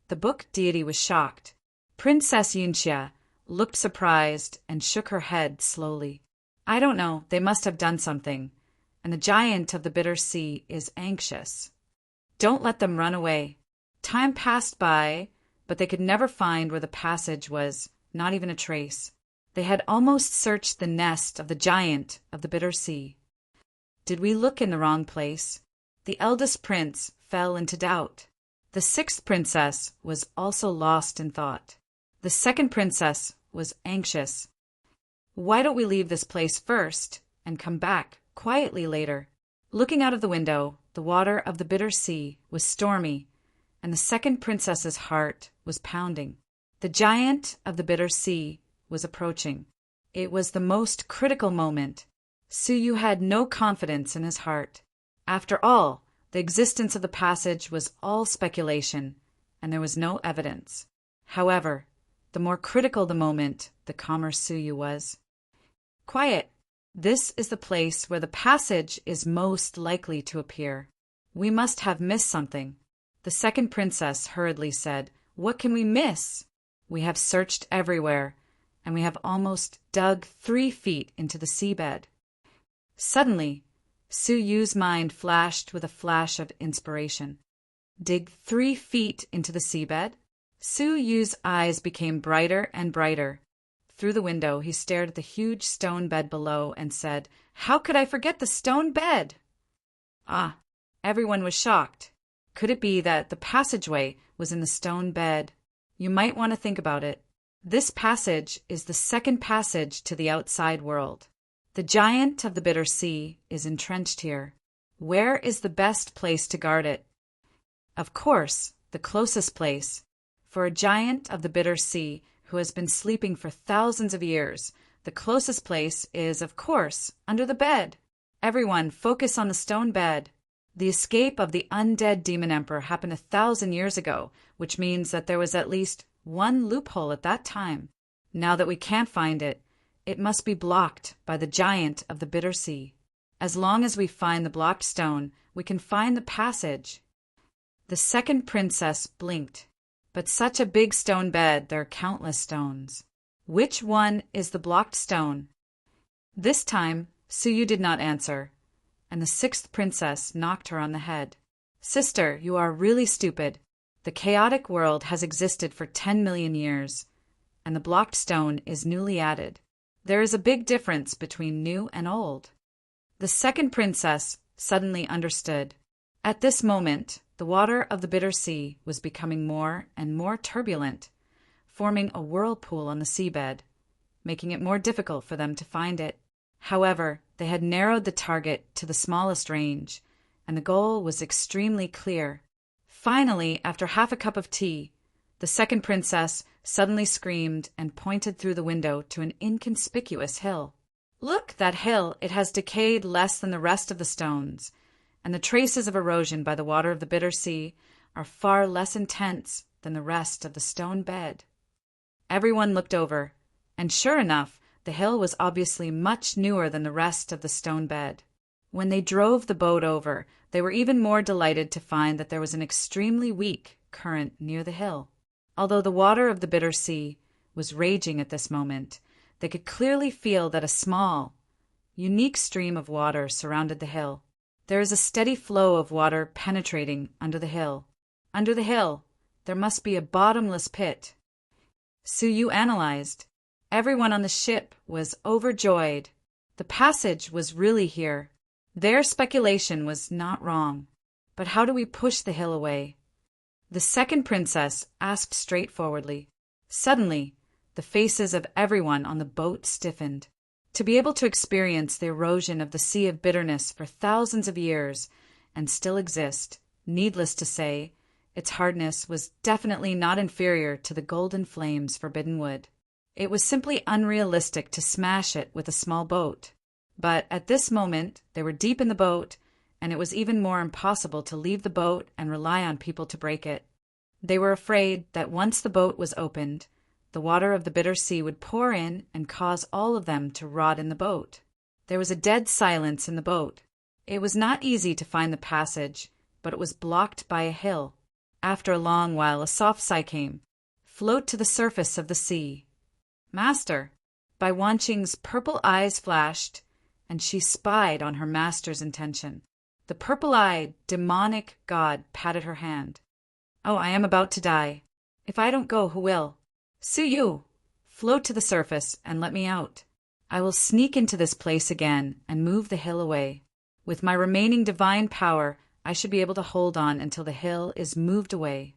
The book deity was shocked. Princess Yunxia looked surprised and shook her head slowly. I don't know, they must have done something, and the giant of the bitter sea is anxious. Don't let them run away. Time passed by, but they could never find where the passage was, not even a trace. They had almost searched the nest of the giant of the bitter sea. Did we look in the wrong place? The eldest prince fell into doubt. The sixth princess was also lost in thought. The second princess was anxious. Why don't we leave this place first and come back quietly later? Looking out of the window, the water of the bitter sea was stormy, and the second princess's heart was pounding. The giant of the bitter sea was approaching. It was the most critical moment. Suyu had no confidence in his heart. After all, the existence of the passage was all speculation, and there was no evidence. However, the more critical the moment, the calmer Suyu was. Quiet. This is the place where the passage is most likely to appear. We must have missed something. The second princess hurriedly said, What can we miss? We have searched everywhere, and we have almost dug 3 feet into the seabed. Suddenly, Suyu's mind flashed with a flash of inspiration. Dig 3 feet into the seabed? Suyu's eyes became brighter and brighter. Through the window, he stared at the huge stone bed below and said, How could I forget the stone bed? Ah, everyone was shocked. Could it be that the passageway was in the stone bed? You might want to think about it. This passage is the second passage to the outside world. The giant of the bitter sea is entrenched here. Where is the best place to guard it? Of course, the closest place. For a giant of the bitter sea who has been sleeping for thousands of years, the closest place is, of course, under the bed. Everyone, focus on the stone bed. The escape of the undead demon emperor happened 1,000 years ago, which means that there was at least one loophole at that time. Now that we can't find it, it must be blocked by the giant of the bitter sea. As long as we find the blocked stone, we can find the passage. The second princess blinked. But such a big stone bed, there are countless stones. Which one is the blocked stone? This time, Suyu did not answer, and the sixth princess knocked her on the head. Sister, you are really stupid. The chaotic world has existed for 10 million years, and the blocked stone is newly added. There is a big difference between new and old. The second princess suddenly understood. At this moment, the water of the bitter sea was becoming more and more turbulent, forming a whirlpool on the seabed, making it more difficult for them to find it. However, they had narrowed the target to the smallest range, and the goal was extremely clear. Finally, after half a cup of tea, the second princess suddenly screamed and pointed through the window to an inconspicuous hill. Look, that hill! It has decayed less than the rest of the stones, and the traces of erosion by the water of the bitter sea are far less intense than the rest of the stone bed. Everyone looked over, and sure enough, the hill was obviously much newer than the rest of the stone bed. When they drove the boat over, they were even more delighted to find that there was an extremely weak current near the hill. Although the water of the bitter sea was raging at this moment, they could clearly feel that a small, unique stream of water surrounded the hill. There is a steady flow of water penetrating under the hill. Under the hill, there must be a bottomless pit. Suyu analyzed. Everyone on the ship was overjoyed. The passage was really here. Their speculation was not wrong. But how do we push the hill away? The second princess asked straightforwardly. Suddenly, the faces of everyone on the boat stiffened. To be able to experience the erosion of the sea of bitterness for thousands of years and still exist, needless to say, its hardness was definitely not inferior to the golden flames forbidden wood. It was simply unrealistic to smash it with a small boat. But at this moment, they were deep in the boat, and it was even more impossible to leave the boat and rely on people to break it. They were afraid that once the boat was opened, the water of the bitter sea would pour in and cause all of them to rot in the boat. There was a dead silence in the boat. It was not easy to find the passage, but it was blocked by a hill. After a long while, a soft sigh came. Float to the surface of the sea. Master! Bai Wanqing's purple eyes flashed, and she spied on her master's intention. The purple-eyed, demonic god patted her hand. Oh, I am about to die. If I don't go, who will? Suyu! Float to the surface and let me out. I will sneak into this place again and move the hill away. With my remaining divine power, I should be able to hold on until the hill is moved away.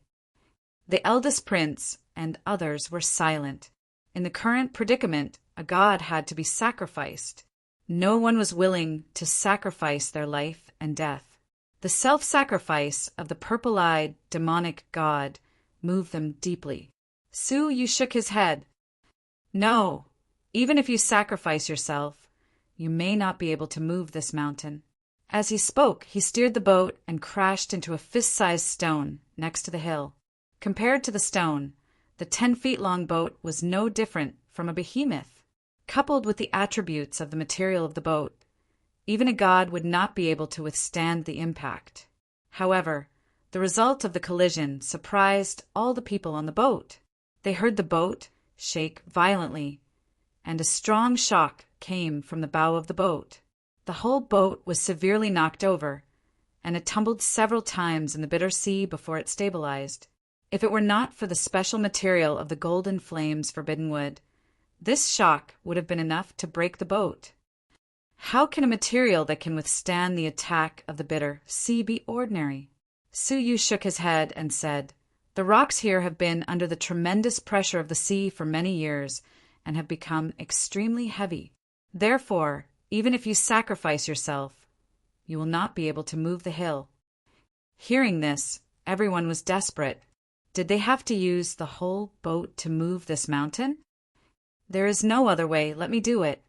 The eldest prince and others were silent. In the current predicament, a god had to be sacrificed. No one was willing to sacrifice their life and death. The self-sacrifice of the purple-eyed, demonic god moved them deeply. Suyu shook his head. No, even if you sacrifice yourself, you may not be able to move this mountain. As he spoke, he steered the boat and crashed into a fist-sized stone next to the hill. Compared to the stone, the 10-feet-long boat was no different from a behemoth. Coupled with the attributes of the material of the boat, even a god would not be able to withstand the impact. However, the result of the collision surprised all the people on the boat. They heard the boat shake violently, and a strong shock came from the bow of the boat. The whole boat was severely knocked over, and it tumbled several times in the bitter sea before it stabilized. If it were not for the special material of the golden flames forbidden wood, this shock would have been enough to break the boat. How can a material that can withstand the attack of the bitter sea be ordinary? Suyu shook his head and said, The rocks here have been under the tremendous pressure of the sea for many years and have become extremely heavy. Therefore, even if you sacrifice yourself, you will not be able to move the hill. Hearing this, everyone was desperate. Did they have to use the whole boat to move this mountain? There is no other way. Let me do it.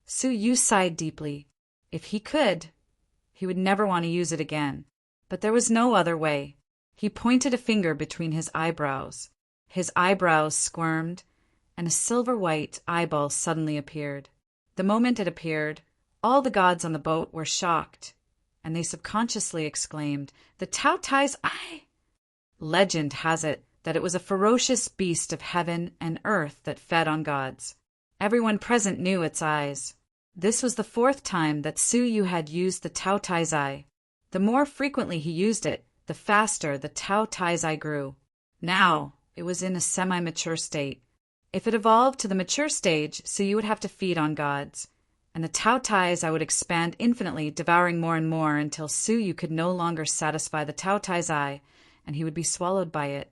Suyu sighed deeply. If he could, he would never want to use it again. But there was no other way. He pointed a finger between his eyebrows. His eyebrows squirmed, and a silver-white eyeball suddenly appeared. The moment it appeared, all the gods on the boat were shocked, and they subconsciously exclaimed, "The Taotai's eye!" Legend has it that it was a ferocious beast of heaven and earth that fed on gods. Everyone present knew its eyes. This was the 4th time that Su Yu had used the Taotai's eye. The more frequently he used it, the faster the Taotai's eye grew. Now, it was in a semi-mature state. If it evolved to the mature stage, Su Yu would have to feed on gods, and the Taotai's eye would expand infinitely, devouring more and more until Su Yu could no longer satisfy the Taotai's eye, and he would be swallowed by it.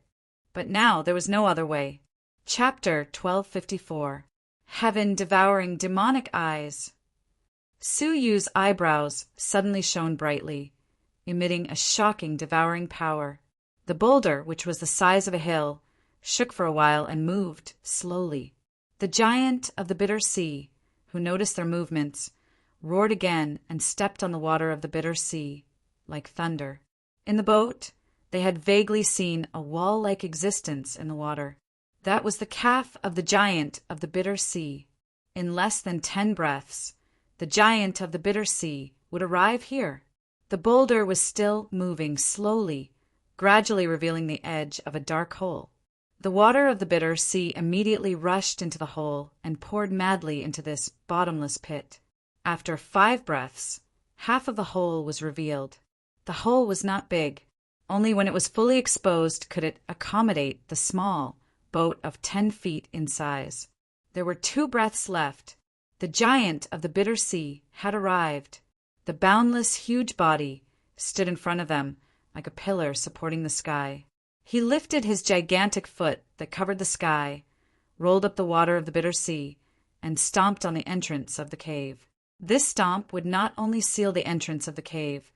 But now there was no other way. Chapter 1254. Heaven devouring demonic eyes. Su Yu's eyebrows suddenly shone brightly, emitting a shocking devouring power. The boulder, which was the size of a hill, shook for a while and moved slowly. The giant of the bitter sea, who noticed their movements, roared again and stepped on the water of the bitter sea, like thunder. In the boat, they had vaguely seen a wall-like existence in the water. That was the calf of the giant of the bitter sea. In less than 10 breaths, the giant of the bitter sea would arrive here. The boulder was still moving slowly, gradually revealing the edge of a dark hole. The water of the bitter sea immediately rushed into the hole and poured madly into this bottomless pit. After 5 breaths, half of the hole was revealed. The hole was not big. Only when it was fully exposed could it accommodate the small boat of 10 feet in size. There were 2 breaths left. The giant of the bitter sea had arrived. The boundless, huge body stood in front of them like a pillar supporting the sky. He lifted his gigantic foot that covered the sky, rolled up the water of the bitter sea, and stomped on the entrance of the cave. This stomp would not only seal the entrance of the cave,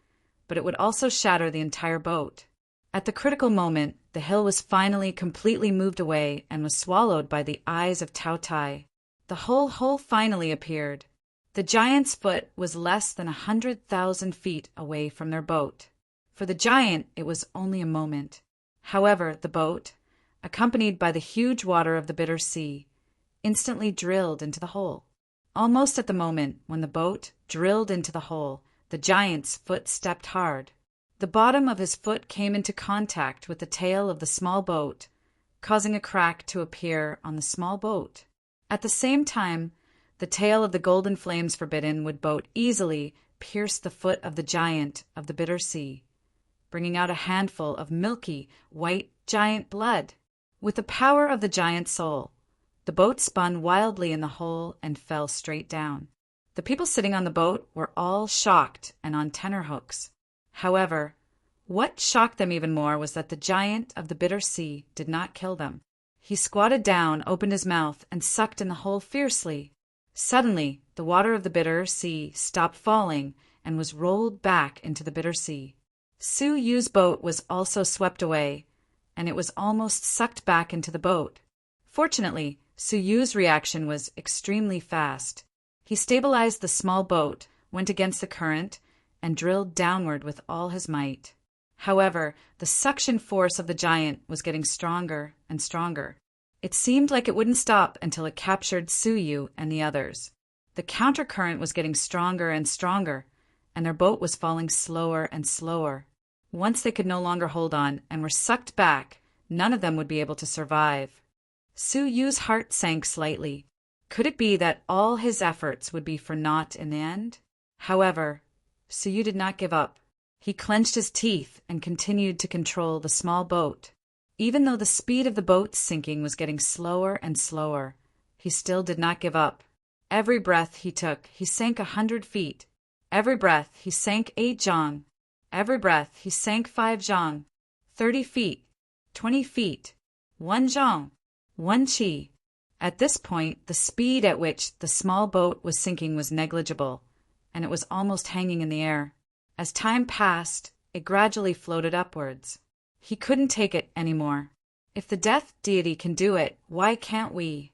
but it would also shatter the entire boat. At the critical moment, the hill was finally completely moved away and was swallowed by the eyes of Taotai. The whole hole finally appeared. The giant's foot was less than 100,000 feet away from their boat. For the giant, it was only a moment. However, the boat, accompanied by the huge water of the bitter sea, instantly drilled into the hole. Almost at the moment when the boat drilled into the hole, the giant's foot stepped hard. The bottom of his foot came into contact with the tail of the small boat, causing a crack to appear on the small boat. At the same time, the tail of the golden flames forbidden would boat easily pierce the foot of the giant of the bitter sea, bringing out a handful of milky, white giant blood. With the power of the giant soul, the boat spun wildly in the hole and fell straight down. The people sitting on the boat were all shocked and on tenterhooks. However, what shocked them even more was that the giant of the bitter sea did not kill them. He squatted down, opened his mouth, and sucked in the hole fiercely. Suddenly, the water of the bitter sea stopped falling and was rolled back into the bitter sea. Su Yu's boat was also swept away, and it was almost sucked back into the boat. Fortunately, Su Yu's reaction was extremely fast. He stabilized the small boat, went against the current, and drilled downward with all his might. However, the suction force of the giant was getting stronger and stronger. It seemed like it wouldn't stop until it captured Su Yu and the others. The countercurrent was getting stronger and stronger, and their boat was falling slower and slower. Once they could no longer hold on and were sucked back, none of them would be able to survive. Su Yu's heart sank slightly. Could it be that all his efforts would be for naught in the end? However, Su Yu did not give up. He clenched his teeth and continued to control the small boat. Even though the speed of the boat's sinking was getting slower and slower, he still did not give up. Every breath he took, he sank 100 feet. Every breath, he sank 8 zhang. Every breath, he sank 5 zhang. 30 feet, 20 feet, 1 zhang, 1 qi. At this point, the speed at which the small boat was sinking was negligible, and it was almost hanging in the air. As time passed, it gradually floated upwards. He couldn't take it anymore. If the death deity can do it, why can't we?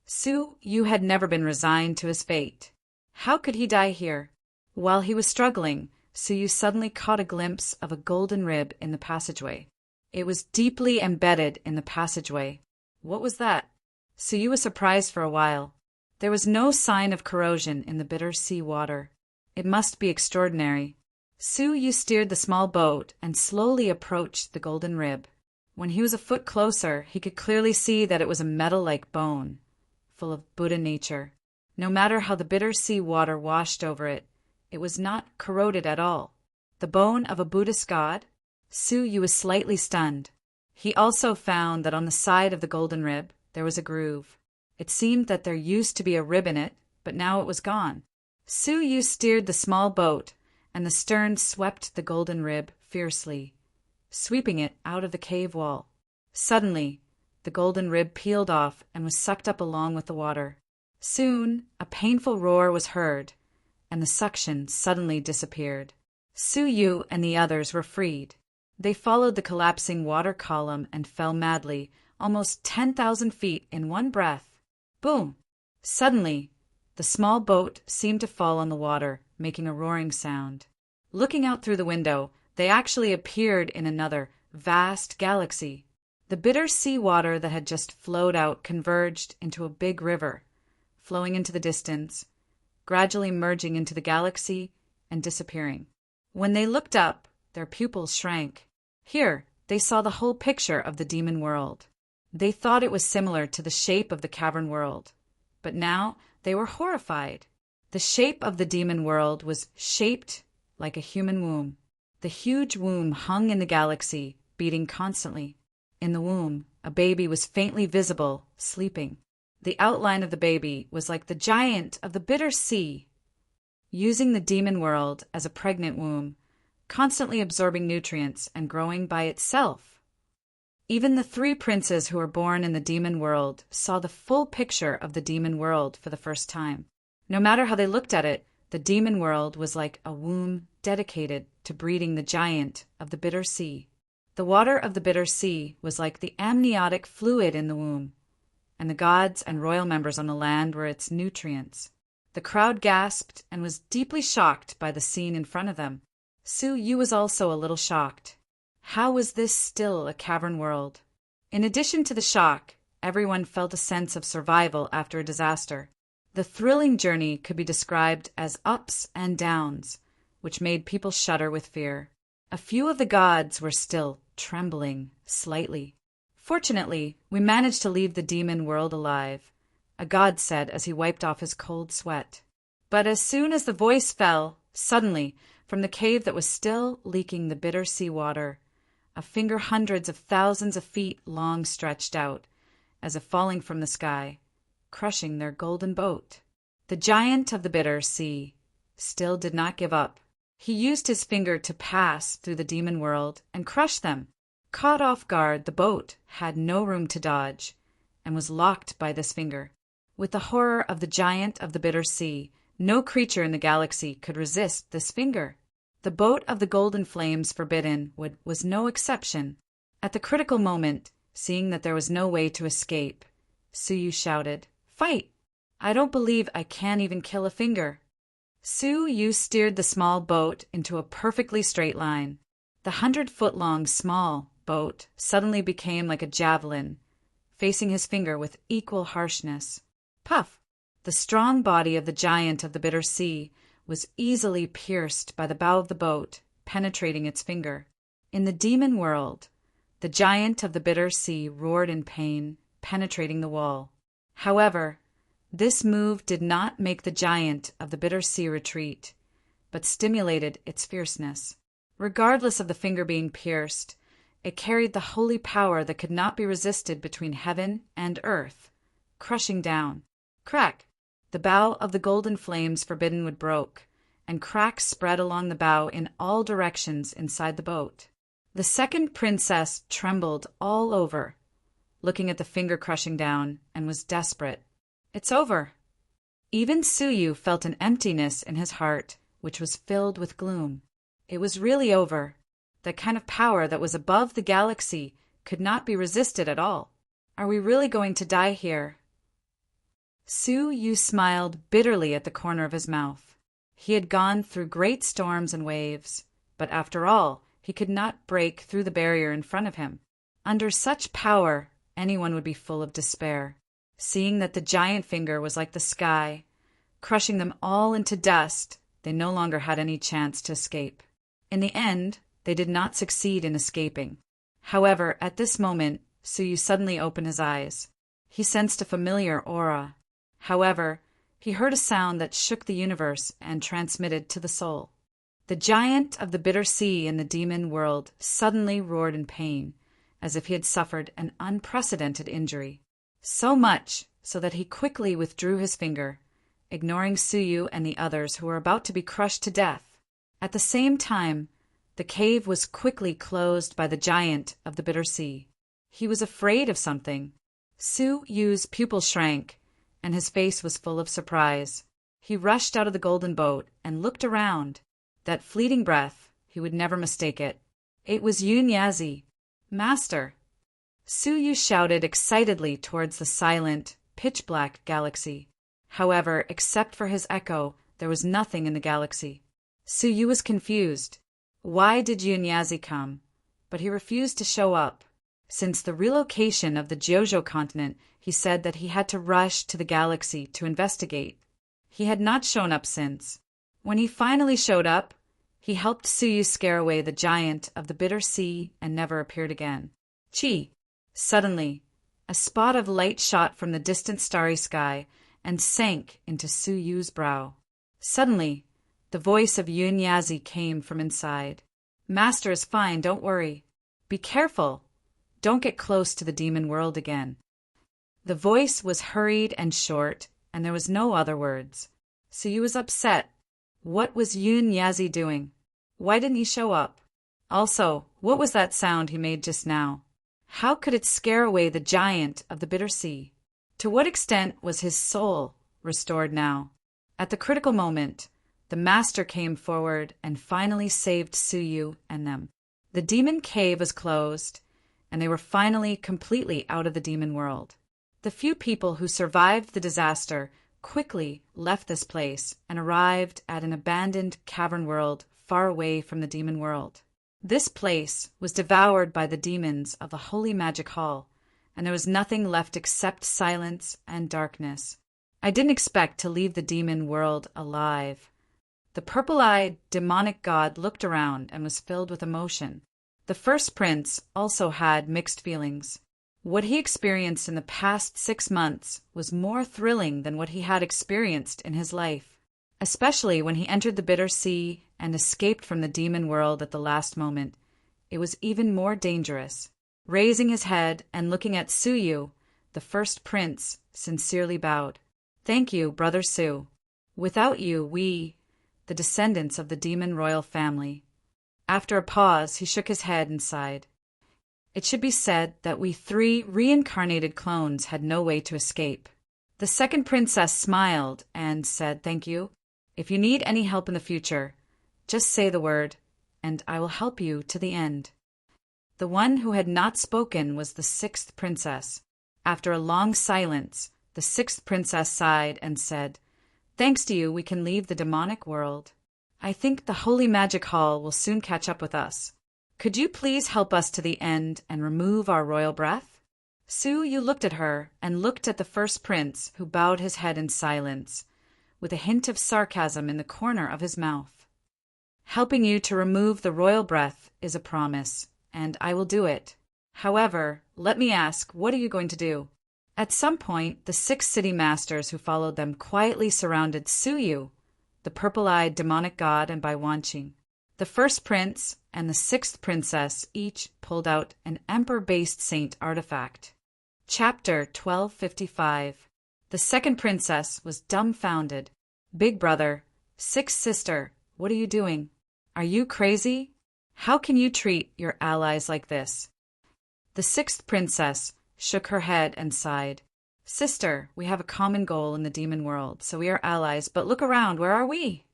Su Yu had never been resigned to his fate. How could he die here? While he was struggling, Suyu suddenly caught a glimpse of a golden rib in the passageway. It was deeply embedded in the passageway. What was that? Suyu was surprised for a while. There was no sign of corrosion in the bitter sea water. It must be extraordinary. Suyu steered the small boat and slowly approached the golden rib. When he was a foot closer, he could clearly see that it was a metal-like bone, full of Buddha nature. No matter how the bitter sea water washed over it, it was not corroded at all. The bone of a Buddhist god? Suyu was slightly stunned. He also found that on the side of the golden rib there was a groove. It seemed that there used to be a rib in it, but now it was gone. Suyu steered the small boat, and the stern swept the golden rib fiercely, sweeping it out of the cave wall. Suddenly, the golden rib peeled off and was sucked up along with the water. Soon, a painful roar was heard, and the suction suddenly disappeared. Suyu and the others were freed. They followed the collapsing water column and fell madly, almost 10,000 feet in one breath. Boom! Suddenly, the small boat seemed to fall on the water, making a roaring sound. Looking out through the window, they actually appeared in another, vast galaxy. The bitter sea water that had just flowed out converged into a big river, flowing into the distance, gradually merging into the galaxy and disappearing. When they looked up, their pupils shrank. Here, they saw the whole picture of the demon world. They thought it was similar to the shape of the cavern world, but now they were horrified. The shape of the demon world was shaped like a human womb. The huge womb hung in the galaxy, beating constantly. In the womb, a baby was faintly visible, sleeping. The outline of the baby was like the giant of the bitter sea, using the demon world as a pregnant womb, constantly absorbing nutrients and growing by itself. Even the 3 princes who were born in the demon world saw the full picture of the demon world for the first time. No matter how they looked at it, the demon world was like a womb dedicated to breeding the giant of the bitter sea. The water of the bitter sea was like the amniotic fluid in the womb, and the gods and royal members on the land were its nutrients. The crowd gasped and was deeply shocked by the scene in front of them. Suyu was also a little shocked. How was this still a cavern world? In addition to the shock, everyone felt a sense of survival after a disaster. The thrilling journey could be described as ups and downs, which made people shudder with fear. A few of the gods were still trembling slightly. Fortunately, we managed to leave the demon world alive, a god said as he wiped off his cold sweat. But as soon as the voice fell, suddenly, from the cave that was still leaking the bitter sea water, a finger hundreds of thousands of feet long stretched out, as if falling from the sky, crushing their golden boat. The giant of the bitter sea still did not give up. He used his finger to pass through the demon world and crush them. Caught off guard, the boat had no room to dodge and was locked by this finger. With the horror of the giant of the bitter sea, no creature in the galaxy could resist this finger. The boat of the golden flames forbidden was no exception. At the critical moment, seeing that there was no way to escape, Suyu shouted, "Fight! I don't believe I can even kill a finger." Suyu steered the small boat into a perfectly straight line. The 100-foot-long small boat suddenly became like a javelin, facing his finger with equal harshness. Puff! The strong body of the giant of the bitter sea was easily pierced by the bow of the boat, penetrating its finger. In the demon world, the giant of the bitter sea roared in pain, penetrating the wall. However, this move did not make the giant of the bitter sea retreat, but stimulated its fierceness. Regardless of the finger being pierced, it carried the holy power that could not be resisted between heaven and earth, crushing down. Crack! The bow of the golden flames forbidden wood broke, and cracks spread along the bow in all directions inside the boat. The second princess trembled all over, looking at the finger crushing down, and was desperate. It's over. Even Suyu felt an emptiness in his heart, which was filled with gloom. It was really over. That kind of power that was above the galaxy could not be resisted at all. Are we really going to die here? Suyu smiled bitterly at the corner of his mouth. He had gone through great storms and waves, but after all, he could not break through the barrier in front of him. Under such power, anyone would be full of despair. Seeing that the giant finger was like the sky, crushing them all into dust, they no longer had any chance to escape. In the end, they did not succeed in escaping. However, at this moment, Suyu suddenly opened his eyes. He sensed a familiar aura. However, he heard a sound that shook the universe and transmitted to the soul. The giant of the bitter sea in the demon world suddenly roared in pain, as if he had suffered an unprecedented injury. So much so that he quickly withdrew his finger, ignoring Suyu and the others who were about to be crushed to death. At the same time, the cave was quickly closed by the giant of the bitter sea. He was afraid of something. Suyu's pupil shrank, and his face was full of surprise. He rushed out of the golden boat and looked around. That fleeting breath, he would never mistake it. It was Yunyazi. Master! Suyu shouted excitedly towards the silent, pitch-black galaxy. However, except for his echo, there was nothing in the galaxy. Suyu was confused. Why did Yunyazi come? But he refused to show up. Since the relocation of the Jojo continent, he said that he had to rush to the galaxy to investigate. He had not shown up since. When he finally showed up, he helped Suyu scare away the giant of the bitter sea and never appeared again. Chi! Suddenly, a spot of light shot from the distant starry sky and sank into Suyu's brow. Suddenly, the voice of Yunyazi came from inside. Master is fine, don't worry. Be careful. Don't get close to the demon world again. The voice was hurried and short, and there was no other words. Suyu was upset. What was Yunyazi doing? Why didn't he show up? Also, what was that sound he made just now? How could it scare away the giant of the bitter sea? To what extent was his soul restored now? At the critical moment, the master came forward and finally saved Suyu and them. The demon cave was closed, and they were finally completely out of the demon world. The few people who survived the disaster quickly left this place and arrived at an abandoned cavern world far away from the demon world. This place was devoured by the demons of the Holy Magic Hall, and there was nothing left except silence and darkness. I didn't expect to leave the demon world alive. The purple-eyed, demonic god looked around and was filled with emotion. The first prince also had mixed feelings. What he experienced in the past 6 months was more thrilling than what he had experienced in his life, especially when he entered the bitter sea and escaped from the demon world at the last moment. It was even more dangerous. Raising his head and looking at Suyu, the first prince sincerely bowed. Thank you, Brother Su. Without you, we, the descendants of the demon royal family. After a pause, he shook his head and sighed. It should be said that we 3 reincarnated clones had no way to escape. The second princess smiled and said, Thank you. If you need any help in the future, just say the word, and I will help you to the end. The one who had not spoken was the 6th princess. After a long silence, the 6th princess sighed and said, Thanks to you, we can leave the demonic world. I think the Holy Magic Hall will soon catch up with us. Could you please help us to the end and remove our royal breath? Suyu looked at her and looked at the first prince, who bowed his head in silence, with a hint of sarcasm in the corner of his mouth. Helping you to remove the royal breath is a promise, and I will do it. However, let me ask, what are you going to do? At some point, the 6 city masters who followed them quietly surrounded Suyu, the purple-eyed demonic god, and Baiwanqing. The first prince and the 6th princess each pulled out an emperor-based saint artifact. Chapter 1255. The second princess was dumbfounded. Big brother, 6th sister, what are you doing? Are you crazy? How can you treat your allies like this? The 6th princess shook her head and sighed. Sister, we have a common goal in the demon world, so we are allies, but look around, where are we?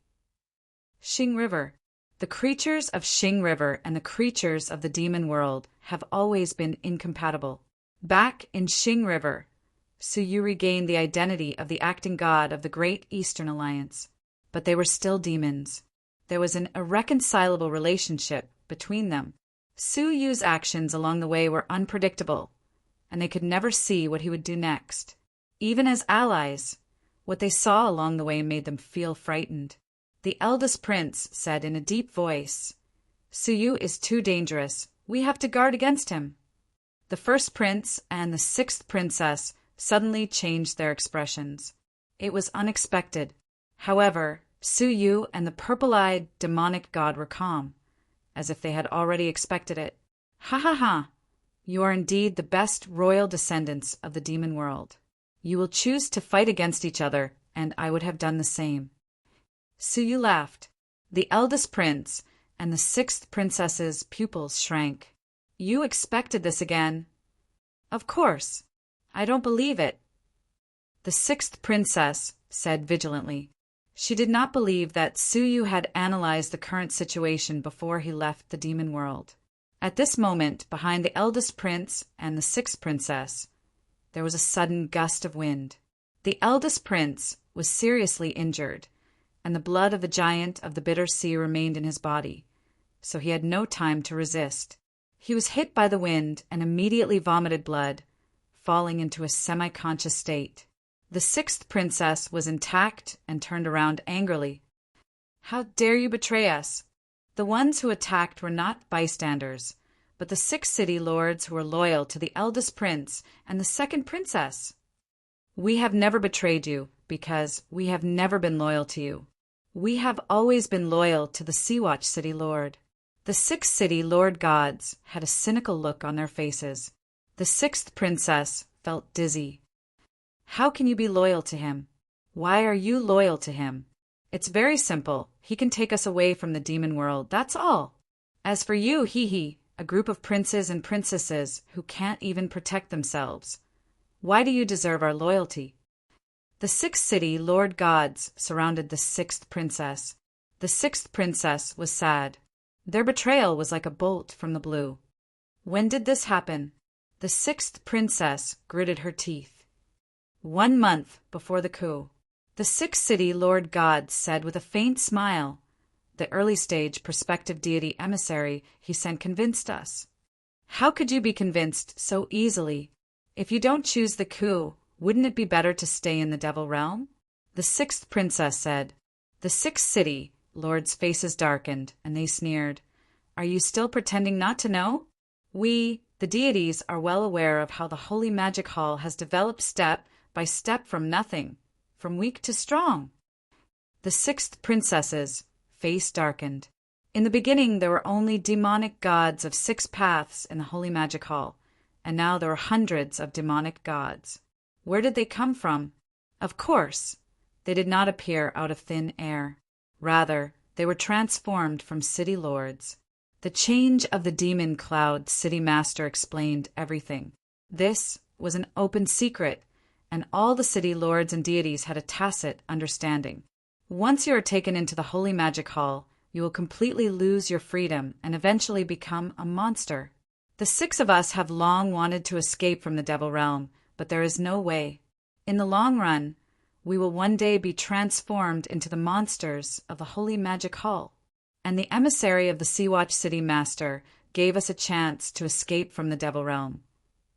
Xing River. The creatures of Xing River and the creatures of the demon world have always been incompatible. Back in Xing River, Suyu regained the identity of the acting god of the Great Eastern Alliance. but they were still demons. There was an irreconcilable relationship between them. Su Yu's actions along the way were unpredictable, and they could never see what he would do next. Even as allies, what they saw along the way made them feel frightened. The eldest prince said in a deep voice, "Su Yu is too dangerous. We have to guard against him." The first prince and the sixth princess suddenly changed their expressions. It was unexpected. However, Su Yu and the purple-eyed demonic god were calm, as if they had already expected it. "Ha ha ha! You are indeed the best royal descendants of the demon world. You will choose to fight against each other, and I would have done the same." Su Yu laughed. The eldest prince and the sixth princess's pupils shrank. "You expected this again?" "Of course. I don't believe it." The sixth princess said vigilantly. She did not believe that Su Yu had analyzed the current situation before he left the demon world. At this moment, behind the eldest prince and the sixth princess, there was a sudden gust of wind. The eldest prince was seriously injured, and the blood of the giant of the bitter sea remained in his body, so he had no time to resist. He was hit by the wind and immediately vomited blood, falling into a semi-conscious state. The sixth princess was intact and turned around angrily. "How dare you betray us?" The ones who attacked were not bystanders, but the 6 city lords who were loyal to the eldest prince and the second princess. "We have never betrayed you, because we have never been loyal to you. We have always been loyal to the Sea-Watch City Lord." The 6 city lord gods had a cynical look on their faces. The 6th princess felt dizzy. "How can you be loyal to him? Why are you loyal to him?" "It's very simple. He can take us away from the demon world, that's all. As for you, hee-hee, a group of princes and princesses who can't even protect themselves. Why do you deserve our loyalty?" The 6 city lord gods surrounded the 6th princess. The 6th princess was sad. Their betrayal was like a bolt from the blue. "When did this happen?" The 6th princess gritted her teeth. 1 month before the coup. The 6 city lord gods said with a faint smile, "The early-stage prospective deity emissary he sent convinced us." "How could you be convinced so easily? If you don't choose the coup, wouldn't it be better to stay in the Devil Realm?" The 6th princess said. The 6 city lords' faces darkened, and they sneered. "Are you still pretending not to know? We, the deities, are well aware of how the Holy Magic Hall has developed step by step from nothing, from weak to strong." The 6th princess's face darkened. In the beginning there were only demonic gods of 6 paths in the Holy Magic Hall, and now there were hundreds of demonic gods. Where did they come from? Of course, they did not appear out of thin air. Rather, they were transformed from city lords. The change of the demon cloud city master explained everything. This was an open secret, and all the city lords and deities had a tacit understanding. Once you are taken into the Holy Magic Hall, you will completely lose your freedom and eventually become a monster. The 6 of us have long wanted to escape from the Devil Realm, but there is no way. In the long run, we will one day be transformed into the monsters of the Holy Magic Hall. And the emissary of the Sea-Watch City Master gave us a chance to escape from the Devil Realm.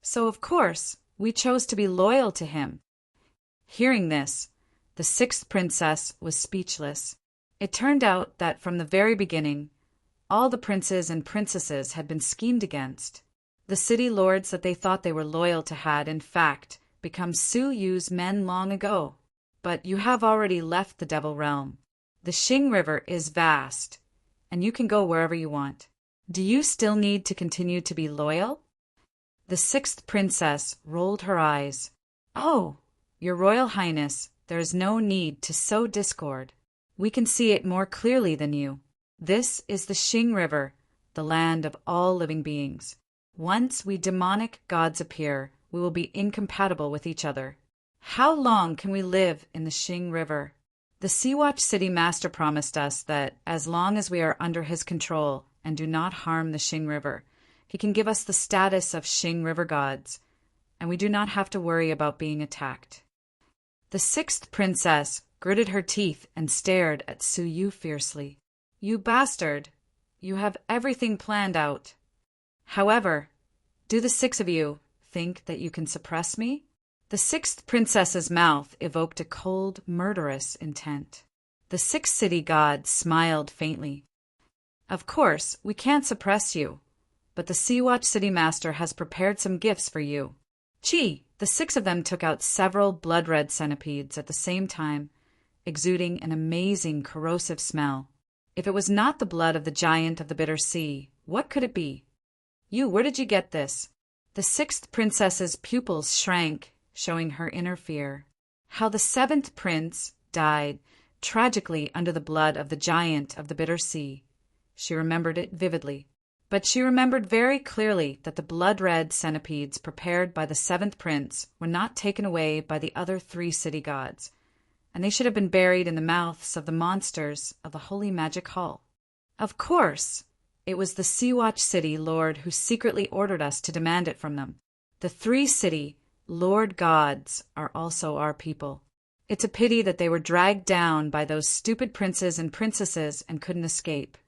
So, of course, we chose to be loyal to him. Hearing this, the 6th princess was speechless. It turned out that from the very beginning, all the princes and princesses had been schemed against. The city lords that they thought they were loyal to had, in fact, become Su Yu's men long ago. But you have already left the Devil Realm. The Xing River is vast, and you can go wherever you want. Do you still need to continue to be loyal? The 6th princess rolled her eyes. "Oh, Your Royal Highness, there is no need to sow discord. We can see it more clearly than you. This is the Xing River, the land of all living beings. Once we demonic gods appear, we will be incompatible with each other. How long can we live in the Xing River? The Sea-Watch City Master promised us that as long as we are under his control and do not harm the Xing River, he can give us the status of Xing River gods, and we do not have to worry about being attacked." The 6th princess gritted her teeth, and stared at Su Yu fiercely. "You bastard! You have everything planned out. However, do the six of you think that you can suppress me?" The sixth princess's mouth evoked a cold, murderous intent. The sixth city god smiled faintly. "Of course, we can't suppress you, but the Sea-Watch City Master has prepared some gifts for you." Chi! The six of them took out several blood-red centipedes at the same time, exuding an amazing corrosive smell. If it was not the blood of the giant of the bitter sea, what could it be? "You, where did you get this?" The sixth princess's pupils shrank, showing her inner fear. How the seventh prince died tragically under the blood of the giant of the bitter sea. She remembered it vividly. But she remembered very clearly that the blood-red centipedes prepared by the seventh prince were not taken away by the other three city gods, and they should have been buried in the mouths of the monsters of the Holy Magic Hall. Of course! It was the Sea-Watch City Lord who secretly ordered us to demand it from them. The three city Lord gods are also our people. It's a pity that they were dragged down by those stupid princes and princesses and couldn't escape.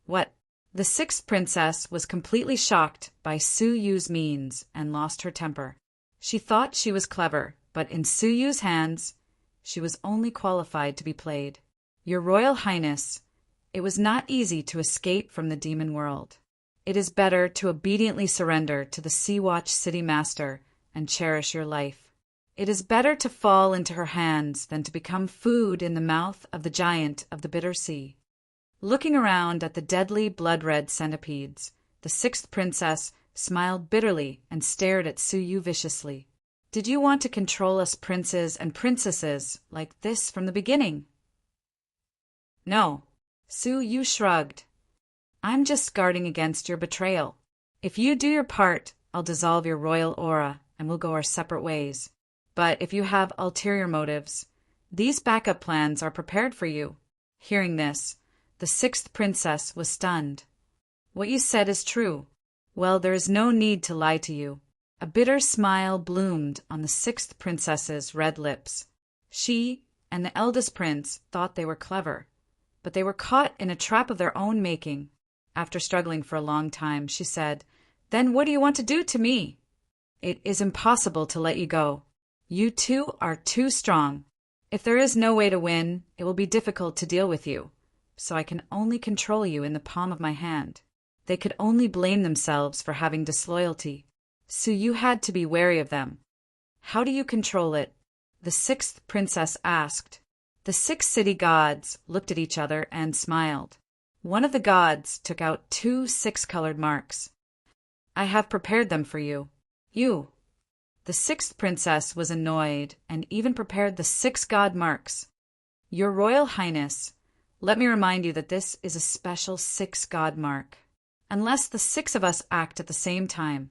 What? The sixth princess was completely shocked by Su Yu's means and lost her temper. She thought she was clever, but in Su Yu's hands, she was only qualified to be played. "Your Royal Highness, it was not easy to escape from the demon world. It is better to obediently surrender to the Sea-Watch City Master and cherish your life. It is better to fall into her hands than to become food in the mouth of the giant of the bitter sea." Looking around at the deadly blood-red centipedes, the sixth princess smiled bitterly and stared at Su Yu viciously. "Did you want to control us princes and princesses like this from the beginning?" "No." Su Yu shrugged. "I'm just guarding against your betrayal. If you do your part, I'll dissolve your royal aura and we'll go our separate ways. But if you have ulterior motives, these backup plans are prepared for you." Hearing this, the sixth princess was stunned. "What you said is true. Well, there is no need to lie to you." A bitter smile bloomed on the sixth princess's red lips. She and the eldest prince thought they were clever, but they were caught in a trap of their own making. After struggling for a long time, she said, "Then what do you want to do to me?" "It is impossible to let you go. You two are too strong. If there is no way to win, it will be difficult to deal with you. So I can only control you in the palm of my hand." They could only blame themselves for having disloyalty. So you had to be wary of them. "How do you control it?" the sixth princess asked. The six city gods looked at each other and smiled. One of the gods took out 2 six-colored marks. "I have prepared them for you." "You." The sixth princess was annoyed and even prepared the 6 god marks. "Your Royal Highness, let me remind you that this is a special 6 god mark. Unless the 6 of us act at the same time,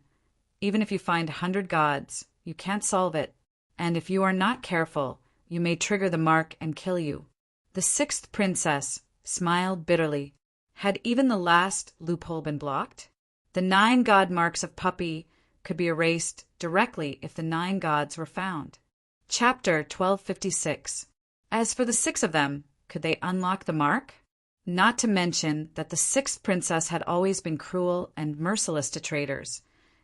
even if you find 100 gods, you can't solve it, and if you are not careful, you may trigger the mark and kill you." The sixth princess smiled bitterly. Had even the last loophole been blocked? The 9 god marks of Puppy could be erased directly if the 9 gods were found. Chapter 1256. As for the 6 of them, could they unlock the mark? Not to mention that the sixth princess had always been cruel and merciless to traitors.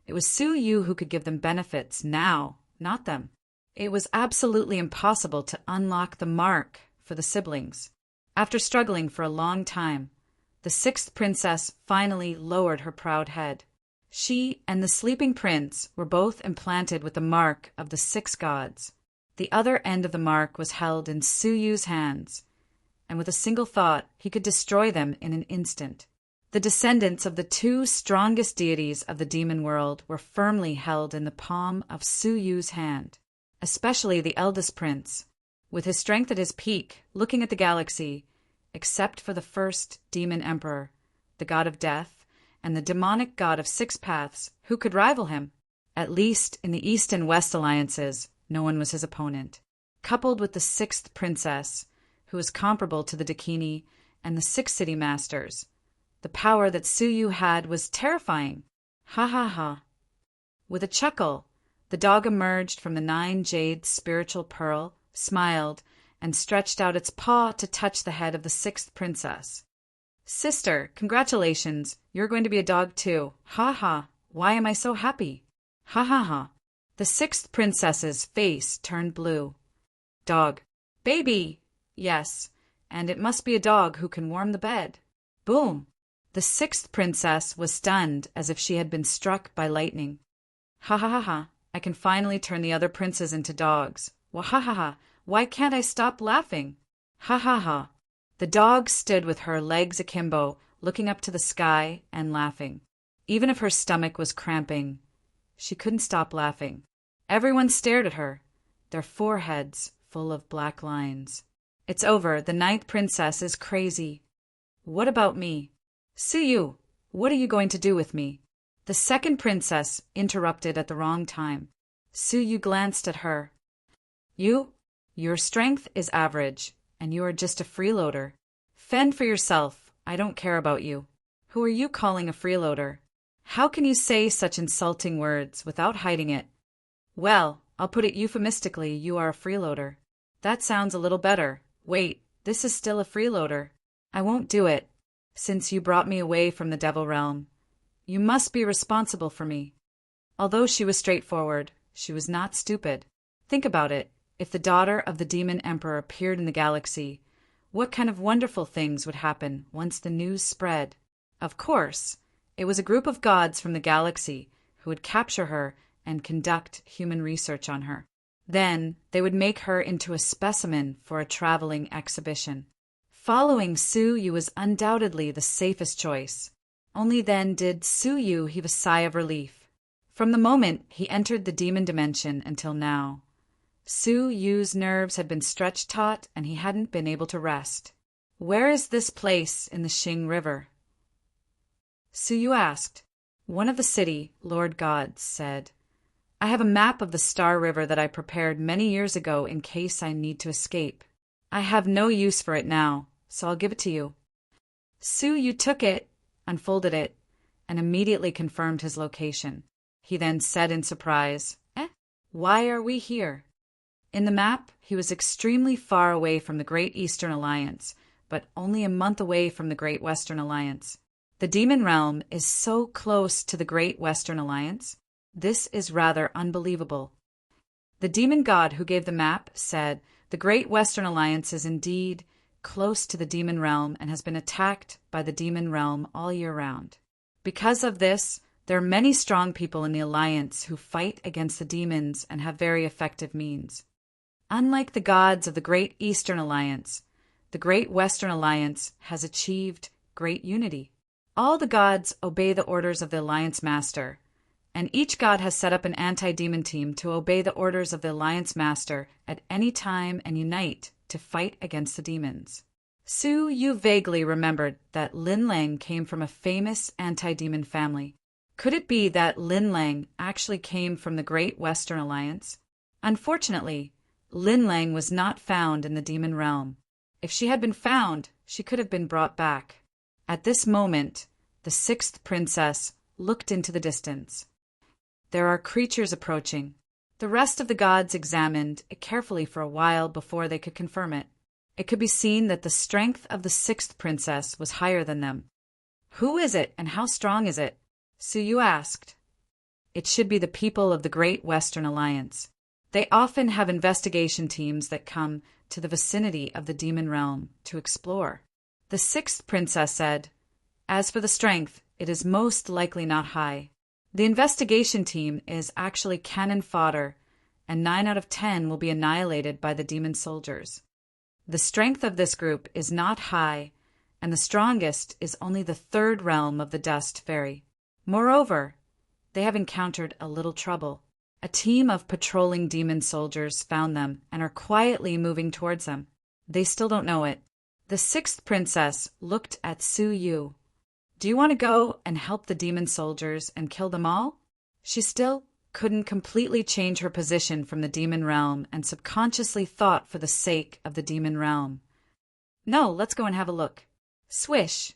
It was Su Yu who could give them benefits now, not them. It was absolutely impossible to unlock the mark for the siblings. After struggling for a long time, the sixth princess finally lowered her proud head. She and the sleeping prince were both implanted with the mark of the 6 gods. The other end of the mark was held in Su Yu's hands, and with a single thought he could destroy them in an instant. The descendants of the 2 strongest deities of the demon world were firmly held in the palm of Su Yu's hand, especially the eldest prince, with his strength at his peak, looking at the galaxy, except for the first demon emperor, the god of death, and the demonic god of 6 paths, who could rival him? At least in the East and West alliances, no one was his opponent. Coupled with the 6th princess, who was comparable to the Dakini and the 6 city masters, the power that Su Yu had was terrifying. Ha ha ha. With a chuckle, the dog emerged from the 9 jade spiritual pearl, smiled, and stretched out its paw to touch the head of the sixth princess. "Sister, congratulations, you're going to be a dog too. Ha ha, why am I so happy? Ha ha ha." The sixth princess's face turned blue. "Dog. Baby! Yes, and it must be a dog who can warm the bed." Boom! The sixth princess was stunned as if she had been struck by lightning. "Ha ha ha ha, I can finally turn the other princes into dogs. Wah ha ha ha, why can't I stop laughing? Ha ha ha." The dog stood with her legs akimbo, looking up to the sky and laughing. Even if her stomach was cramping, she couldn't stop laughing. Everyone stared at her, their foreheads full of black lines. "It's over. The ninth princess is crazy." "What about me?" "Suyu, what are you going to do with me?" The second princess interrupted at the wrong time. Suyu glanced at her. Your strength is average, and you are just a freeloader. Fend for yourself. I don't care about you. Who are you calling a freeloader? How can you say such insulting words without hiding it? Well, I'll put it euphemistically, you are a freeloader. That sounds a little better. Wait, this is still a freeloader. I won't do it, since you brought me away from the devil realm. You must be responsible for me. Although she was straightforward, she was not stupid. Think about it. If the daughter of the demon emperor appeared in the galaxy, what kind of wonderful things would happen once the news spread? Of course, it was a group of gods from the galaxy who would capture her and conduct human research on her. Then they would make her into a specimen for a traveling exhibition. Following Suyu was undoubtedly the safest choice. Only then did Suyu heave a sigh of relief. From the moment he entered the demon dimension until now, Suyu's nerves had been stretched taut and he hadn't been able to rest. "Where is this place in the Xing River?" Suyu asked. One of the city Lord Gods said, "I have a map of the Star River that I prepared many years ago in case I need to escape. I have no use for it now, so I'll give it to you." Suyu took it, unfolded it, and immediately confirmed his location. He then said in surprise, Why are we here?" In the map, he was extremely far away from the Great Eastern Alliance, but only a month away from the Great Western Alliance. The Demon Realm is so close to the Great Western Alliance. This is rather unbelievable. The demon god who gave the map said, "The Great Western Alliance is indeed close to the Demon Realm and has been attacked by the Demon Realm all year round. Because of this, there are many strong people in the Alliance who fight against the demons and have very effective means. Unlike the gods of the Great Eastern Alliance, the Great Western Alliance has achieved great unity. All the gods obey the orders of the Alliance Master, and each god has set up an anti-demon team to obey the orders of the Alliance Master at any time and unite to fight against the demons." Suyu vaguely remembered that Lin Lang came from a famous anti-demon family. Could it be that Lin Lang actually came from the Great Western Alliance? Unfortunately, Lin Lang was not found in the demon realm. If she had been found, she could have been brought back. At this moment, the sixth princess looked into the distance. There are creatures approaching. The rest of the gods examined it carefully for a while before they could confirm it. It could be seen that the strength of the sixth princess was higher than them. "Who is it, and how strong is it?" Suyu asked. "It should be the people of the Great Western Alliance. They often have investigation teams that come to the vicinity of the demon realm to explore." The sixth princess said, "As for the strength, it is most likely not high. The investigation team is actually cannon fodder, and 9 out of 10 will be annihilated by the demon soldiers. The strength of this group is not high, and the strongest is only the third realm of the Dust Fairy. Moreover, they have encountered a little trouble. A team of patrolling demon soldiers found them and are quietly moving towards them. They still don't know it." The sixth princess looked at Suyu. "Do you want to go and help the demon soldiers and kill them all?" She still couldn't completely change her position from the demon realm and subconsciously thought for the sake of the demon realm. "No, let's go and have a look." Swish!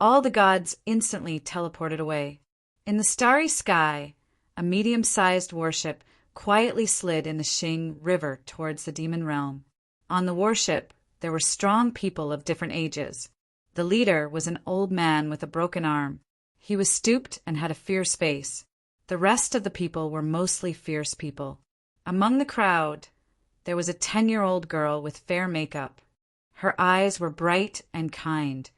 All the gods instantly teleported away. In the starry sky, a medium-sized warship quietly slid in the Xing River towards the demon realm. On the warship, there were strong people of different ages. The leader was an old man with a broken arm. He was stooped and had a fierce face. The rest of the people were mostly fierce people. Among the crowd, there was a 10-year-old girl with fair makeup. Her eyes were bright and kind,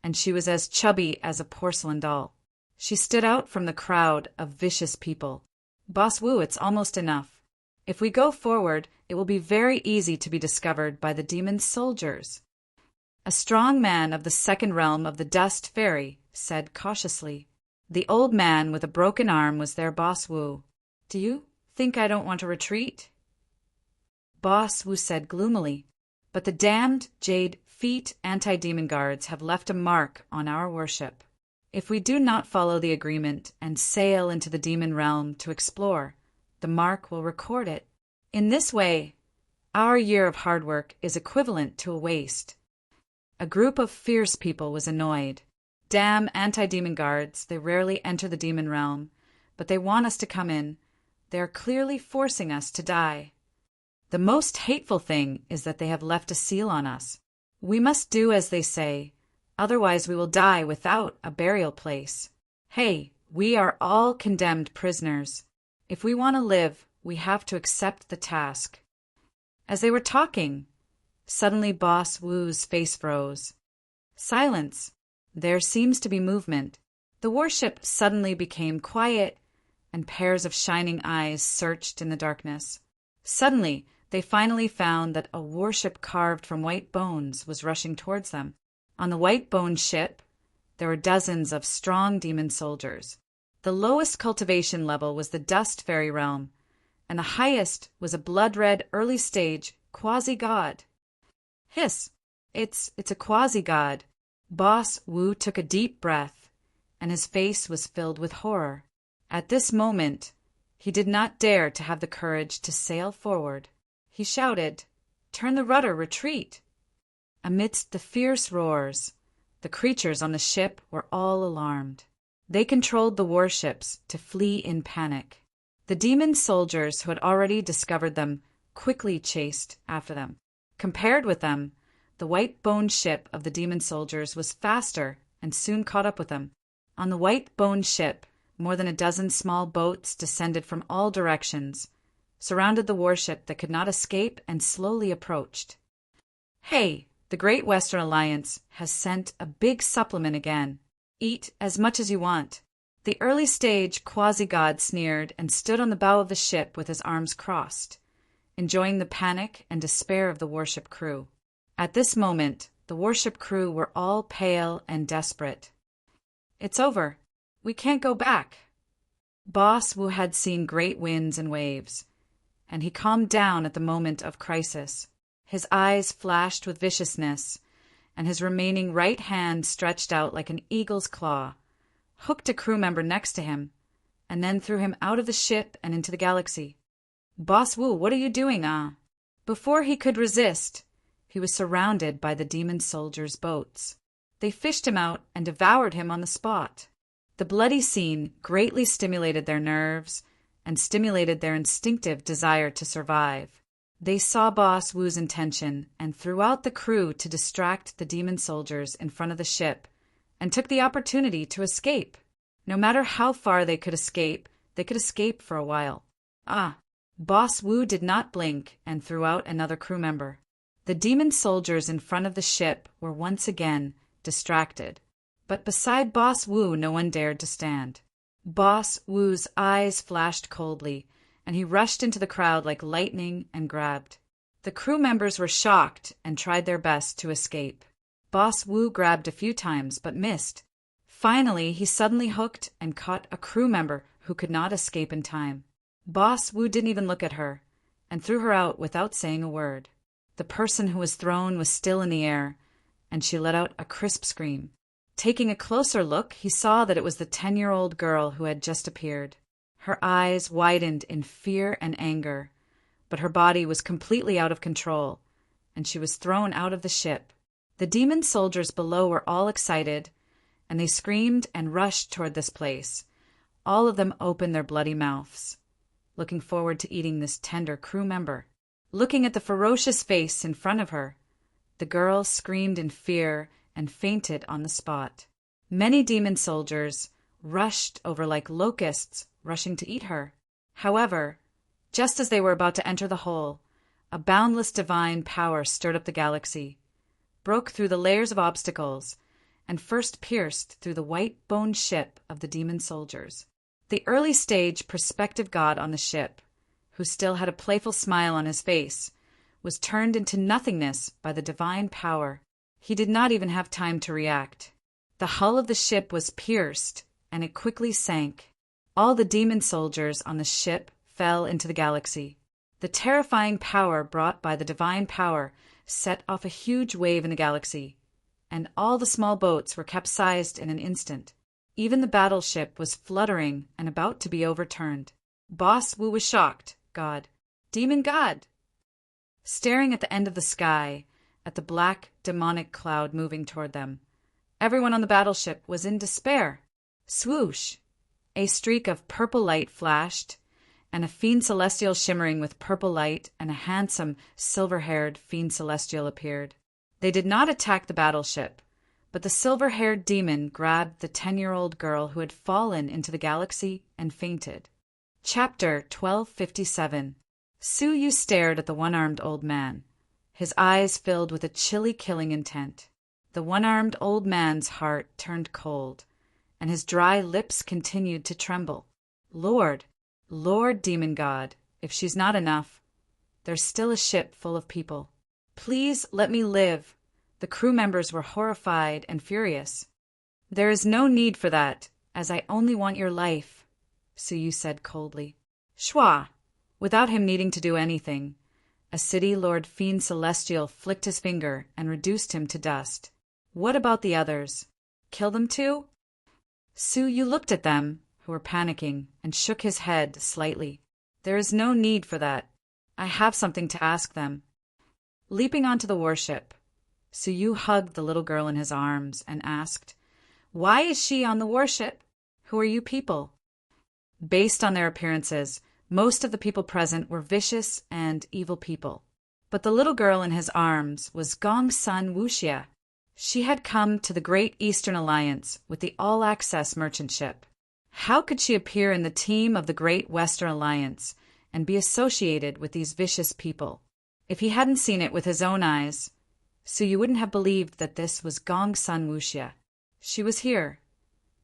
and she was as chubby as a porcelain doll. She stood out from the crowd of vicious people. Boss Wu, it's almost enough. If we go forward, it will be very easy to be discovered by the demon soldiers. A strong man of the second realm of the Dust Fairy said cautiously. The old man with a broken arm was their Boss Wu. Do you think I don't want to retreat? Boss Wu said gloomily. But the damned Jade Feet anti-demon guards have left a mark on our worship. If we do not follow the agreement and sail into the demon realm to explore, the mark will record it. In this way, our year of hard work is equivalent to a waste. A group of fierce people was annoyed. Damn anti-demon guards, they rarely enter the demon realm, but they want us to come in. They are clearly forcing us to die. The most hateful thing is that they have left a seal on us. We must do as they say, otherwise we will die without a burial place. Hey, we are all condemned prisoners. If we want to live, we have to accept the task. As they were talking, suddenly Boss Wu's face froze. Silence. There seems to be movement. The warship suddenly became quiet, and pairs of shining eyes searched in the darkness. Suddenly, they finally found that a warship carved from white bones was rushing towards them. On the white bone ship, there were dozens of strong demon soldiers. The lowest cultivation level was the Dust Fairy realm, and the highest was a blood-red early-stage quasi-god. Hiss! It's a quasi-god. Boss Wu took a deep breath, and his face was filled with horror. At this moment, he did not dare to have the courage to sail forward. He shouted, "Turn the rudder, retreat!" Amidst the fierce roars, the creatures on the ship were all alarmed. They controlled the warships to flee in panic. The demon soldiers who had already discovered them quickly chased after them. Compared with them, the white-boned ship of the demon soldiers was faster and soon caught up with them. On the white-boned ship, more than a dozen small boats descended from all directions, surrounded the warship that could not escape, and slowly approached. Hey, the Great Western Alliance has sent a big supplement again. Eat as much as you want. The early-stage quasi-god sneered and stood on the bow of the ship with his arms crossed, enjoying the panic and despair of the warship crew. At this moment, the warship crew were all pale and desperate. It's over. We can't go back. Boss Wu had seen great winds and waves, and he calmed down at the moment of crisis. His eyes flashed with viciousness, and his remaining right hand stretched out like an eagle's claw, hooked a crew member next to him, and then threw him out of the ship and into the galaxy. Boss Wu, what are you doing, ah? Before he could resist, he was surrounded by the demon soldiers' boats. They fished him out and devoured him on the spot. The bloody scene greatly stimulated their nerves and stimulated their instinctive desire to survive. They saw Boss Wu's intention and threw out the crew to distract the demon soldiers in front of the ship, and took the opportunity to escape. No matter how far they could escape for a while. Boss Wu did not blink and threw out another crew member. The demon soldiers in front of the ship were once again distracted. But beside Boss Wu, no one dared to stand. Boss Wu's eyes flashed coldly, and he rushed into the crowd like lightning and grabbed. The crew members were shocked and tried their best to escape. Boss Wu grabbed a few times but missed. Finally, he suddenly hooked and caught a crew member who could not escape in time. Boss Wu didn't even look at her, and threw her out without saying a word. The person who was thrown was still in the air, and she let out a crisp scream. Taking a closer look, he saw that it was the 10-year-old girl who had just appeared. Her eyes widened in fear and anger, but her body was completely out of control, and she was thrown out of the ship. The demon soldiers below were all excited, and they screamed and rushed toward this place. All of them opened their bloody mouths, looking forward to eating this tender crew member. Looking at the ferocious face in front of her, the girl screamed in fear and fainted on the spot. Many demon soldiers rushed over like locusts rushing to eat her. However, just as they were about to enter the hole, a boundless divine power stirred up the galaxy, broke through the layers of obstacles, and first pierced through the white-boned ship of the demon soldiers. The early stage prospective god on the ship, who still had a playful smile on his face, was turned into nothingness by the divine power. He did not even have time to react. The hull of the ship was pierced, and it quickly sank. All the demon soldiers on the ship fell into the galaxy. The terrifying power brought by the divine power set off a huge wave in the galaxy, and all the small boats were capsized in an instant. Even the battleship was fluttering and about to be overturned. Boss Wu was shocked. God. Demon God! Staring at the end of the sky, at the black, demonic cloud moving toward them. Everyone on the battleship was in despair. Swoosh! A streak of purple light flashed, and a fiend celestial shimmering with purple light and a handsome, silver-haired fiend celestial appeared. They did not attack the battleship, but the silver-haired demon grabbed the 10-year-old girl who had fallen into the galaxy and fainted. Chapter 1257. Su Yu stared at the one-armed old man, his eyes filled with a chilly killing intent. The one-armed old man's heart turned cold, and his dry lips continued to tremble. Lord, demon god, if she's not enough, there's still a ship full of people. Please let me live. The crew members were horrified and furious. There is no need for that, as I only want your life, Su Yu said coldly. Shwa! Without him needing to do anything, a city lord fiend celestial flicked his finger and reduced him to dust. What about the others? Kill them too? Su Yu looked at them, who were panicking, and shook his head slightly. There is no need for that. I have something to ask them. Leaping onto the warship, Su Yu hugged the little girl in his arms and asked, Why is she on the warship? Who are you people? Based on their appearances, most of the people present were vicious and evil people. But the little girl in his arms was Gongsun Wuxia. She had come to the Great Eastern Alliance with the all-access merchant ship. How could she appear in the team of the Great Western Alliance and be associated with these vicious people? If he hadn't seen it with his own eyes, so you wouldn't have believed that this was Gongsun Wuxia. She was here.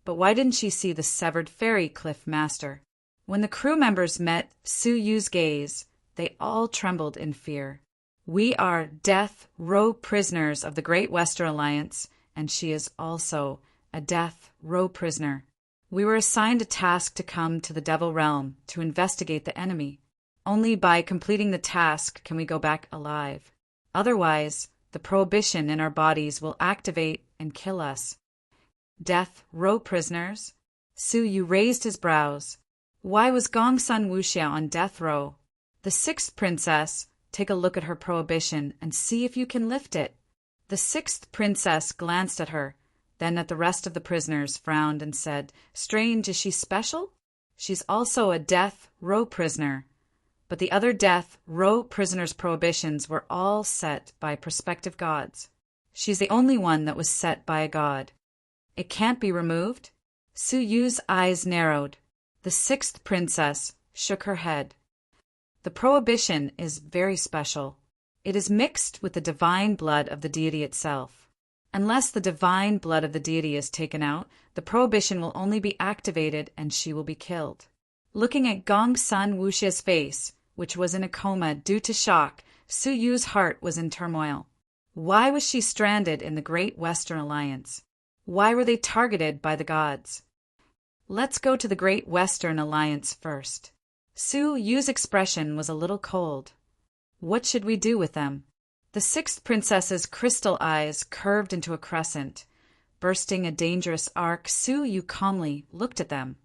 But why didn't she see the severed fairy cliff master? When the crew members met Su Yu's gaze, they all trembled in fear. We are death row prisoners of the Great Western Alliance, and she is also a death row prisoner. We were assigned a task to come to the Devil Realm to investigate the enemy. Only by completing the task can we go back alive. Otherwise, the prohibition in our bodies will activate and kill us. Death row prisoners? Su Yu raised his brows. Why was Gongsun Wuxia on death row? The sixth princess, take a look at her prohibition and see if you can lift it. The sixth princess glanced at her, then at the rest of the prisoners, frowned and said, Strange, is she special? She's also a death row prisoner. But the other death row prisoners' prohibitions were all set by prospective gods. She's the only one that was set by a god. It can't be removed? Su Yu's eyes narrowed. The sixth princess shook her head. The prohibition is very special. It is mixed with the divine blood of the deity itself. Unless the divine blood of the deity is taken out, the prohibition will only be activated and she will be killed. Looking at Gongsun Wuxia's face, which was in a coma due to shock, Su Yu's heart was in turmoil. Why was she stranded in the Great Western Alliance? Why were they targeted by the gods? Let's go to the Great Western Alliance first. Su Yu's expression was a little cold. What should we do with them? The sixth princess's crystal eyes curved into a crescent. Bursting a dangerous arc, Su Yu calmly looked at them.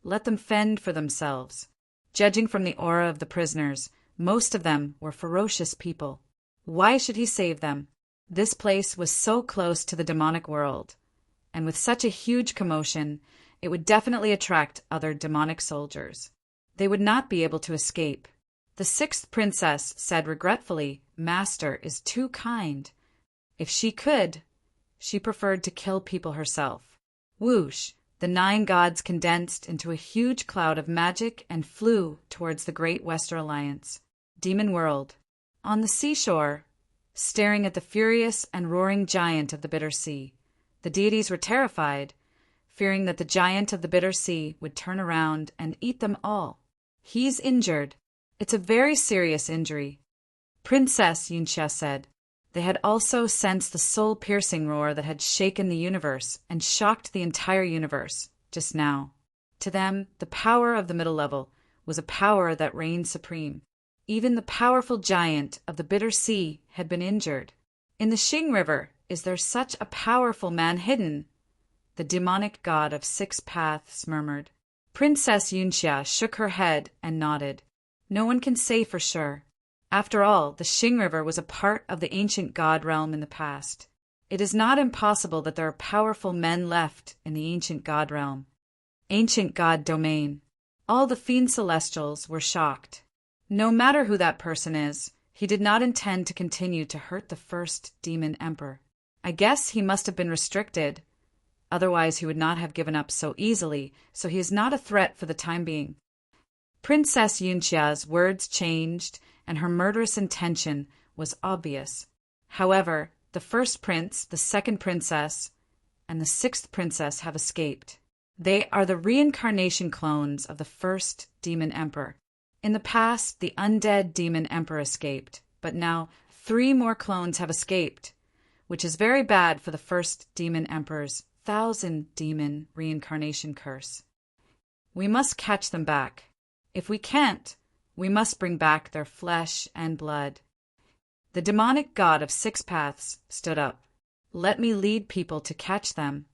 Let them fend for themselves. Judging from the aura of the prisoners, most of them were ferocious people. Why should he save them? This place was so close to the demonic world, and with such a huge commotion, it would definitely attract other demonic soldiers. They would not be able to escape. The sixth princess said regretfully, "Master is too kind." If she could, she preferred to kill people herself. Whoosh! The 9 gods condensed into a huge cloud of magic and flew towards the Great Western Alliance. Demon World. On the seashore, staring at the furious and roaring giant of the Bitter Sea, the deities were terrified, fearing that the giant of the Bitter Sea would turn around and eat them all. "He's injured. It's a very serious injury," Princess Yunxia said. They had also sensed the soul-piercing roar that had shaken the universe and shocked the entire universe just now. To them, the power of the middle level was a power that reigned supreme. Even the powerful giant of the Bitter Sea had been injured. "In the Xing River, is there such a powerful man hidden?" the demonic god of 6 paths murmured. Princess Yunxia shook her head and nodded. "No one can say for sure. After all, the Xing River was a part of the ancient god realm in the past. It is not impossible that there are powerful men left in the ancient god realm. Ancient god domain." All the fiend celestials were shocked. No matter who that person is, he did not intend to continue to hurt the first demon emperor. I guess he must have been restricted. Otherwise he would not have given up so easily, so he is not a threat for the time being. Princess Yunxia's words changed, and her murderous intention was obvious. However, the first prince, the second princess, and the sixth princess have escaped. They are the reincarnation clones of the first demon emperor. In the past, the undead demon emperor escaped, but now 3 more clones have escaped, which is very bad for the first demon emperor's 1,000-demon reincarnation curse. We must catch them back. If we can't, we must bring back their flesh and blood. The demonic god of 6 paths stood up. "Let me lead people to catch them.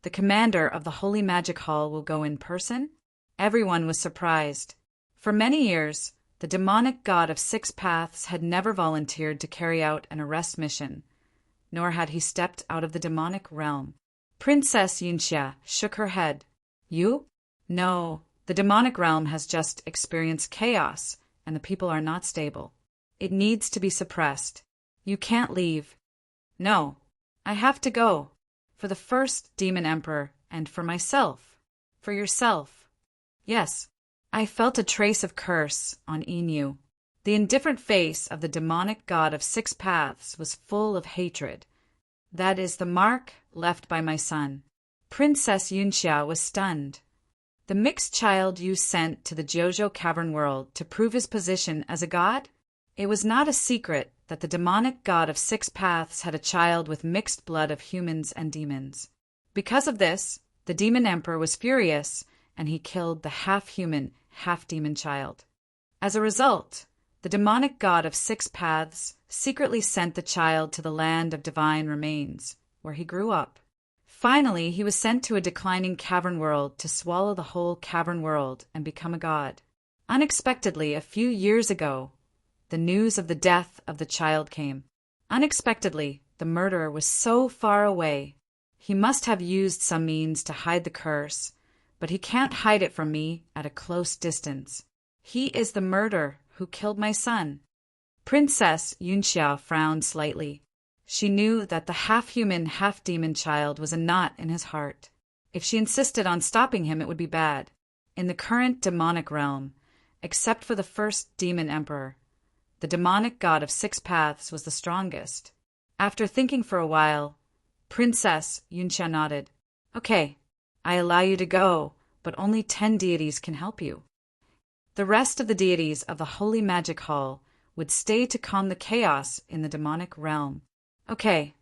The commander of the Holy Magic Hall will go in person?" Everyone was surprised. For many years, the demonic god of 6 paths had never volunteered to carry out an arrest mission, nor had he stepped out of the demonic realm. Princess Yunxia shook her head. "You? No. The demonic realm has just experienced chaos, and the people are not stable. It needs to be suppressed. You can't leave." "No, I have to go. For the first demon emperor, and for myself." "For yourself." "Yes." I felt a trace of curse on Inu. The indifferent face of the demonic god of 6 paths was full of hatred. "That is the mark left by my son." Princess Yunxia was stunned. "The mixed child you sent to the Jojo Cavern world to prove his position as a god?" It was not a secret that the demonic god of 6 paths had a child with mixed blood of humans and demons. Because of this, the demon emperor was furious, and he killed the half-human, half-demon child. As a result, the demonic god of 6 paths secretly sent the child to the land of divine remains, where he grew up. Finally, he was sent to a declining cavern world to swallow the whole cavern world and become a god. Unexpectedly, a few years ago, the news of the death of the child came. Unexpectedly, the murderer was so far away. He must have used some means to hide the curse, but he can't hide it from me at a close distance. He is the murderer who killed my son. Princess Yunxia frowned slightly. She knew that the half-human, half-demon child was a knot in his heart. If she insisted on stopping him, it would be bad. In the current demonic realm, except for the first demon emperor, the demonic god of 6 paths was the strongest. After thinking for a while, Princess Yunxia nodded. "Okay, I allow you to go, but only 10 deities can help you. The rest of the deities of the Holy Magic Hall would stay to calm the chaos in the demonic realm." "Okay."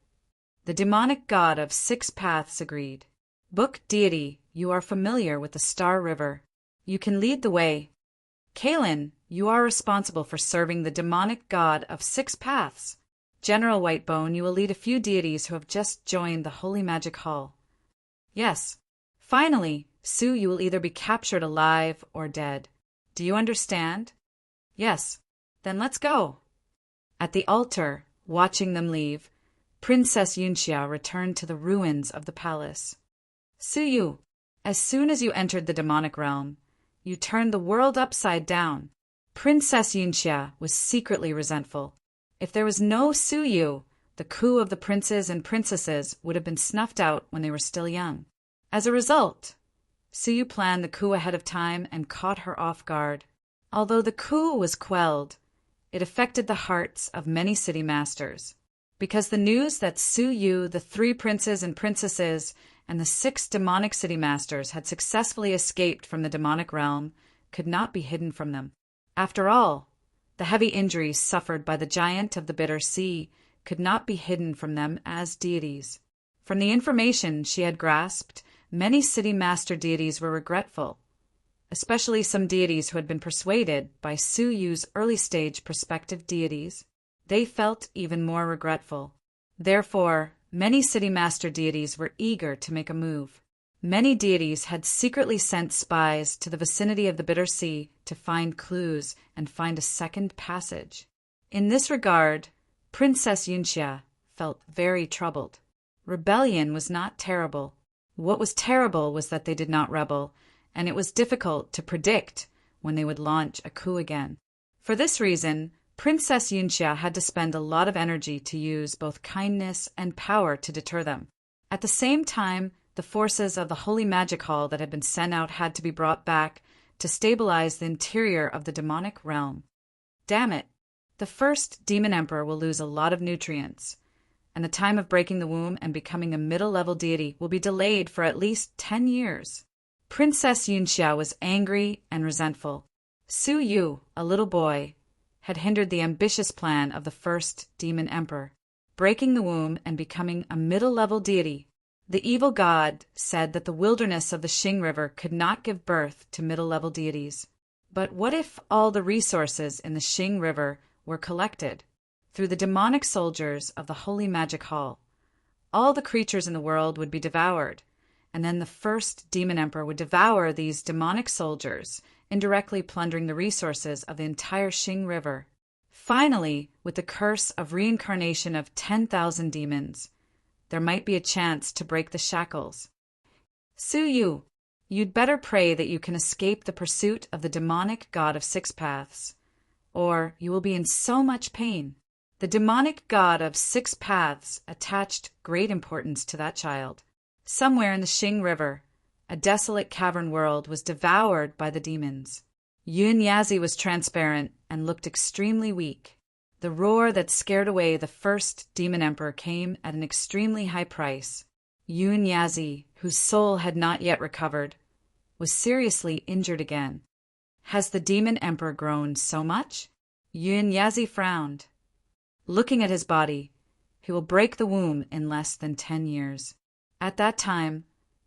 The demonic god of 6 paths agreed. "Book deity, you are familiar with the Star River. You can lead the way. Kalen, you are responsible for serving the demonic god of 6 paths. General Whitebone, you will lead a few deities who have just joined the Holy Magic Hall." "Yes." "Finally, Sue, you will either be captured alive or dead. Do you understand?" "Yes." "Then let's go." At the altar, watching them leave, Princess Yunxia returned to the ruins of the palace. "Suyu, as soon as you entered the demonic realm, you turned the world upside down. Princess Yunxia was secretly resentful. If there was no Suyu, the coup of the princes and princesses would have been snuffed out when they were still young. As a result, Suyu planned the coup ahead of time and caught her off guard. Although the coup was quelled, it affected the hearts of many city masters, because the news that Suyu, the 3 princes and princesses, and the 6 demonic city masters had successfully escaped from the demonic realm could not be hidden from them. After all, the heavy injuries suffered by the giant of the bitter sea could not be hidden from them as deities. From the information she had grasped, many city master deities were regretful, especially some deities who had been persuaded by Suyu's early-stage prospective deities. They felt even more regretful. Therefore, many city master deities were eager to make a move. Many deities had secretly sent spies to the vicinity of the Bitter Sea to find clues and find a second passage. In this regard, Princess Yunxia felt very troubled. Rebellion was not terrible. What was terrible was that they did not rebel, and it was difficult to predict when they would launch a coup again. For this reason, Princess Yunxia had to spend a lot of energy to use both kindness and power to deter them. At the same time, the forces of the Holy Magic Hall that had been sent out had to be brought back to stabilize the interior of the demonic realm. Damn it! The first Demon Emperor will lose a lot of nutrients, and the time of breaking the womb and becoming a middle-level deity will be delayed for at least 10 years. Princess Yunxia was angry and resentful. Suyu, a little boy, had hindered the ambitious plan of the first Demon Emperor, breaking the womb and becoming a middle-level deity. The evil god said that the wilderness of the Xing River could not give birth to middle-level deities. But what if all the resources in the Xing River were collected through the demonic soldiers of the Holy Magic Hall? All the creatures in the world would be devoured, and then the first Demon Emperor would devour these demonic soldiers, indirectly plundering the resources of the entire Xing River. Finally, with the curse of reincarnation of 10,000 demons, there might be a chance to break the shackles. Suyu, you'd better pray that you can escape the pursuit of the demonic god of 6 paths, or you will be in so much pain. The demonic god of 6 paths attached great importance to that child. Somewhere in the Xing River, a desolate cavern world was devoured by the demons. Yun Yazi was transparent and looked extremely weak. The roar that scared away the first Demon Emperor came at an extremely high price. Yun Yazi, whose soul had not yet recovered, was seriously injured again. Has the Demon Emperor grown so much? Yun Yazi frowned. Looking at his body, he will break the womb in less than 10 years. At that time,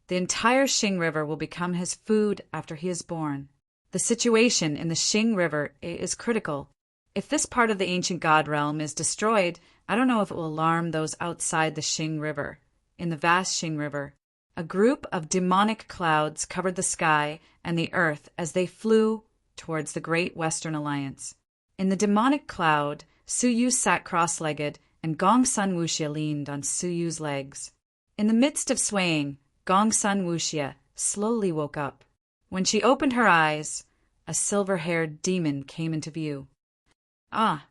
the entire Xing River will become his food after he is born. The situation in the Xing River is critical. If this part of the ancient god realm is destroyed, I don't know if it will alarm those outside the Xing River. In the vast Xing River, a group of demonic clouds covered the sky and the earth as they flew towards the Great Western Alliance. In the demonic cloud, Suyu sat cross-legged and Gongsun Wuxia leaned on Suyu's legs. In the midst of swaying, Gongsun Wuxia slowly woke up. When she opened her eyes, a silver-haired demon came into view. Ah!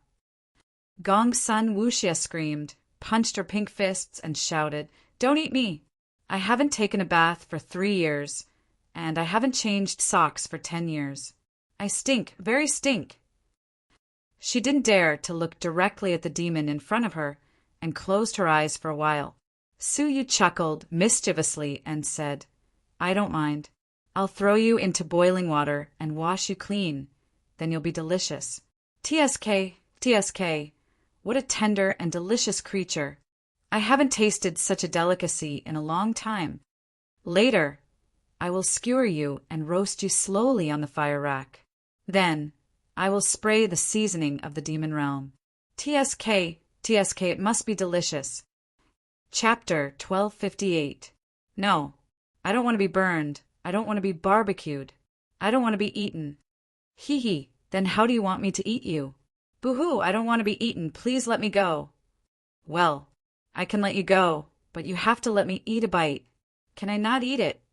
Gongsun Wuxia screamed, punched her pink fists, and shouted, "Don't eat me! I haven't taken a bath for 3 years, and I haven't changed socks for 10 years. I stink, very stink." She didn't dare to look directly at the demon in front of her and closed her eyes for a while. Suyu chuckled mischievously and said, "I don't mind. I'll throw you into boiling water and wash you clean. Then you'll be delicious." TSK, TSK, what a tender and delicious creature. I haven't tasted such a delicacy in a long time. Later, I will skewer you and roast you slowly on the fire rack. Then, I will spray the seasoning of the demon realm. TSK, TSK, it must be delicious. Chapter 1258. No, I don't want to be burned. I don't want to be barbecued. I don't want to be eaten. Hee hee. Then how do you want me to eat you? Boo-hoo, I don't want to be eaten. Please let me go. Well, I can let you go, but you have to let me eat a bite. Can I not eat it?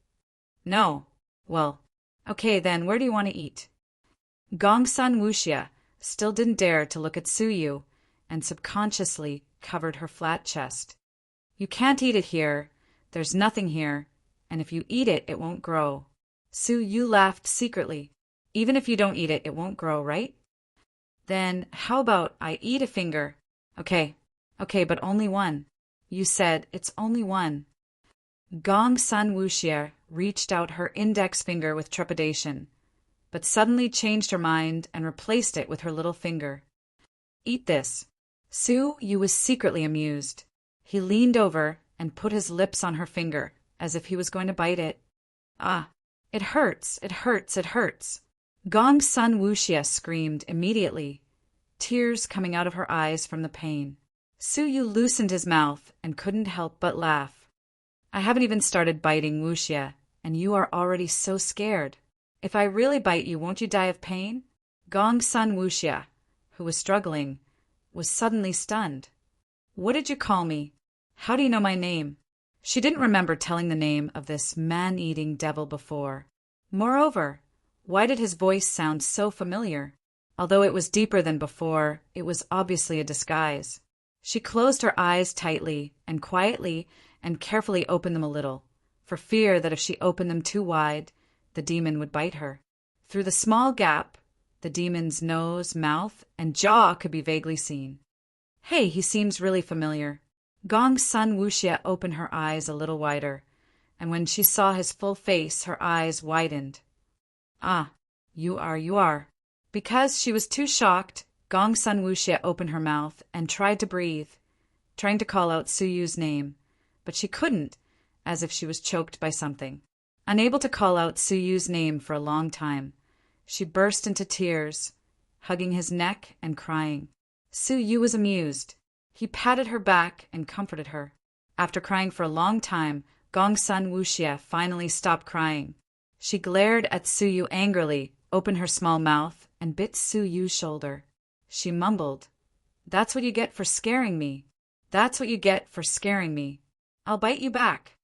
No. Well, okay then, where do you want to eat? Gongsun Wuxia still didn't dare to look at Suyu and subconsciously covered her flat chest. You can't eat it here. There's nothing here. And if you eat it, it won't grow. Suyu laughed secretly. Even if you don't eat it, it won't grow, right? Then how about I eat a finger? Okay, but only one. You said it's only one. Gongsun Wuxia reached out her index finger with trepidation, but suddenly changed her mind and replaced it with her little finger. Eat this. Suyu was secretly amused. He leaned over and put his lips on her finger, as if he was going to bite it. Ah, it hurts, it hurts, it hurts. Gongsun Wuxia screamed immediately, tears coming out of her eyes from the pain. Suyu loosened his mouth and couldn't help but laugh. I haven't even started biting, Wuxia, and you are already so scared. If I really bite you, won't you die of pain? Gongsun Wuxia, who was struggling, was suddenly stunned. What did you call me? How do you know my name? She didn't remember telling the name of this man-eating devil before. Moreover, why did his voice sound so familiar? Although it was deeper than before, it was obviously a disguise. She closed her eyes tightly and quietly and carefully opened them a little, for fear that if she opened them too wide, the demon would bite her. Through the small gap, the demon's nose, mouth, and jaw could be vaguely seen. Hey, he seems really familiar. Gongsun Wuxia opened her eyes a little wider, and when she saw his full face, her eyes widened. Ah, you are. Because she was too shocked, Gongsun Wuxia opened her mouth and tried to breathe, trying to call out Suyu's name, but she couldn't, as if she was choked by something. Unable to call out Suyu's name for a long time, she burst into tears, hugging his neck and crying. Suyu was amused. He patted her back and comforted her. After crying for a long time, Gongsun Wuxia finally stopped crying. She glared at Suyu angrily, opened her small mouth, and bit Suyu's shoulder. She mumbled, "That's what you get for scaring me. That's what you get for scaring me. I'll bite you back."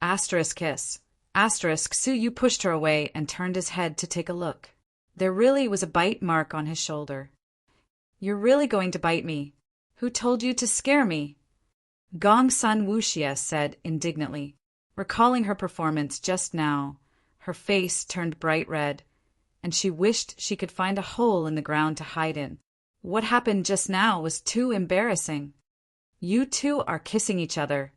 Asterisk kiss. Asterisk, Suyu pushed her away and turned his head to take a look. There really was a bite mark on his shoulder. "You're really going to bite me? Who told you to scare me?" Gongsun Wuxia said indignantly. Recalling her performance just now, her face turned bright red, and she wished she could find a hole in the ground to hide in. What happened just now was too embarrassing. "You two are kissing each other.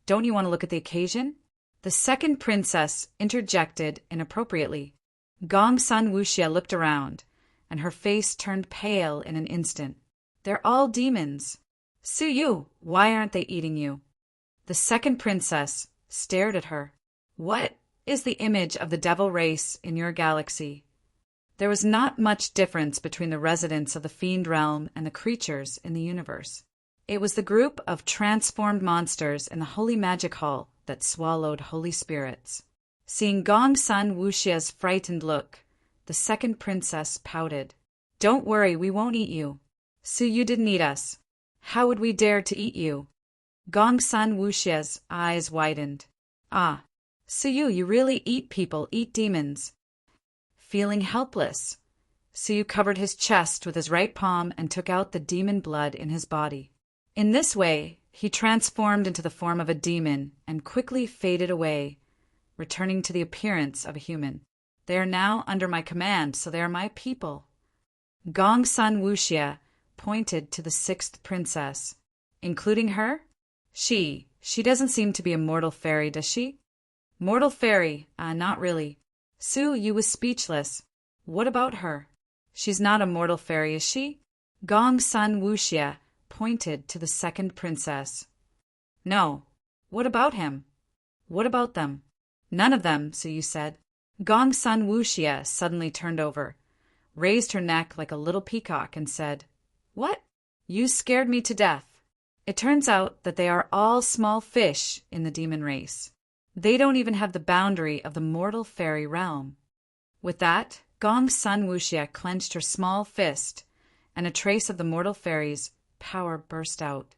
Don't you want to look at the occasion?" The second princess interjected inappropriately. Gongsun Wuxia looked around, and her face turned pale in an instant. "They're all demons. Suyu, why aren't they eating you?" The second princess stared at her. "What is the image of the devil race in your galaxy?" There was not much difference between the residents of the fiend realm and the creatures in the universe. It was the group of transformed monsters in the Holy Magic Hall that swallowed holy spirits. Seeing Gongsun Wuxia's frightened look, the second princess pouted. "Don't worry, we won't eat you. Suyu didn't eat us. How would we dare to eat you?" Gongsun Wuxia's eyes widened. "Ah, Suyu, you really eat people, eat demons." Feeling helpless, Suyu covered his chest with his right palm and took out the demon blood in his body. In this way, he transformed into the form of a demon and quickly faded away, returning to the appearance of a human. "They are now under my command, so they are my people." Gongsun Wuxia pointed to the sixth princess. "Including her? She doesn't seem to be a mortal fairy, does she?" "Mortal fairy? Not really." Suyu was speechless. "What about her? She's not a mortal fairy, is she?" Gongsun Wuxia pointed to the second princess. "No. What about him? What about them?" "None of them," Suyu said. Gongsun Wuxia suddenly turned over, raised her neck like a little peacock, and said, "What? You scared me to death." It turns out that they are all small fish in the demon race. They don't even have the boundary of the mortal fairy realm. With that, Gongsun Wuxia clenched her small fist, and a trace of the mortal fairy's power burst out.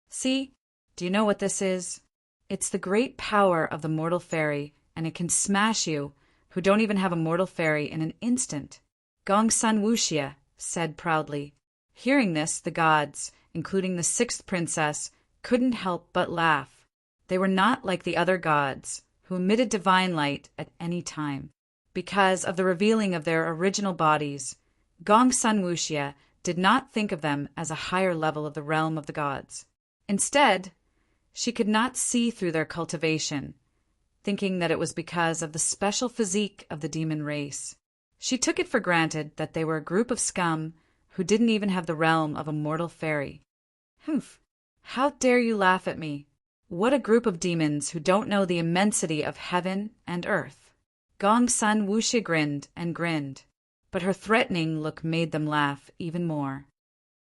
"See? Do you know what this is? It's the great power of the mortal fairy, and it can smash you, who don't even have a mortal fairy, in an instant. Gongsun Wuxia said proudly. Hearing this, the gods, including the sixth princess, couldn't help but laugh. They were not like the other gods, who emitted divine light at any time. Because of the revealing of their original bodies, Gongsun Wuxia did not think of them as a higher level of the realm of the gods. Instead, she could not see through their cultivation, thinking that it was because of the special physique of the demon race. She took it for granted that they were a group of scum who didn't even have the realm of a mortal fairy. Humph! How dare you laugh at me? What a group of demons who don't know the immensity of heaven and earth. Gongsun Wuxia grinned and grinned, but her threatening look made them laugh even more.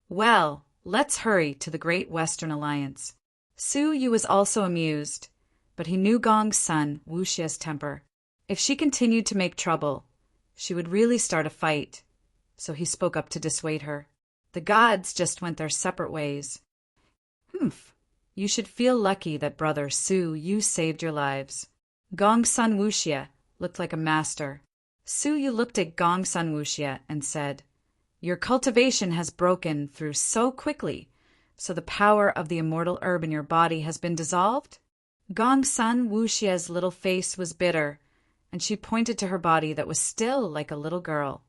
Well, let's hurry to the Great Western Alliance. Su Yu was also amused, but he knew Gongsun Wuxia's temper. If she continued to make trouble, she would really start a fight, so he spoke up to dissuade her. The gods just went their separate ways. Humph! You should feel lucky that brother Su Yu saved your lives. Gongsun Wuxia looked like a master. Su Yu looked at Gongsun Wuxia and said, Your cultivation has broken through so quickly, so the power of the immortal herb in your body has been dissolved? Gongsun Wuxia's little face was bitter, and she pointed to her body that was still like a little girl.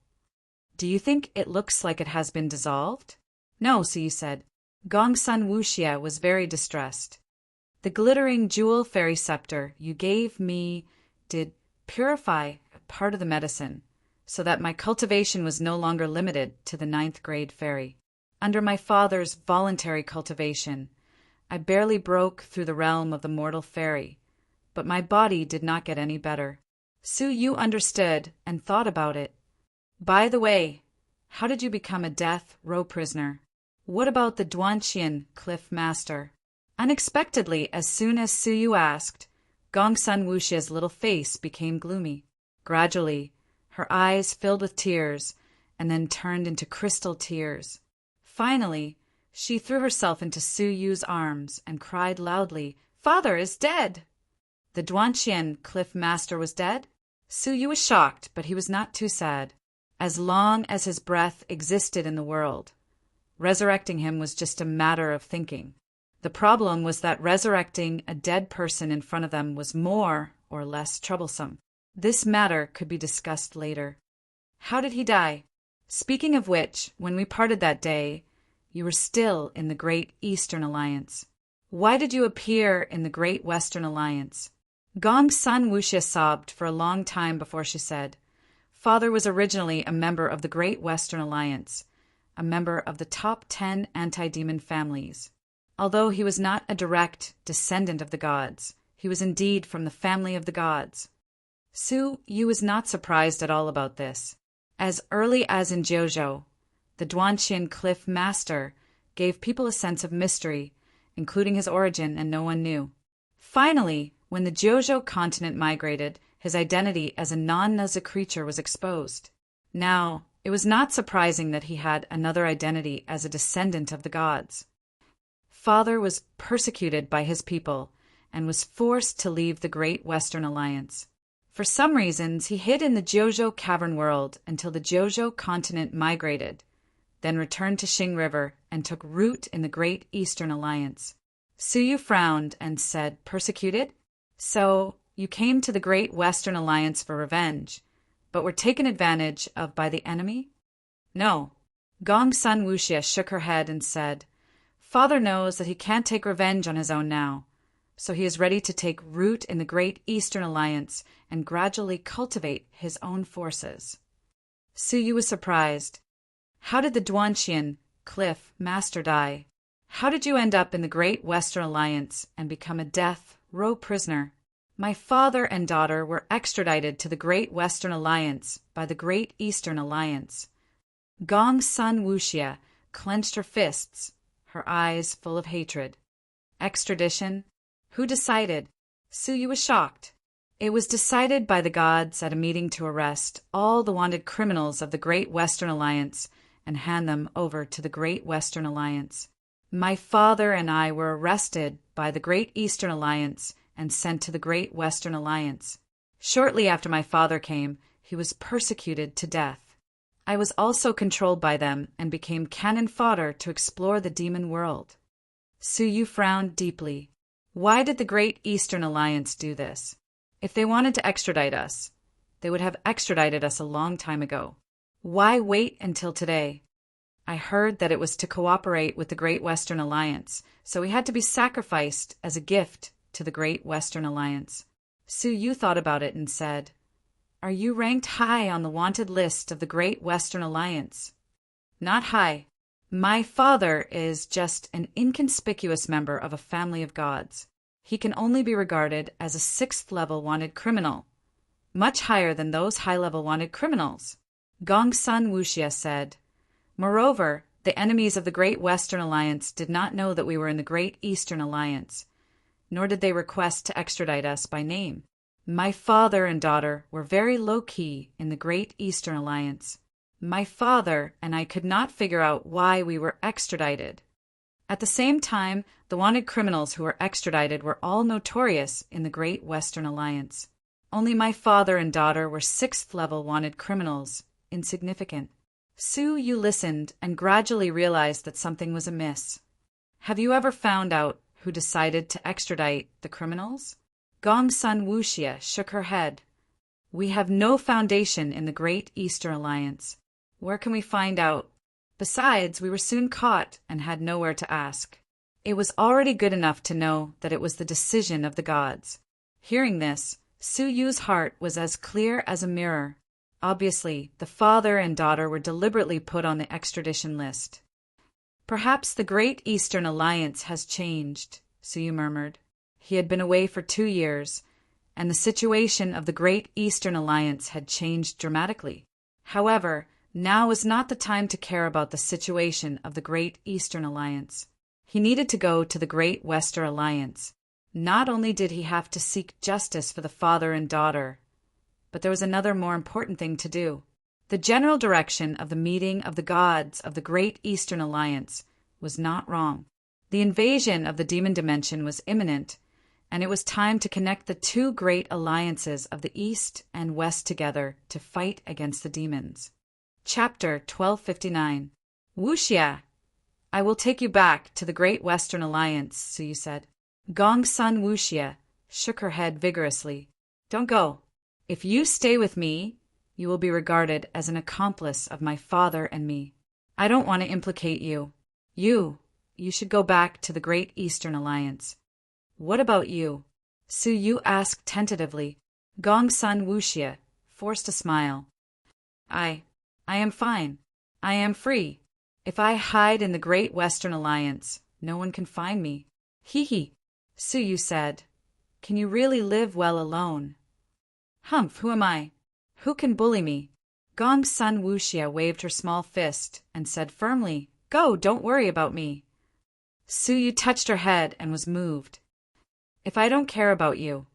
Do you think it looks like it has been dissolved? No, Su Yu said. Gongsun Wuxia was very distressed. The glittering jewel fairy scepter you gave me did purify part of the medicine, so that my cultivation was no longer limited to the 9th grade fairy. Under my father's voluntary cultivation, I barely broke through the realm of the mortal fairy, but my body did not get any better. Su Yu understood and thought about it. By the way, how did you become a death row prisoner? What about the Duanqian cliff master? Unexpectedly, as soon as Su Yu asked, Gongsun Wuxia's little face became gloomy. Gradually, her eyes filled with tears and then turned into crystal tears. Finally, she threw herself into Su Yu's arms and cried loudly, Father is dead! The Duanqian cliff master was dead? Su Yu was shocked, but he was not too sad. As long as his breath existed in the world, resurrecting him was just a matter of thinking. The problem was that resurrecting a dead person in front of them was more or less troublesome. This matter could be discussed later. How did he die? Speaking of which, when we parted that day, you were still in the Great Eastern Alliance. Why did you appear in the Great Western Alliance? Gongsun Wuxia sobbed for a long time before she said, Father was originally a member of the Great Western Alliance, a member of the top 10 anti-demon families. Although he was not a direct descendant of the gods, he was indeed from the family of the gods. Su Yu was not surprised at all about this. As early as in Jiuzhou, the Duanqian cliff master gave people a sense of mystery, including his origin, and no one knew. Finally, when the Jiuzhou continent migrated, his identity as a non-Nazi creature was exposed. Now, it was not surprising that he had another identity as a descendant of the gods. Father was persecuted by his people and was forced to leave the Great Western Alliance. For some reasons, he hid in the Jiuzhou cavern world until the Jiuzhou continent migrated, then returned to Xing River and took root in the Great Eastern Alliance. Su Yu frowned and said, Persecuted? So, you came to the Great Western Alliance for revenge, but were taken advantage of by the enemy? No. Gongsun Wuxia shook her head and said, Father knows that he can't take revenge on his own now, so he is ready to take root in the Great Eastern Alliance and gradually cultivate his own forces. Su Yu was surprised. How did the Duanqian cliff master die? How did you end up in the Great Western Alliance and become a death row prisoner? My father and daughter were extradited to the Great Western Alliance by the Great Eastern Alliance. Gongsun Wuxia clenched her fists, her eyes full of hatred. Extradition? Who decided? Su Yu was shocked. It was decided by the gods at a meeting to arrest all the wanted criminals of the Great Western Alliance and hand them over to the Great Western Alliance. My father and I were arrested by the Great Eastern Alliance and sent to the Great Western Alliance. Shortly after my father came, he was persecuted to death. I was also controlled by them and became cannon fodder to explore the demon world. Su Yu frowned deeply. Why did the Great Eastern Alliance do this? If they wanted to extradite us, they would have extradited us a long time ago. Why wait until today? I heard that it was to cooperate with the Great Western Alliance, so we had to be sacrificed as a gift to the Great Western Alliance. Su Yu thought about it and said, Are you ranked high on the wanted list of the Great Western Alliance? Not high. My father is just an inconspicuous member of a family of gods. He can only be regarded as a 6th-level wanted criminal, much higher than those high-level wanted criminals, Gongsun Wuxia said. Moreover, the enemies of the Great Western Alliance did not know that we were in the Great Eastern Alliance, nor did they request to extradite us by name. My father and daughter were very low-key in the Great Eastern Alliance. My father and I could not figure out why we were extradited. At the same time, the wanted criminals who were extradited were all notorious in the Great Western Alliance. Only my father and daughter were 6th-level wanted criminals, insignificant. Su Yu listened and gradually realized that something was amiss. Have you ever found out who decided to extradite the criminals? Gongsun Wuxia shook her head. We have no foundation in the Great Eastern Alliance. Where can we find out? Besides, we were soon caught and had nowhere to ask. It was already good enough to know that it was the decision of the gods. Hearing this, Su Yu's heart was as clear as a mirror. Obviously, the father and daughter were deliberately put on the extradition list. Perhaps the Great Eastern Alliance has changed, Su Yu murmured. He had been away for 2 years, and the situation of the Great Eastern Alliance had changed dramatically. However, now was not the time to care about the situation of the Great Eastern Alliance. He needed to go to the Great Western Alliance. Not only did he have to seek justice for the father and daughter, but there was another more important thing to do. The general direction of the meeting of the gods of the Great Eastern Alliance was not wrong. The invasion of the demon dimension was imminent, and it was time to connect the 2 great alliances of the East and West together to fight against the demons. Chapter 1259. Wuxia, I will take you back to the Great Western Alliance, Su Yu said. Gongsun Wuxia shook her head vigorously. Don't go. If you stay with me, you will be regarded as an accomplice of my father and me. I don't want to implicate you. You should go back to the Great Eastern Alliance. What about you? Su Yu asked tentatively. Gongsun Wuxia forced a smile. I am fine. I am free. If I hide in the Great Western Alliance, no one can find me. Hee, Su Yu said. Can you really live well alone? Humph, who am I? Who can bully me? Gongsun Wuxia waved her small fist and said firmly, Go, don't worry about me. Su Yu touched her head and was moved. If I don't care about you,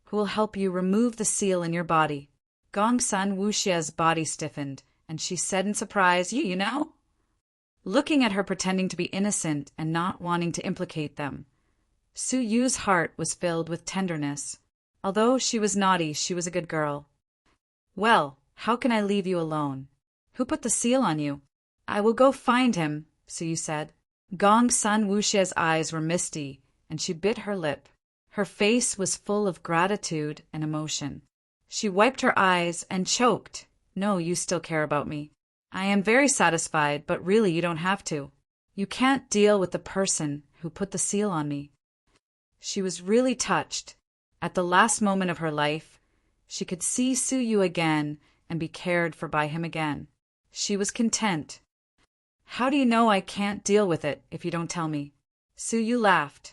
who will help you remove the seal in your body? Gongsun Wuxia's body stiffened, and she said in surprise, You know? Looking at her pretending to be innocent and not wanting to implicate them, Su Yu's heart was filled with tenderness. Although she was naughty, she was a good girl. Well, how can I leave you alone? Who put the seal on you? I will go find him, Su Yu said. Gongsun Wuxia's eyes were misty, and she bit her lip. Her face was full of gratitude and emotion. She wiped her eyes and choked. No, you still care about me. I am very satisfied, but really you don't have to. You can't deal with the person who put the seal on me. She was really touched. At the last moment of her life, she could see Su Yu again and be cared for by him again. She was content. How do you know I can't deal with it if you don't tell me? Su Yu laughed.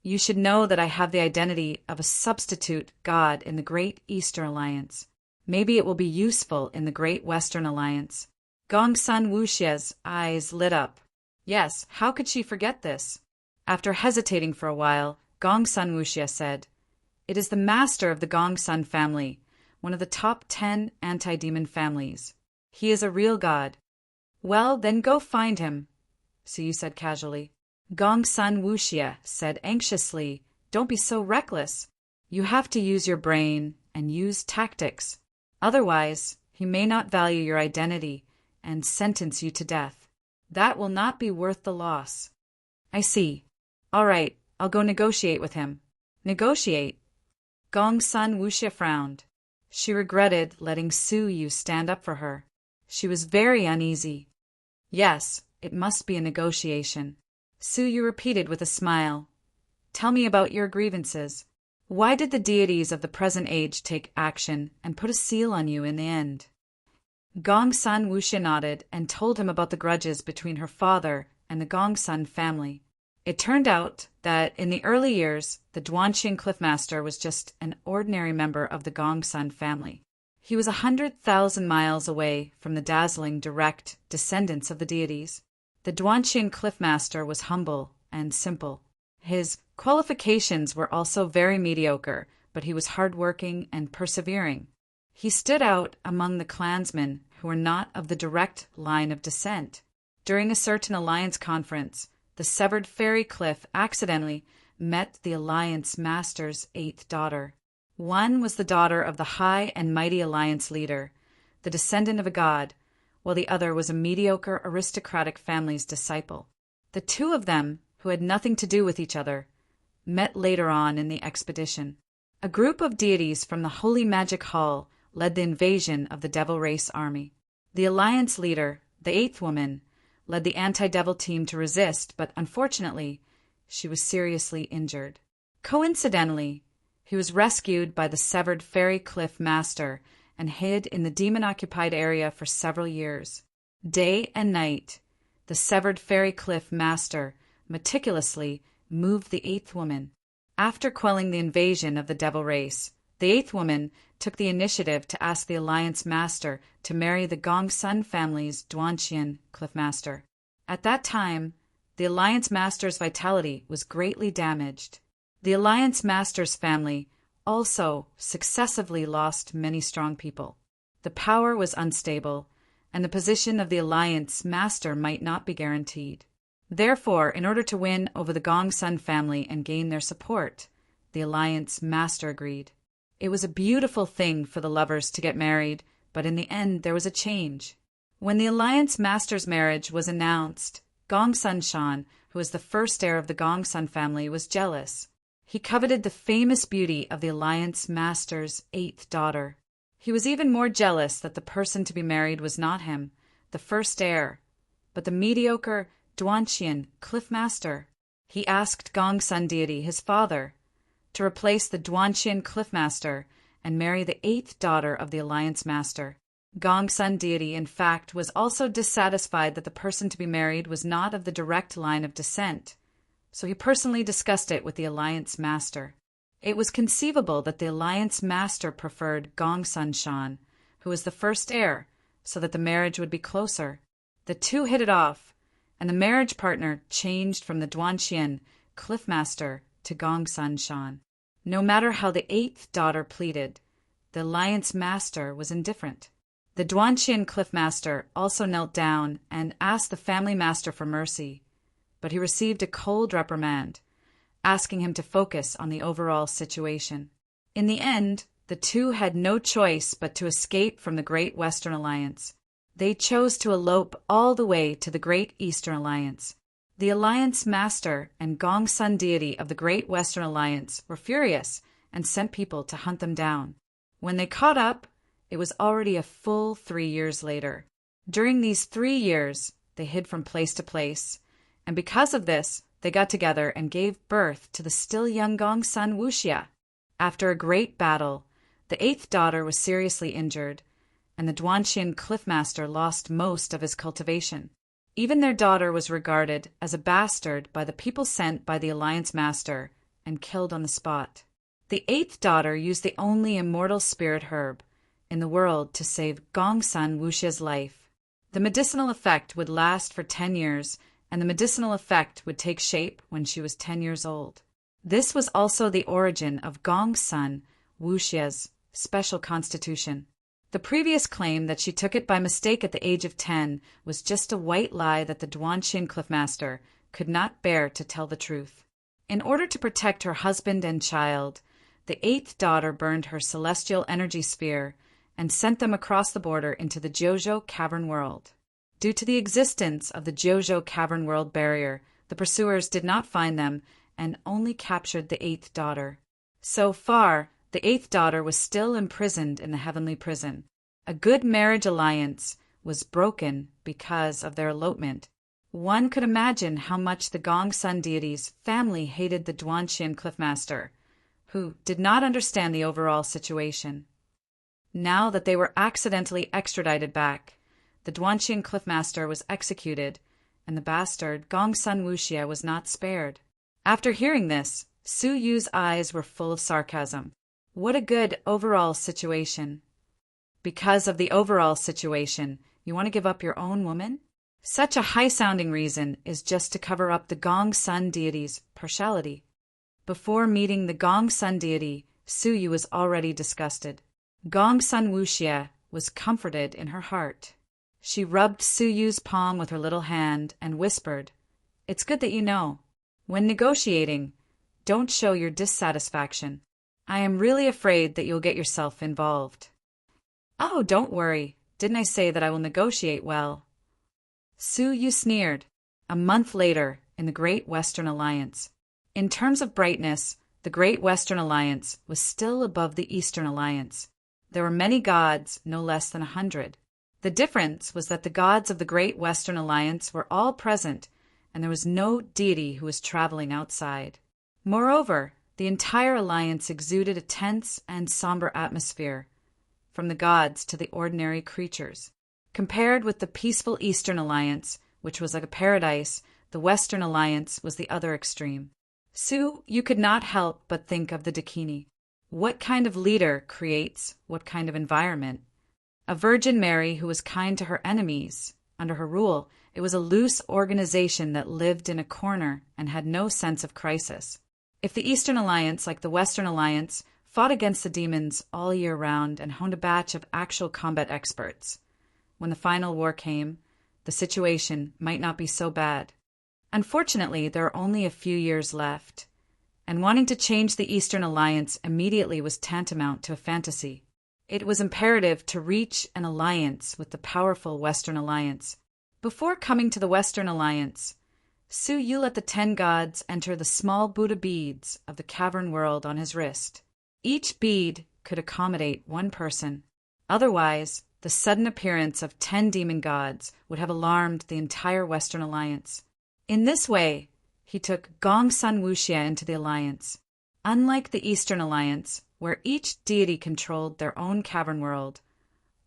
You should know that I have the identity of a substitute god in the Great Eastern Alliance. Maybe it will be useful in the Great Western Alliance. Gongsun Wuxia's eyes lit up. Yes, how could she forget this? After hesitating for a while, Gongsun Wuxia said, It is the master of the Gongsun family, one of the top 10 anti-demon families. He is a real god. Well, then go find him, Su Yu said casually. Gongsun Wuxia said anxiously, Don't be so reckless. You have to use your brain and use tactics. Otherwise, he may not value your identity and sentence you to death. That will not be worth the loss." "I see. All right, I'll go negotiate with him." "Negotiate?" Gongsun Wuxia frowned. She regretted letting Su Yu stand up for her. She was very uneasy. "Yes, it must be a negotiation," Su Yu repeated with a smile. "Tell me about your grievances. Why did the deities of the present age take action and put a seal on you in the end?" Gongsun Wuxia nodded and told him about the grudges between her father and the Gongsun family. It turned out that in the early years, the Duanqing Cliffmaster was just an ordinary member of the Gongsun family. He was 100,000 miles away from the dazzling direct descendants of the deities. The Duanqing Cliffmaster was humble and simple. His qualifications were also very mediocre, but he was hardworking and persevering. He stood out among the clansmen who were not of the direct line of descent. During a certain alliance conference, the severed fairy cliff accidentally met the alliance master's 8th daughter. One was the daughter of the high and mighty alliance leader, the descendant of a god, while the other was a mediocre aristocratic family's disciple. The two of them, who had nothing to do with each other, met later on in the expedition. A group of deities from the Holy Magic Hall led the invasion of the Devil Race army. The alliance leader, the 8th woman, led the anti-devil team to resist, but unfortunately, she was seriously injured. Coincidentally, he was rescued by the severed Fairy Cliff Master and hid in the demon-occupied area for several years. Day and night, the severed Fairy Cliff Master meticulously moved the 8th woman. After quelling the invasion of the Devil Race, the 8th woman took the initiative to ask the Alliance Master to marry the Gongsun family's Duanqian Cliffmaster. At that time, the Alliance Master's vitality was greatly damaged. The Alliance Master's family also successively lost many strong people. The power was unstable, and the position of the Alliance Master might not be guaranteed. Therefore, in order to win over the Gongsun family and gain their support, the Alliance Master agreed. It was a beautiful thing for the lovers to get married, but in the end there was a change. When the Alliance Master's marriage was announced, Gongsun Shan, who was the first heir of the Gongsun family, was jealous. He coveted the famous beauty of the Alliance Master's 8th daughter. He was even more jealous that the person to be married was not him, the first heir, but the mediocre Duanqian Cliffmaster. He asked Gongsun deity, his father, to replace the Duanqian Cliffmaster and marry the 8th daughter of the Alliance Master. Gongsun deity, in fact, was also dissatisfied that the person to be married was not of the direct line of descent, so he personally discussed it with the Alliance Master. It was conceivable that the Alliance Master preferred Gongsun Shan, who was the first heir, so that the marriage would be closer. The two hit it off, and the marriage partner changed from the Duanqian Cliffmaster to Gongsun Shan. No matter how the 8th daughter pleaded, the Alliance Master was indifferent. The Duanqian Cliffmaster also knelt down and asked the family master for mercy, but he received a cold reprimand, asking him to focus on the overall situation. In the end, the two had no choice but to escape from the Great Western Alliance. They chose to elope all the way to the Great Eastern Alliance. The Alliance Master and Gongsun deity of the Great Western Alliance were furious and sent people to hunt them down. When they caught up, it was already a full 3 years later. During these 3 years, they hid from place to place, and because of this, they got together and gave birth to the still young Gongsun Wuxia. After a great battle, the 8th daughter was seriously injured, and the Duanqian Cliffmaster lost most of his cultivation. Even their daughter was regarded as a bastard by the people sent by the Alliance Master and killed on the spot. The 8th daughter used the only immortal spirit herb in the world to save Gongsun Wuxia's life. The medicinal effect would last for 10 years, and the medicinal effect would take shape when she was 10 years old. This was also the origin of Gongsun Wuxia's special constitution. The previous claim that she took it by mistake at the age of 10 was just a white lie that the Duanqian Cliffmaster could not bear to tell the truth. In order to protect her husband and child, the 8th daughter burned her celestial energy sphere and sent them across the border into the Jojo cavern world. Due to the existence of the Jojo Cavern World barrier, the pursuers did not find them and only captured the eighth daughter. So far, the eighth daughter was still imprisoned in the heavenly prison. A good marriage alliance was broken because of their elopement. One could imagine how much the Gong Sun deity's family hated the Duanxian Cliffmaster, who did not understand the overall situation. Now that they were accidentally extradited back, the Duanxian Cliffmaster was executed, and the bastard Gong Sun Wuxia was not spared. After hearing this, Su Yu's eyes were full of sarcasm. What a good overall situation. Because of the overall situation, you want to give up your own woman? Such a high-sounding reason is just to cover up the Gong Sun deity's partiality. Before meeting the Gong Sun deity, Su Yu was already disgusted. Gong Sun Wuxia was comforted in her heart. She rubbed Su Yu's palm with her little hand and whispered, "It's good that you know. When negotiating, don't show your dissatisfaction. I am really afraid that you'll get yourself involved." "Oh, don't worry. Didn't I say that I will negotiate well?" Su Yu sneered. A month later, in the Great Western Alliance. In terms of brightness, the Great Western Alliance was still above the Eastern Alliance. There were many gods, no less than 100. The difference was that the gods of the Great Western Alliance were all present, and there was no deity who was traveling outside. Moreover, the entire alliance exuded a tense and somber atmosphere, from the gods to the ordinary creatures. Compared with the peaceful Eastern Alliance, which was like a paradise, the Western Alliance was the other extreme. Su, you could not help but think of the Dakini. What kind of leader creates what kind of environment? A Virgin Mary who was kind to her enemies. Under her rule, it was a loose organization that lived in a corner and had no sense of crisis. If the Eastern Alliance, like the Western Alliance, fought against the demons all year round and honed a batch of actual combat experts, when the final war came, the situation might not be so bad. Unfortunately, there are only a few years left, and wanting to change the Eastern Alliance immediately was tantamount to a fantasy. It was imperative to reach an alliance with the powerful Western Alliance. Before coming to the Western Alliance, Su Yu let the 10 gods enter the small Buddha beads of the cavern world on his wrist. Each bead could accommodate one person. Otherwise, the sudden appearance of 10 demon gods would have alarmed the entire Western Alliance. In this way, he took Gong Sun Wuxia into the alliance. Unlike the Eastern Alliance, where each deity controlled their own cavern world,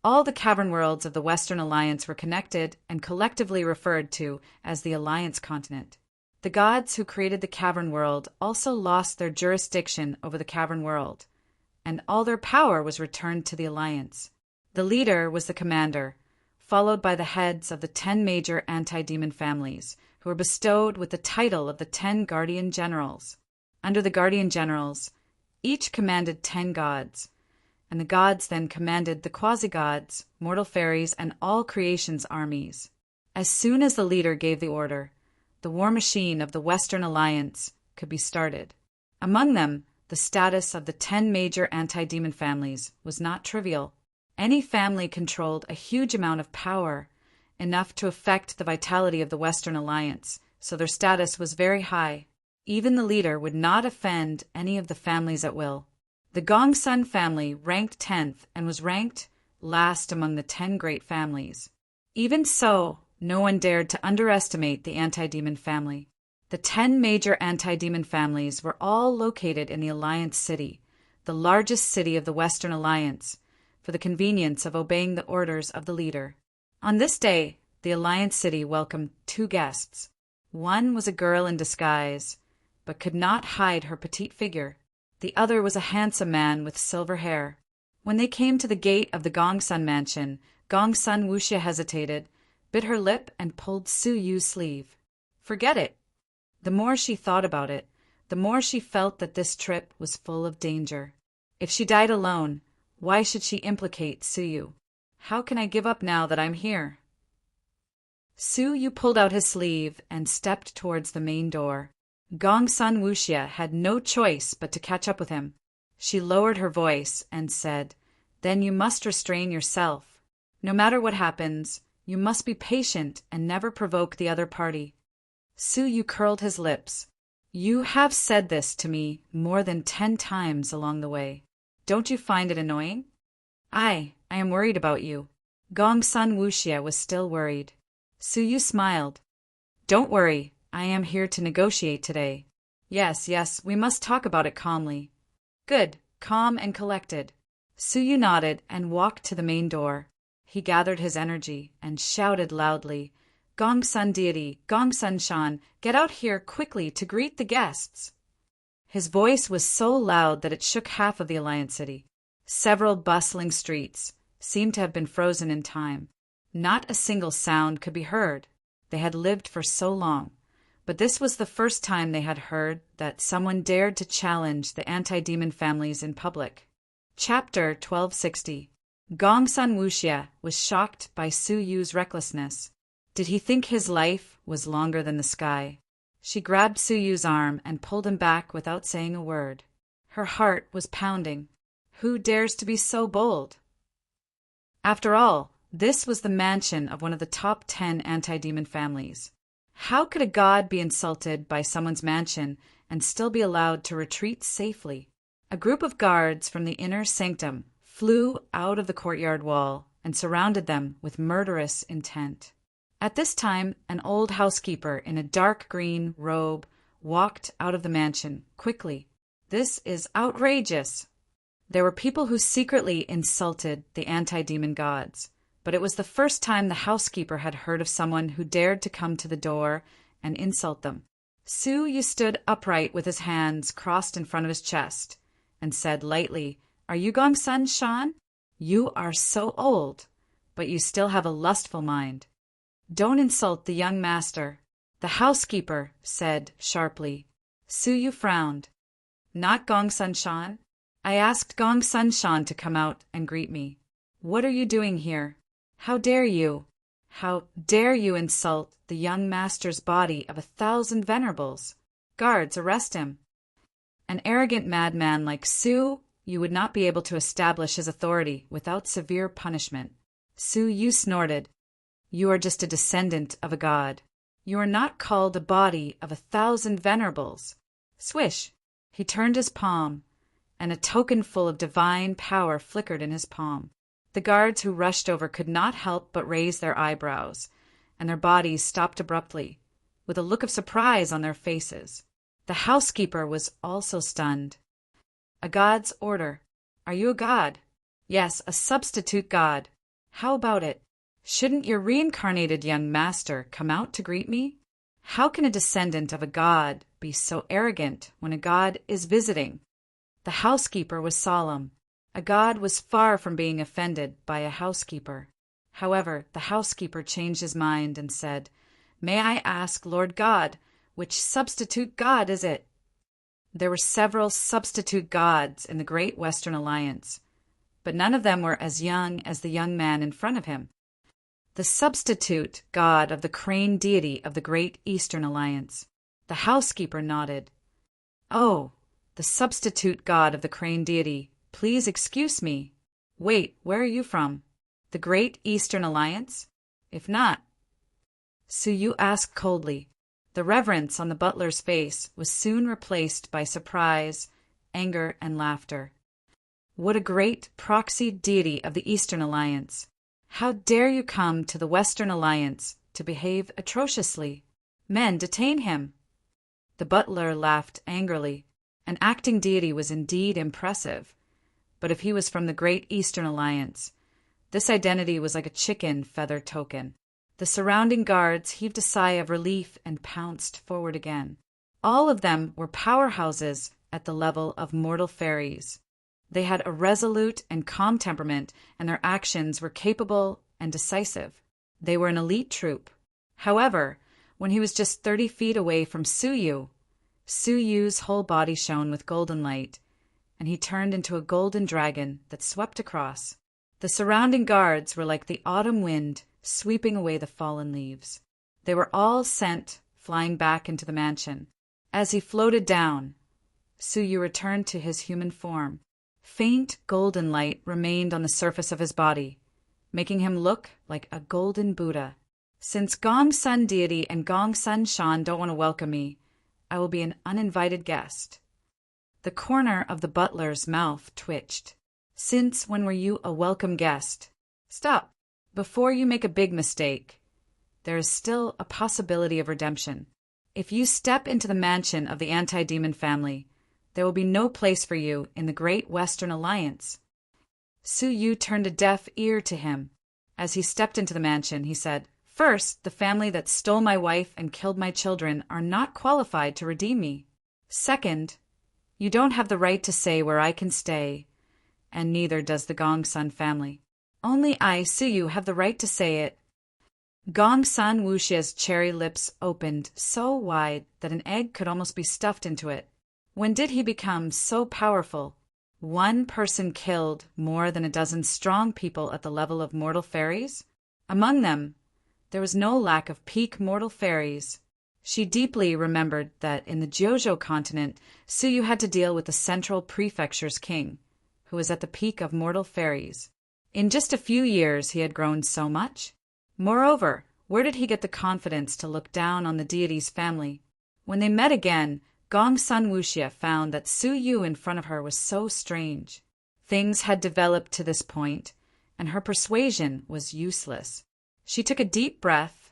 all the cavern worlds of the Western Alliance were connected and collectively referred to as the Alliance Continent. The gods who created the cavern world also lost their jurisdiction over the cavern world, and all their power was returned to the Alliance. The leader was the commander, followed by the heads of the 10 major anti-demon families, who were bestowed with the title of the 10 Guardian Generals. Under the Guardian Generals, each commanded 10 gods, and the gods then commanded the quasi-gods, mortal fairies, and all creation's armies. As soon as the leader gave the order, the war machine of the Western Alliance could be started. Among them, the status of the 10 major anti-demon families was not trivial. Any family controlled a huge amount of power, enough to affect the vitality of the Western Alliance, so their status was very high. Even the leader would not offend any of the families at will. The Gong Sun family ranked 10th and was ranked last among the 10 great families. Even so, no one dared to underestimate the anti-demon family. The 10 major anti-demon families were all located in the Alliance City, the largest city of the Western Alliance, for the convenience of obeying the orders of the leader. On this day, the Alliance City welcomed 2 guests. One was a girl in disguise, but could not hide her petite figure. The other was a handsome man with silver hair. When they came to the gate of the Gong Sun mansion, Gong Sun Wuxia hesitated, bit her lip, and pulled Su Yu's sleeve. Forget it. The more she thought about it, the more she felt that this trip was full of danger. If she died alone, why should she implicate Su Yu? How can I give up now that I'm here? Su Yu pulled out his sleeve and stepped towards the main door. Gong Sun Wuxia had no choice but to catch up with him. She lowered her voice and said, "Then you must restrain yourself. No matter what happens, You must be patient and never provoke the other party. Suyu curled his lips. You have said this to me more than 10 times along the way. Don't you find it annoying? I am worried about you. Gongsun Wuxia was still worried. Suyu smiled. Don't worry, I am here to negotiate today. Yes, we must talk about it calmly. Good, calm and collected. Suyu nodded and walked to the main door. He gathered his energy and shouted loudly, Gongsun deity, Gongsun Shan, get out here quickly to greet the guests. His voice was so loud that it shook half of the Alliance City. Several bustling streets seemed to have been frozen in time. Not a single sound could be heard. They had lived for so long, but this was the first time they had heard that someone dared to challenge the anti-demon families in public. Chapter 1260. Gongsun Wuxia was shocked by Suyu's recklessness. Did he think his life was longer than the sky? She grabbed Suyu's arm and pulled him back without saying a word. Her heart was pounding. Who dares to be so bold? After all, this was the mansion of one of the top 10 anti-demon families. How could a god be insulted by someone's mansion and still be allowed to retreat safely? A group of guards from the inner sanctum flew out of the courtyard wall and surrounded them with murderous intent. At this time, an old housekeeper in a dark green robe walked out of the mansion quickly. This is outrageous. There were people who secretly insulted the anti-demon gods, but it was the first time the housekeeper had heard of someone who dared to come to the door and insult them. Suyu stood upright with his hands crossed in front of his chest and said lightly, Are you Gongsun Shan? You are so old, but you still have a lustful mind. Don't insult the young master, the housekeeper said sharply. Suyu frowned. Not Gongsun Shan? I asked Gongsun Shan to come out and greet me. What are you doing here? How dare you? How dare you insult the young master's body of 1,000 venerables? Guards, arrest him. An arrogant madman like Su, you would not be able to establish his authority without severe punishment. Suyu snorted. You are just a descendant of a god. You are not called a body of 1,000 venerables. Swish! He turned his palm, and a token full of divine power flickered in his palm. The guards who rushed over could not help but raise their eyebrows, and their bodies stopped abruptly, with a look of surprise on their faces. The housekeeper was also stunned. A god's order. Are you a god? Yes, a substitute god. How about it? Shouldn't your reincarnated young master come out to greet me? How can a descendant of a god be so arrogant when a god is visiting? The housekeeper was solemn. A god was far from being offended by a housekeeper. However, the housekeeper changed his mind and said, May I ask, Lord God, which substitute god is it? There were several substitute gods in the Great Western Alliance, but none of them were as young as the young man in front of him. The substitute god of the crane deity of the Great Eastern Alliance. The housekeeper nodded. Oh, the substitute god of the crane deity. Please excuse me. Wait, where are you from? The Great Eastern Alliance? If not, Suyu asked coldly. The reverence on the butler's face was soon replaced by surprise, anger, and laughter. What a great proxy deity of the Eastern Alliance! How dare you come to the Western Alliance to behave atrociously? Men, detain him! The butler laughed angrily. An acting deity was indeed impressive, but if he was from the Great Eastern Alliance, this identity was like a chicken feather token. The surrounding guards heaved a sigh of relief and pounced forward again. All of them were powerhouses at the level of mortal fairies. They had a resolute and calm temperament, and their actions were capable and decisive. They were an elite troop. However, when he was just 30 feet away from Suyu's whole body shone with golden light, and he turned into a golden dragon that swept across. The surrounding guards were like the autumn wind sweeping away the fallen leaves. They were all sent flying back into the mansion. As he floated down, Suyu returned to his human form. Faint golden light remained on the surface of his body, making him look like a golden Buddha. Since Gong Sun deity and Gong Sun Shan don't want to welcome me, I will be an uninvited guest. The corner of the butler's mouth twitched. Since when were you a welcome guest? Stop. Before you make a big mistake, there is still a possibility of redemption. If you step into the mansion of the anti-demon family, there will be no place for you in the Great Western Alliance. Su Yu turned a deaf ear to him. As he stepped into the mansion, he said, First, the family that stole my wife and killed my children are not qualified to redeem me. Second, you don't have the right to say where I can stay, and neither does the Gong Sun family. Only I, Su Yu, have the right to say it. Gong Sun Wuxia's cherry lips opened so wide that an egg could almost be stuffed into it. When did he become so powerful? One person killed more than a dozen strong people at the level of mortal fairies? Among them, there was no lack of peak mortal fairies. She deeply remembered that in the Jiuzhou continent, Su Yu had to deal with the central prefecture's king, who was at the peak of mortal fairies. In just a few years, he had grown so much. Moreover, where did he get the confidence to look down on the deity's family? When they met again, Gong Sun Wuxia found that Su Yu in front of her was so strange. Things had developed to this point, and her persuasion was useless. She took a deep breath,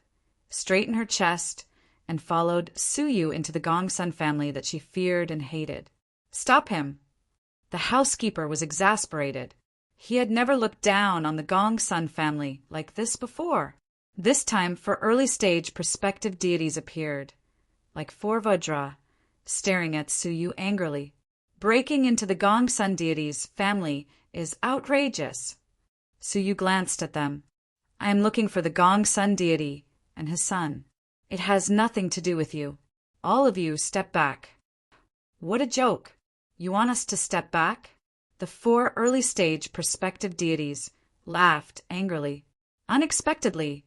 straightened her chest, and followed Su Yu into the Gong Sun family that she feared and hated. Stop him! The housekeeper was exasperated. He had never looked down on the Gong Sun family like this before. This time, for early-stage prospective deities appeared, like four Vajra, staring at Su Yu angrily. Breaking into the Gong Sun deity's family is outrageous. Su Yu glanced at them. I am looking for the Gong Sun deity and his son. It has nothing to do with you. All of you step back. What a joke. You want us to step back? The four early-stage prospective deities laughed angrily. Unexpectedly,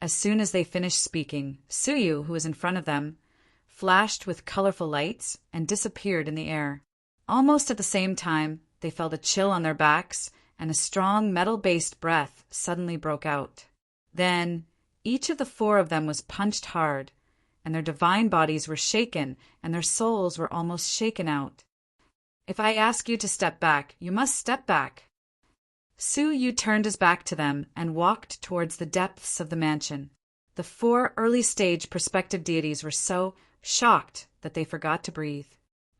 as soon as they finished speaking, Su Yu, who was in front of them, flashed with colorful lights and disappeared in the air. Almost at the same time, they felt a chill on their backs, and a strong metal-based breath suddenly broke out. Then, each of the four of them was punched hard, and their divine bodies were shaken, and their souls were almost shaken out. If I ask you to step back, you must step back. Su Yu turned his back to them and walked towards the depths of the mansion. The four early-stage prospective deities were so shocked that they forgot to breathe.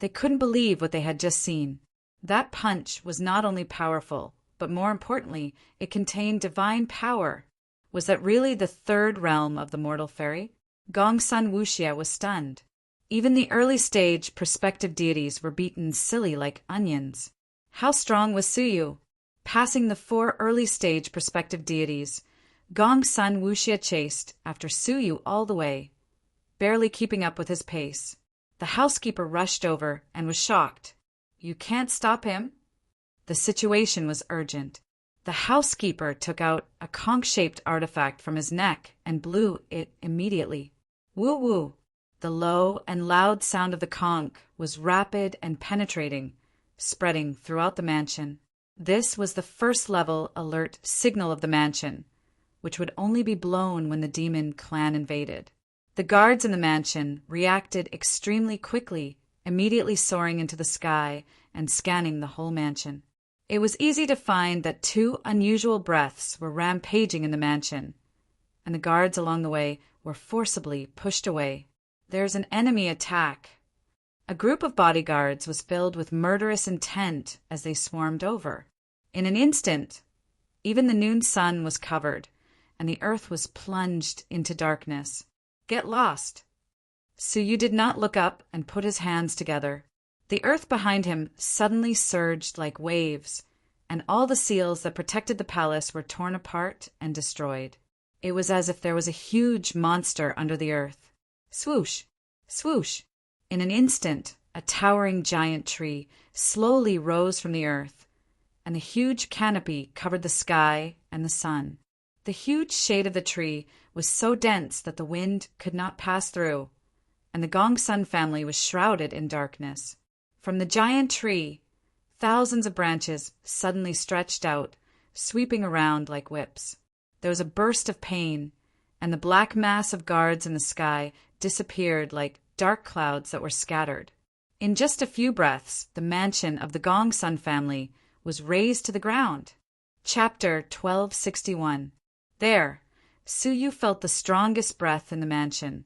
They couldn't believe what they had just seen. That punch was not only powerful, but more importantly, it contained divine power. Was that really the third realm of the mortal fairy? Gong Sun Wuxia was stunned. Even the early-stage prospective deities were beaten silly like onions. How strong was Su Yu? Passing the four early-stage prospective deities, Gong Sun Wuxia chased after Su Yu all the way, barely keeping up with his pace. The housekeeper rushed over and was shocked. You can't stop him? The situation was urgent. The housekeeper took out a conch-shaped artifact from his neck and blew it immediately. Woo-woo! The low and loud sound of the conch was rapid and penetrating, spreading throughout the mansion. This was the first-level alert signal of the mansion, which would only be blown when the demon clan invaded. The guards in the mansion reacted extremely quickly, immediately soaring into the sky and scanning the whole mansion. It was easy to find that two unusual breaths were rampaging in the mansion, and the guards along the way were forcibly pushed away. There's an enemy attack. A group of bodyguards was filled with murderous intent as they swarmed over. In an instant, even the noon sun was covered, and the earth was plunged into darkness. Get lost. Su Yu did not look up and put his hands together. The earth behind him suddenly surged like waves, and all the seals that protected the palace were torn apart and destroyed. It was as if there was a huge monster under the earth. Swoosh! Swoosh! In an instant, a towering giant tree slowly rose from the earth, and the huge canopy covered the sky and the sun. The huge shade of the tree was so dense that the wind could not pass through, and the Gong Sun family was shrouded in darkness. From the giant tree, thousands of branches suddenly stretched out, sweeping around like whips. There was a burst of pain, and the black mass of guards in the sky disappeared like dark clouds that were scattered. In just a few breaths, the mansion of the Gongsun family was razed to the ground. Chapter 1261. There, Suyu felt the strongest breath in the mansion.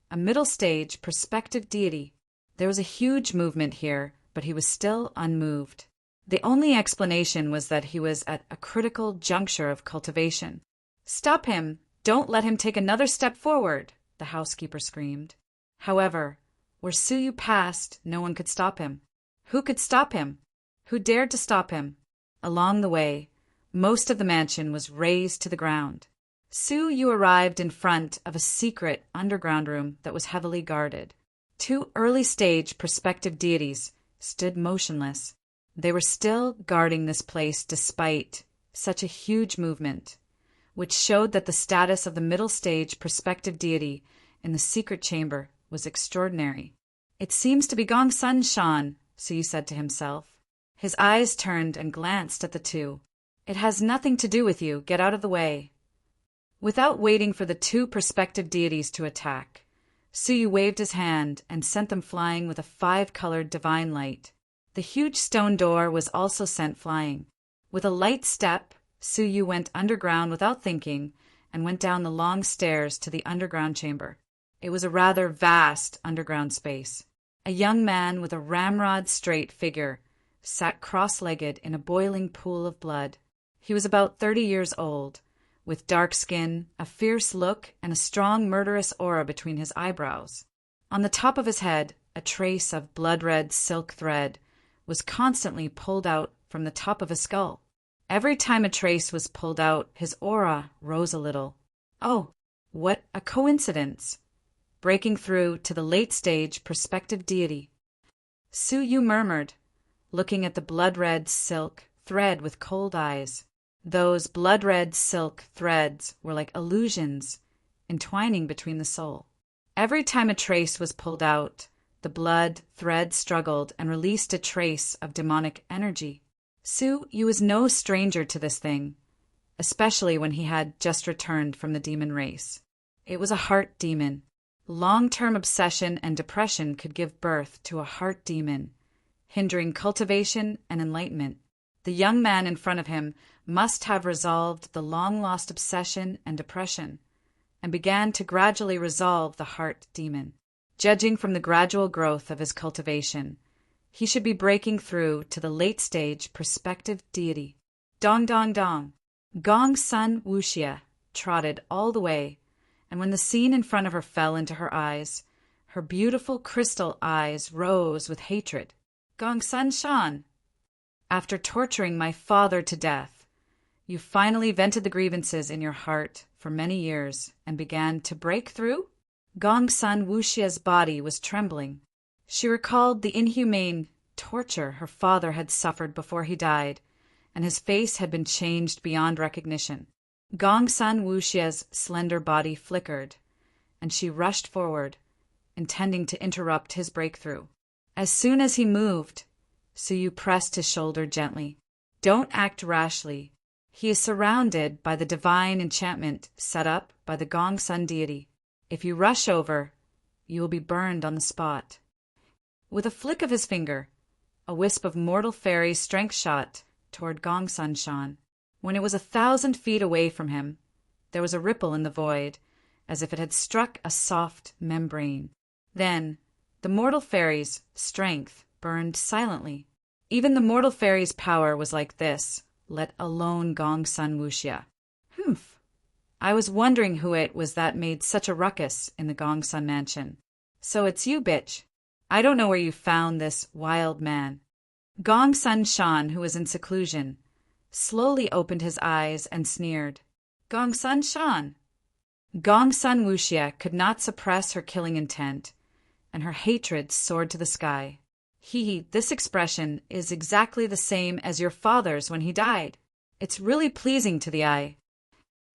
A middle-stage, prospective deity. There was a huge movement here, but he was still unmoved. The only explanation was that he was at a critical juncture of cultivation. "Stop him! Don't let him take another step forward!" the housekeeper screamed. However, where Suyu passed, no one could stop him. Who could stop him? Who dared to stop him? Along the way, most of the mansion was razed to the ground. Suyu arrived in front of a secret underground room that was heavily guarded. Two early-stage prospective deities stood motionless. They were still guarding this place despite such a huge movement, which showed that the status of the middle-stage prospective deity in the secret chamber was extraordinary. "It seems to be Gongsun Shan," Suyu said to himself. His eyes turned and glanced at the two. "It has nothing to do with you. Get out of the way." Without waiting for the two prospective deities to attack, Suyu waved his hand and sent them flying with a 5-colored divine light. The huge stone door was also sent flying. With a light step, Suyu went underground without thinking and went down the long stairs to the underground chamber. It was a rather vast underground space. A young man with a ramrod-straight figure sat cross-legged in a boiling pool of blood. He was about 30 years old, with dark skin, a fierce look, and a strong murderous aura between his eyebrows. On the top of his head, a trace of blood-red silk thread was constantly pulled out from the top of his skull. Every time a trace was pulled out, his aura rose a little. Oh, what a coincidence! Breaking through to the late-stage prospective deity. Suyu murmured, looking at the blood-red silk thread with cold eyes. Those blood-red silk threads were like illusions entwining between the soul. Every time a trace was pulled out, the blood thread struggled and released a trace of demonic energy. Suyu was no stranger to this thing, especially when he had just returned from the demon race. It was a heart demon. Long-term obsession and depression could give birth to a heart demon, hindering cultivation and enlightenment. The young man in front of him must have resolved the long-lost obsession and depression, and began to gradually resolve the heart demon. Judging from the gradual growth of his cultivation, he should be breaking through to the late-stage prospective deity. Dong dong dong. Gongsun Wuxia trotted all the way, and when the scene in front of her fell into her eyes, her beautiful crystal eyes rose with hatred. "Gongsun Shan, after torturing my father to death, you finally vented the grievances in your heart for many years and began to break through?" Gongsun Wuxia's body was trembling. She recalled the inhumane torture her father had suffered before he died, and his face had been changed beyond recognition. Gongsun Wuxia's slender body flickered, and she rushed forward, intending to interrupt his breakthrough. As soon as he moved, Suyu pressed his shoulder gently. "Don't act rashly. He is surrounded by the divine enchantment set up by the Gongsun deity. If you rush over, you will be burned on the spot." With a flick of his finger, a wisp of mortal fairy strength shot toward Gongsun Shan. When it was 1,000 feet away from him, there was a ripple in the void, as if it had struck a soft membrane. Then, the mortal fairy's strength burned silently. Even the mortal fairy's power was like this, let alone Gongsun Wuxia. Humph! I was wondering who it was that made such a ruckus in the Gongsun mansion. So it's you, bitch. I don't know where you found this wild man. Gongsun Shan, who was in seclusion, slowly opened his eyes and sneered. "Gongsun Shan!" Gongsun Wuxia could not suppress her killing intent, and her hatred soared to the sky. This expression is exactly the same as your father's when he died. It's really pleasing to the eye."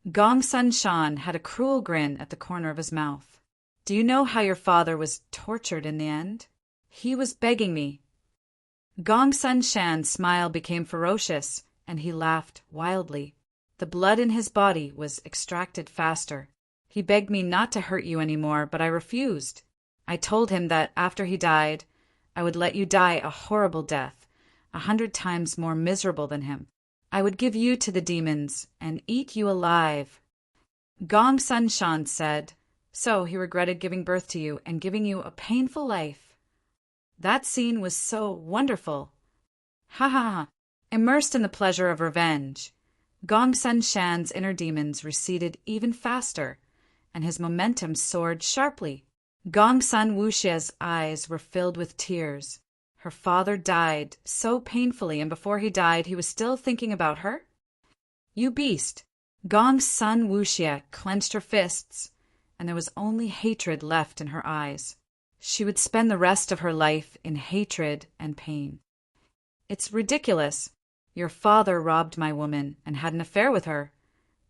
Gongsun Shan had a cruel grin at the corner of his mouth. "Do you know how your father was tortured in the end? He was begging me." Gongsun Shan's smile became ferocious and he laughed wildly. The blood in his body was extracted faster. He begged me not to hurt you anymore, but I refused. I told him that after he died, I would let you die a horrible death, 100 times more miserable than him. I would give you to the demons and eat you alive. Gong Sun Shan said, so he regretted giving birth to you and giving you a painful life. That scene was so wonderful. Ha ha ha. Immersed in the pleasure of revenge, Gong Sun Shan's inner demons receded even faster, and his momentum soared sharply. Gong Sun Wuxia's eyes were filled with tears. Her father died so painfully, and before he died, he was still thinking about her? You beast! Gong Sun Wuxia clenched her fists, and there was only hatred left in her eyes. She would spend the rest of her life in hatred and pain. It's ridiculous. Your father robbed my woman and had an affair with her,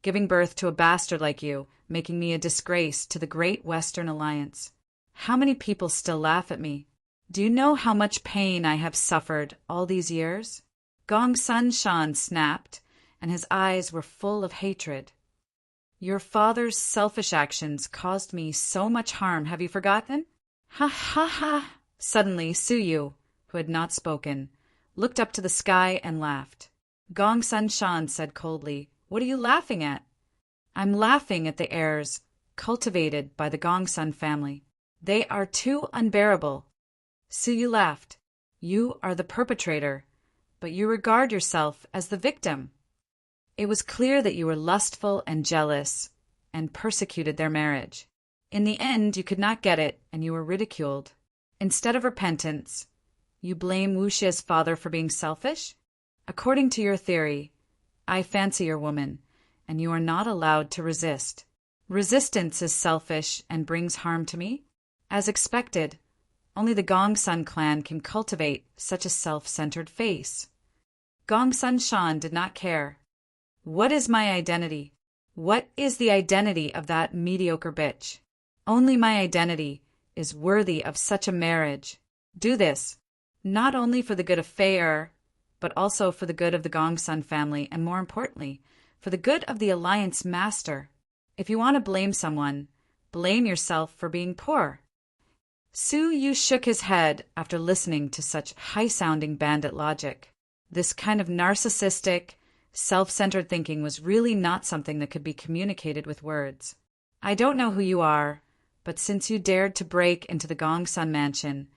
giving birth to a bastard like you, making me a disgrace to the Great Western Alliance. How many people still laugh at me? Do you know how much pain I have suffered all these years? Gong Sun Shan snapped, and his eyes were full of hatred. Your father's selfish actions caused me so much harm, have you forgotten? Ha ha ha! Suddenly, Suyu, who had not spoken, looked up to the sky and laughed. Gong Sun Shan said coldly, what are you laughing at? I'm laughing at the heirs cultivated by the Gong Sun family. They are too unbearable. Suyu laughed. You are the perpetrator, but you regard yourself as the victim. It was clear that you were lustful and jealous and persecuted their marriage. In the end, you could not get it, and you were ridiculed. Instead of repentance, you blame Wuxia's father for being selfish? According to your theory, I fancy your woman, and you are not allowed to resist. Resistance is selfish and brings harm to me? As expected, only the Gong Sun clan can cultivate such a self-centered face. Gong Sun Shan did not care. What is my identity? What is the identity of that mediocre bitch? Only my identity is worthy of such a marriage. Do this, not only for the good of Fei, but also for the good of the Gong Sun family, and more importantly, for the good of the Alliance Master. If you want to blame someone, blame yourself for being poor. Suyu shook his head after listening to such high-sounding bandit logic. This kind of narcissistic, self-centered thinking was really not something that could be communicated with words. I don't know who you are, but since you dared to break into the Gong Sun mansion,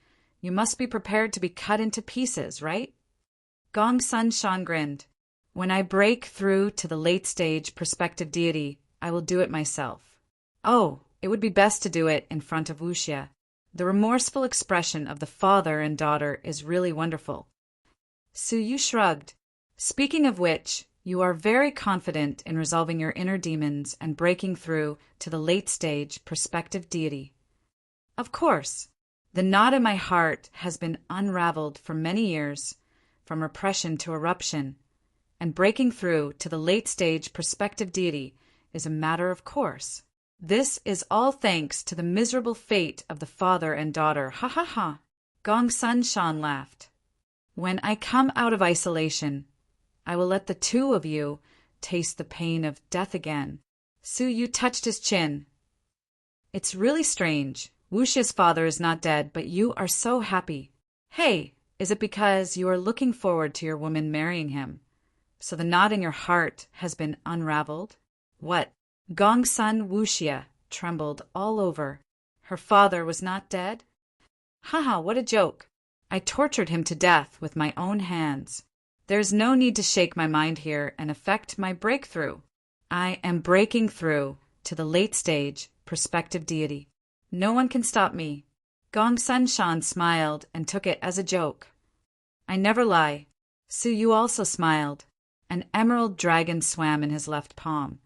you must be prepared to be cut into pieces, right? Gong Sun Shan grinned. When I break through to the late-stage prospective deity, I will do it myself. Oh, it would be best to do it in front of Wuxia. The remorseful expression of the father and daughter is really wonderful. Suyu shrugged. Speaking of which, you are very confident in resolving your inner demons and breaking through to the late-stage prospective deity. Of course. The knot in my heart has been unraveled for many years, from repression to eruption, and breaking through to the late-stage prospective deity is a matter of course. This is all thanks to the miserable fate of the father and daughter. Ha ha ha! Gong Sun Shan laughed. When I come out of isolation, I will let the two of you taste the pain of death again. Suyu touched his chin. It's really strange. Wuxia's father is not dead, but you are so happy. Hey, is it because you are looking forward to your woman marrying him? So the knot in your heart has been unraveled? What? Gong Sun Wuxia trembled all over. Her father was not dead? Haha, what a joke. I tortured him to death with my own hands. There's no need to shake my mind here and affect my breakthrough. I am breaking through to the late stage prospective deity. No one can stop me. Gong Sun Shan smiled and took it as a joke. I never lie. Suyu also smiled. An emerald dragon swam in his left palm,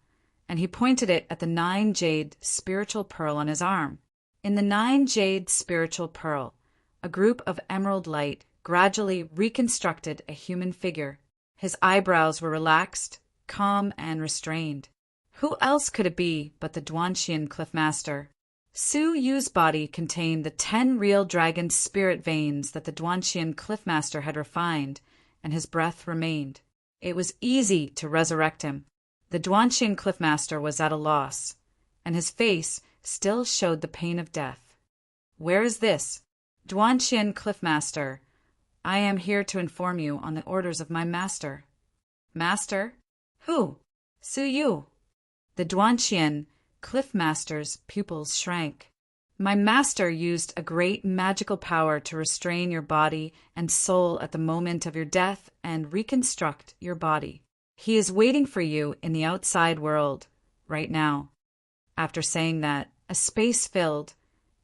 and he pointed it at the 9-jade spiritual pearl on his arm. In the 9-jade spiritual pearl, a group of emerald light gradually reconstructed a human figure. His eyebrows were relaxed, calm, and restrained. Who else could it be but the Duanxian Cliffmaster? Su Yu's body contained the 10 real dragon spirit veins that the Duanxian Cliffmaster had refined, and his breath remained. It was easy to resurrect him. The Duanqian Cliffmaster was at a loss, and his face still showed the pain of death. Where is this? Duanqian Cliffmaster, I am here to inform you on the orders of my master. Master? Who? Su Yu. The Duanqian Cliffmaster's pupils shrank. My master used a great magical power to restrain your body and soul at the moment of your death and reconstruct your body. He is waiting for you in the outside world, right now. After saying that, a space filled,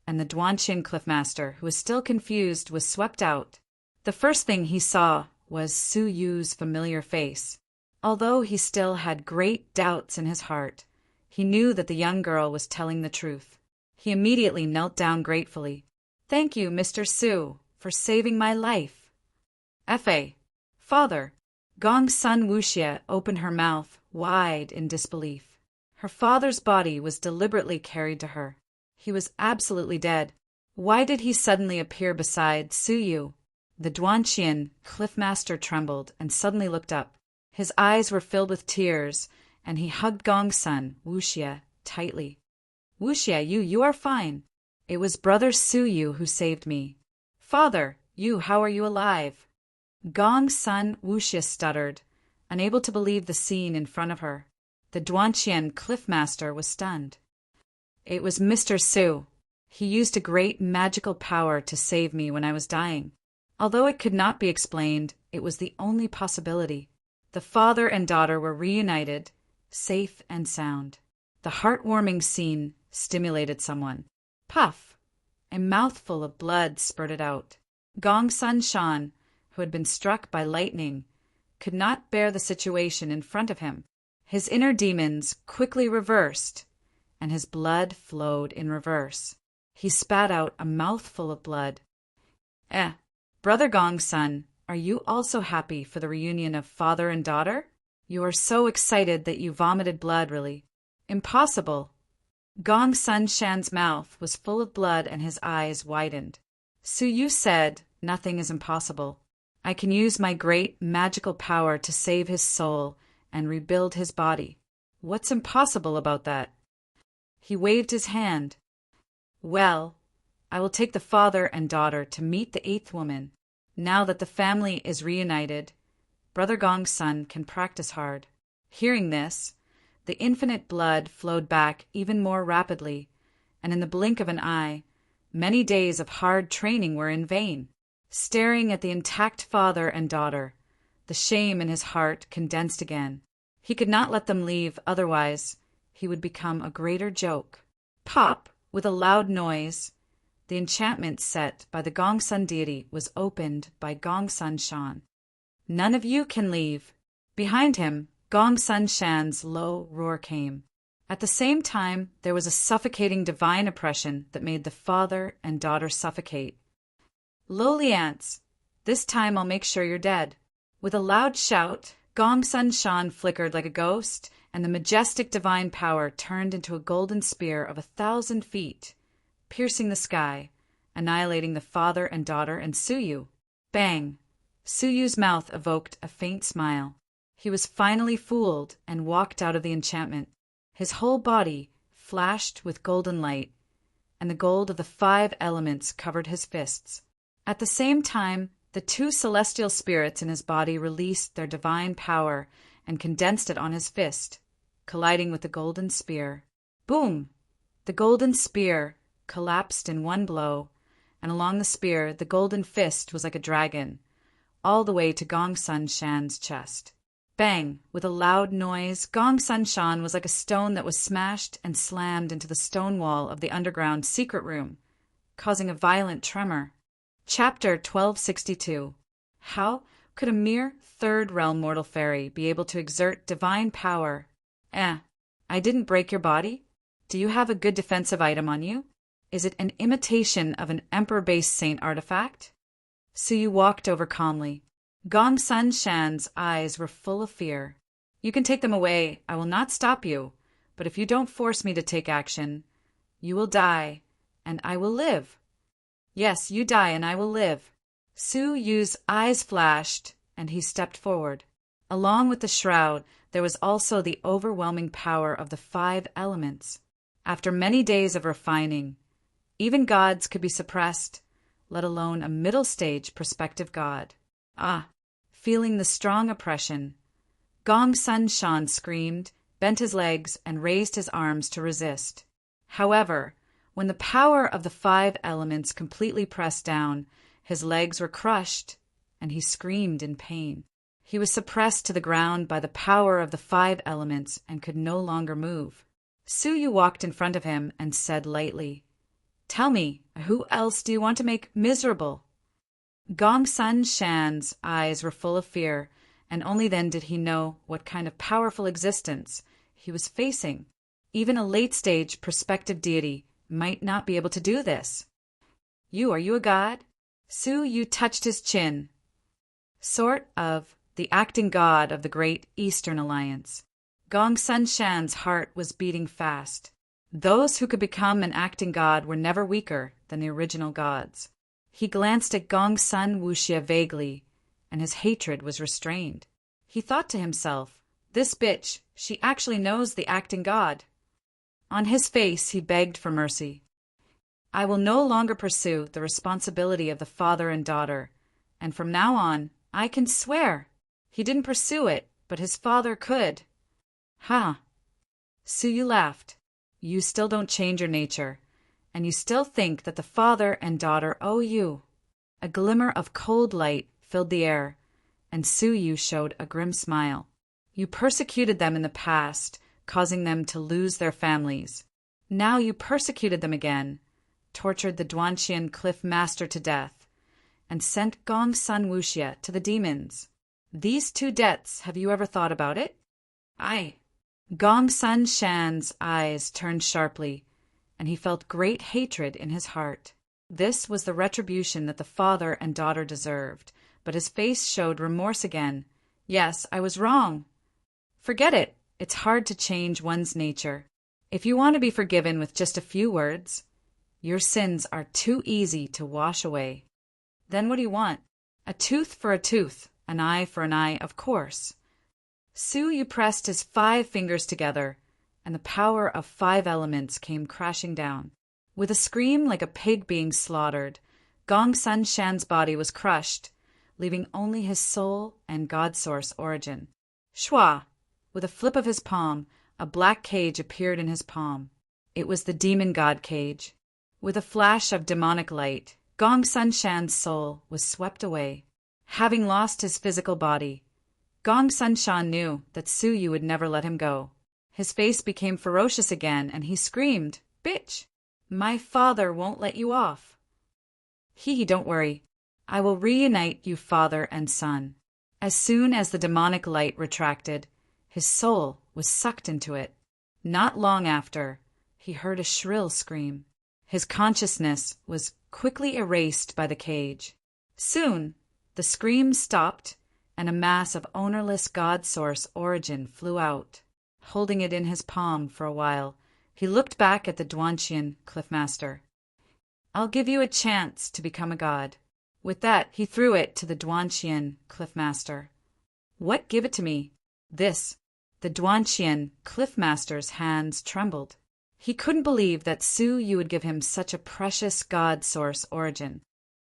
and the Duanqian Cliffmaster, who was still confused, was swept out. The first thing he saw was Su Yu's familiar face. Although he still had great doubts in his heart, he knew that the young girl was telling the truth. He immediately knelt down gratefully. Thank you, Mr. Su, for saving my life. F.A. Father. Gongsun Wuxie opened her mouth wide in disbelief. Her father's body was deliberately carried to her. He was absolutely dead. Why did he suddenly appear beside Su Yu? The Duanqian Cliffmaster trembled and suddenly looked up. His eyes were filled with tears, and he hugged Gongsun Wuxie tightly. Wuxie, you are fine. It was brother Su Yu who saved me. Father, how are you alive? Gongsun Wuxie stuttered, unable to believe the scene in front of her. The Duanqian Cliffmaster was stunned. It was Mr. Su. He used a great magical power to save me when I was dying. Although it could not be explained, it was the only possibility. The father and daughter were reunited, safe and sound. The heartwarming scene stimulated someone. Puff! A mouthful of blood spurted out. Gongsun Shan, who had been struck by lightning, could not bear the situation in front of him. His inner demons quickly reversed, and his blood flowed in reverse. He spat out a mouthful of blood. Brother Gongsun, are you also happy for the reunion of father and daughter? You are so excited that you vomited blood, really. Impossible. Gongsun Shan's mouth was full of blood and his eyes widened. Su Yu said, nothing is impossible. I can use my great magical power to save his soul and rebuild his body. What's impossible about that? He waved his hand. Well, I will take the father and daughter to meet the eighth woman. Now that the family is reunited, Brother Gongsun can practice hard. Hearing this, the infinite blood flowed back even more rapidly, and in the blink of an eye, many days of hard training were in vain. Staring at the intact father and daughter, the shame in his heart condensed again. He could not let them leave, otherwise he would become a greater joke. Pop! With a loud noise, the enchantment set by the Gongsun deity was opened by Gongsun Shan. None of you can leave. Behind him, Gongsun Shan's low roar came. At the same time, there was a suffocating divine oppression that made the father and daughter suffocate. Lowly ants, this time I'll make sure you're dead. With a loud shout, Gongsun Shan flickered like a ghost, and the majestic divine power turned into a golden spear of 1,000 feet, piercing the sky, annihilating the father and daughter and Su Yu. Bang! Su Yu's mouth evoked a faint smile. He was finally fooled and walked out of the enchantment. His whole body flashed with golden light, and the gold of the 5 elements covered his fists. At the same time, the 2 celestial spirits in his body released their divine power and condensed it on his fist, colliding with the golden spear. Boom! The golden spear collapsed in one blow, and along the spear the golden fist was like a dragon, all the way to Gongsun Shan's chest. Bang! With a loud noise, Gongsun Shan was like a stone that was smashed and slammed into the stone wall of the underground secret room, causing a violent tremor. Chapter 1262. How could a mere third realm mortal fairy be able to exert divine power? I didn't break your body? Do you have a good defensive item on you? Is it an imitation of an emperor-based saint artifact? Su Yu walked over calmly. Gongsun Shan's eyes were full of fear. You can take them away. I will not stop you. But if you don't force me to take action, you will die, and I will live. Yes, you die and I will live. Su Yu's eyes flashed, and he stepped forward. Along with the shroud, there was also the overwhelming power of the 5 elements. After many days of refining, even gods could be suppressed, let alone a middle-stage prospective god. Feeling the strong oppression, Gongsun Shan screamed, bent his legs, and raised his arms to resist. However, when the power of the 5 elements completely pressed down, his legs were crushed, and he screamed in pain. He was suppressed to the ground by the power of the 5 elements and could no longer move. Su Yu walked in front of him and said lightly, "Tell me, who else do you want to make miserable?" Gongsun Shan's eyes were full of fear, and only then did he know what kind of powerful existence he was facing. Even a late-stage prospective deity might not be able to do this. Are you a god?" Su Yu touched his chin. "Sort of. The acting god of the Great Eastern Alliance." Gongsun Shan's heart was beating fast. Those who could become an acting god were never weaker than the original gods. He glanced at Gongsun Wuxia vaguely, and his hatred was restrained. He thought to himself, "This bitch, she actually knows the acting god." On his face, he begged for mercy. "I will no longer pursue the responsibility of the father and daughter, and from now on, I can swear he didn't pursue it, but his father could." "Ha!" Su Yu laughed. "You still don't change your nature, and you still think that the father and daughter owe you." A glimmer of cold light filled the air, and Su Yu showed a grim smile. "You persecuted them in the past, causing them to lose their families. Now you persecuted them again, tortured the Duanqian Cliff Master to death, and sent Gongsun Wuxia to the demons. These 2 debts, have you ever thought about it?" "Aye." Gongsun Shan's eyes turned sharply, and he felt great hatred in his heart. This was the retribution that the father and daughter deserved, but his face showed remorse again. "Yes, I was wrong." "Forget it. It's hard to change one's nature. If you want to be forgiven with just a few words, your sins are too easy to wash away." "Then what do you want?" "A tooth for a tooth, an eye for an eye, of course." Su Yu pressed his 5 fingers together, and the power of 5 elements came crashing down. With a scream like a pig being slaughtered, Gongsun Shan's body was crushed, leaving only his soul and God-source origin. Shwa! With a flip of his palm, a black cage appeared in his palm. It was the demon god cage. With a flash of demonic light, Gongsun Shan's soul was swept away. Having lost his physical body, Gongsun Shan knew that Su Yu would never let him go. His face became ferocious again, and he screamed, "Bitch! My father won't let you off." Don't worry. I will reunite you father and son." As soon as the demonic light retracted, his soul was sucked into it. Not long after, he heard a shrill scream. His consciousness was quickly erased by the cage. Soon, the scream stopped, and a mass of ownerless God-source origin flew out. Holding it in his palm for a while, he looked back at the Duanqian Cliffmaster. "I'll give you a chance to become a god." With that, he threw it to the Duanqian Cliffmaster. "What? Give it to me." "This." The Duanqian Cliffmaster's hands trembled. He couldn't believe that Su Yu would give him such a precious God-source origin.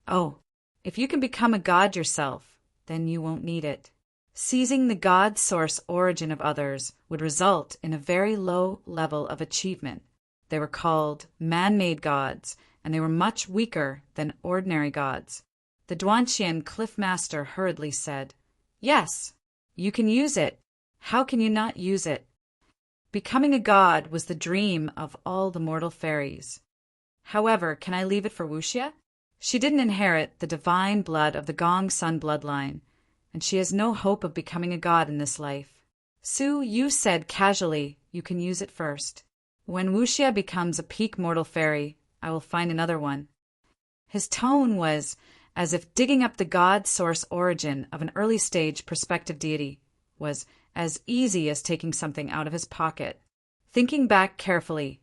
"Oh, if you can become a god yourself, then you won't need it." Seizing the God-source origin of others would result in a very low level of achievement. They were called man-made gods, and they were much weaker than ordinary gods. The Duanqian Cliffmaster hurriedly said, "Yes, you can use it. How can you not use it?" Becoming a god was the dream of all the mortal fairies. "However, can I leave it for Wuxia? She didn't inherit the divine blood of the Gongsun bloodline, and she has no hope of becoming a god in this life." Su Yu said casually, "You can use it first. When Wuxia becomes a peak mortal fairy, I will find another one." His tone was as if digging up the God-source origin of an early-stage prospective deity was as easy as taking something out of his pocket. Thinking back carefully,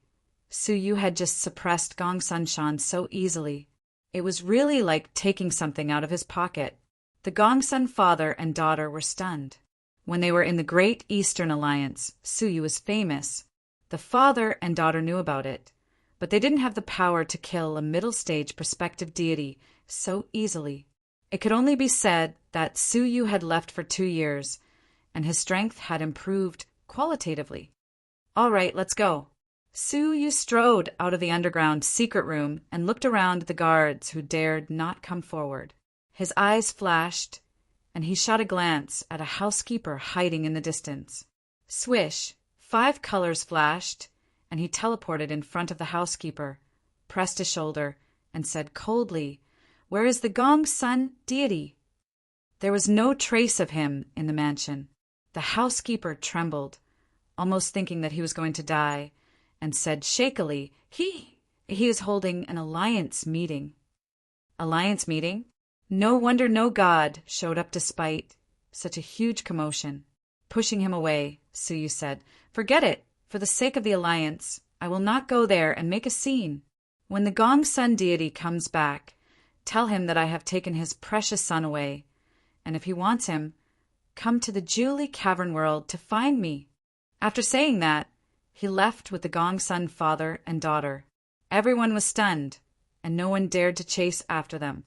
Su Yu had just suppressed Gongsun Shan so easily. It was really like taking something out of his pocket. The Gongsun father and daughter were stunned. When they were in the Great Eastern Alliance, Suyu was famous. The father and daughter knew about it, but they didn't have the power to kill a middle-stage prospective deity so easily. It could only be said that Suyu had left for 2 years, and his strength had improved qualitatively. All right, let's go. Suyu strode out of the underground secret room and looked around at the guards who dared not come forward. His eyes flashed, and he shot a glance at a housekeeper hiding in the distance. Swish! 5 colors flashed, and he teleported in front of the housekeeper, pressed his shoulder, and said coldly, "Where is the Gong Sun deity?" There was no trace of him in the mansion. The housekeeper trembled, almost thinking that he was going to die, and said shakily, He is holding an alliance meeting." Alliance meeting? No wonder no god showed up despite such a huge commotion. Pushing him away, Suyu said, "Forget it. For the sake of the alliance, I will not go there and make a scene. When the Gong Sun deity comes back, tell him that I have taken his precious son away, and if he wants him, come to the Julie Cavern world to find me." After saying that, he left with the Gong Sun father and daughter. Everyone was stunned, and no one dared to chase after them.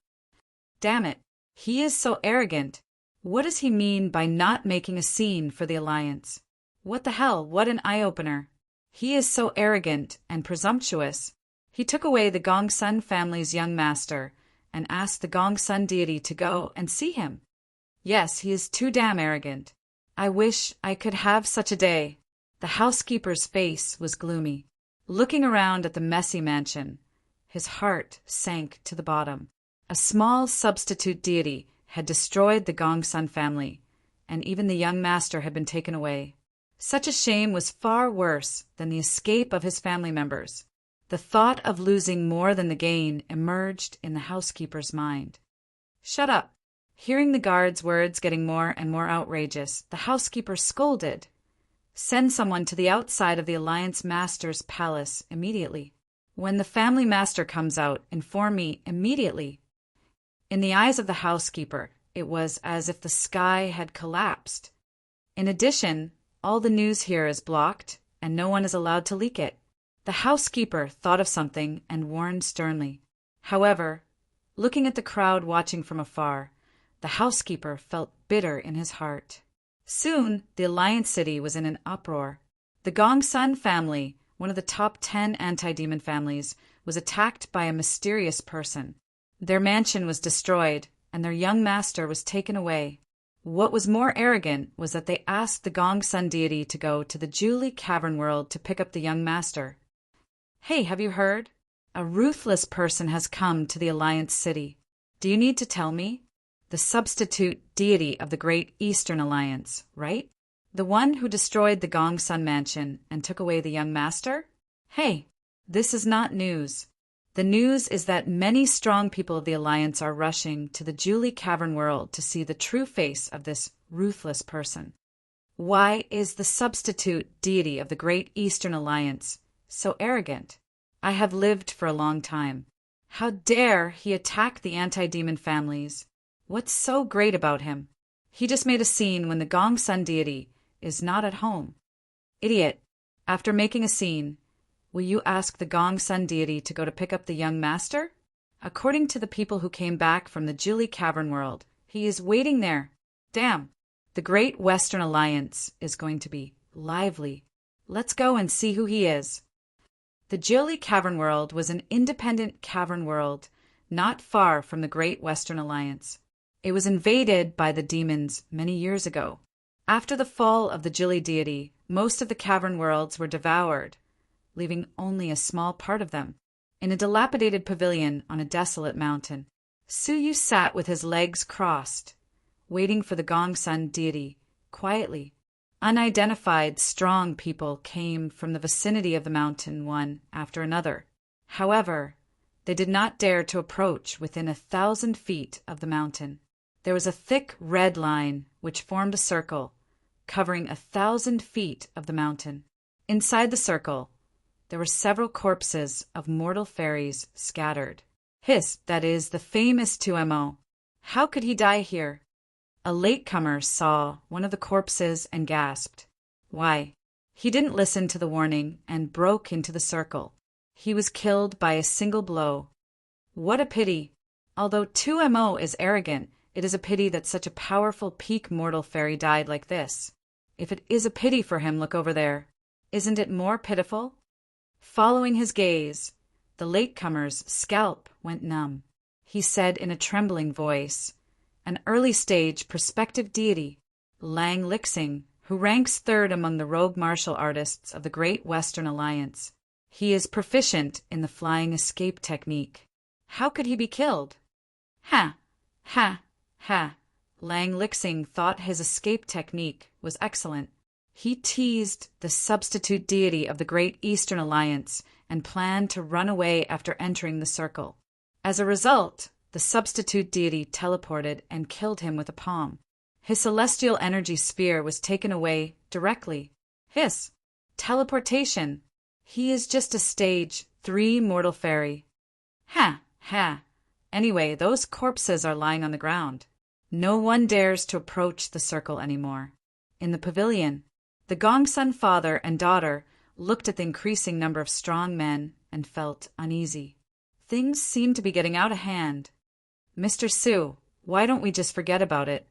Damn it, he is so arrogant. What does he mean by not making a scene for the alliance? What the hell, what an eye-opener. He is so arrogant and presumptuous. He took away the Gong Sun family's young master and asked the Gong Sun deity to go and see him. Yes, he is too damn arrogant. I wish I could have such a day. The housekeeper's face was gloomy. Looking around at the messy mansion, his heart sank to the bottom. A small substitute deity had destroyed the Gong Sun family, and even the young master had been taken away. Such a shame was far worse than the escape of his family members. The thought of losing more than the gain emerged in the housekeeper's mind. "Shut up." Hearing the guard's words getting more and more outrageous, the housekeeper scolded. "Send someone to the outside of the Alliance Master's palace immediately. When the family master comes out, inform me immediately." In the eyes of the housekeeper, it was as if the sky had collapsed. In addition, all the news here is blocked, and no one is allowed to leak it. The housekeeper thought of something and warned sternly. However, looking at the crowd watching from afar, the housekeeper felt bitter in his heart. Soon, the Alliance City was in an uproar. The Gong Sun family, one of the top 10 anti-demon families, was attacked by a mysterious person. Their mansion was destroyed, and their young master was taken away. What was more arrogant was that they asked the Gong Sun deity to go to the Julie Cavern world to pick up the young master. "Hey, have you heard? A ruthless person has come to the Alliance City. Do you need to tell me? The substitute deity of the Great Eastern Alliance, right? The one who destroyed the Gong Sun mansion and took away the young master? Hey, this is not news. The news is that many strong people of the Alliance are rushing to the Julie Cavern world to see the true face of this ruthless person. Why is the substitute deity of the Great Eastern Alliance so arrogant? I have lived for a long time. How dare he attack the anti-demon families? What's so great about him? He just made a scene when the Gong Sun deity is not at home. Idiot. After making a scene, will you ask the Gong Sun deity to go to pick up the young master? According to the people who came back from the Julie Cavern world, he is waiting there. Damn. The Great Western Alliance is going to be lively. Let's go and see who he is. The Julie Cavern world was an independent cavern world not far from the Great Western Alliance. It was invaded by the demons many years ago. After the fall of the Julie deity, most of the cavern worlds were devoured, leaving only a small part of them. In a dilapidated pavilion on a desolate mountain, Suyu sat with his legs crossed, waiting for the Gong Sun deity, quietly. Unidentified strong people came from the vicinity of the mountain one after another. However, they did not dare to approach within 1,000 feet of the mountain. There was a thick red line which formed a circle, covering 1,000 feet of the mountain. Inside the circle, there were several corpses of mortal fairies scattered. Hiss, that is, the famous 2MO. How could he die here? A latecomer saw one of the corpses and gasped. Why? He didn't listen to the warning and broke into the circle. He was killed by a single blow. What a pity! Although 2MO is arrogant, it is a pity that such a powerful peak mortal fairy died like this. If it is a pity for him, look over there. Isn't it more pitiful? Following his gaze, the latecomer's scalp went numb. He said in a trembling voice, an early-stage prospective deity, Lang Lixing, who ranks third among the rogue martial artists of the Great Western Alliance. He is proficient in the flying escape technique. How could he be killed? Ha! Ha! Ha! Lang Lixing thought his escape technique was excellent. He teased the substitute deity of the Great Eastern Alliance and planned to run away after entering the circle. As a result, the substitute deity teleported and killed him with a palm. His celestial energy sphere was taken away directly. Hiss! Teleportation! He is just a stage 3 mortal fairy. Ha! Ha! Anyway, those corpses are lying on the ground. No one dares to approach the circle anymore. In the pavilion, the Gongsun father and daughter looked at the increasing number of strong men and felt uneasy. Things seemed to be getting out of hand. Mr. Su, why don't we just forget about it?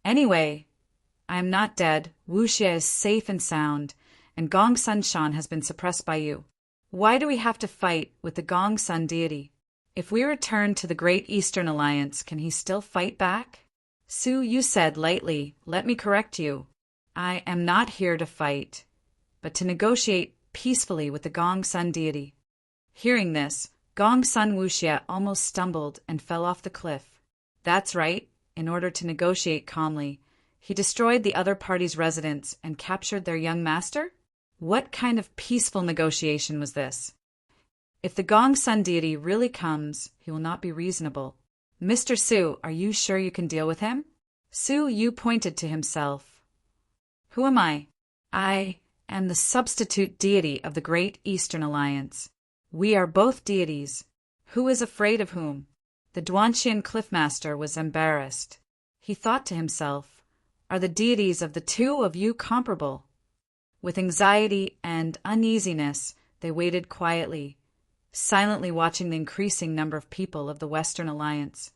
Anyway, I am not dead, Wuxia is safe and sound, and Gongsun Shan has been suppressed by you. Why do we have to fight with the Gongsun deity? If we return to the Great Eastern Alliance, can he still fight back? Su, you said lightly, let me correct you. I am not here to fight, but to negotiate peacefully with the Gongsun deity. Hearing this, Gongsun Wuxia almost stumbled and fell off the cliff. That's right, in order to negotiate calmly, he destroyed the other party's residence and captured their young master? What kind of peaceful negotiation was this? If the Gongsun deity really comes, he will not be reasonable. Mr. Su, are you sure you can deal with him? Su Yu pointed to himself. Who am I? I am the substitute deity of the Great Eastern Alliance. We are both deities. Who is afraid of whom? The Duanxian Cliffmaster was embarrassed. He thought to himself, are the deities of the two of you comparable? With anxiety and uneasiness, they waited quietly, silently watching the increasing number of people of the Western Alliance.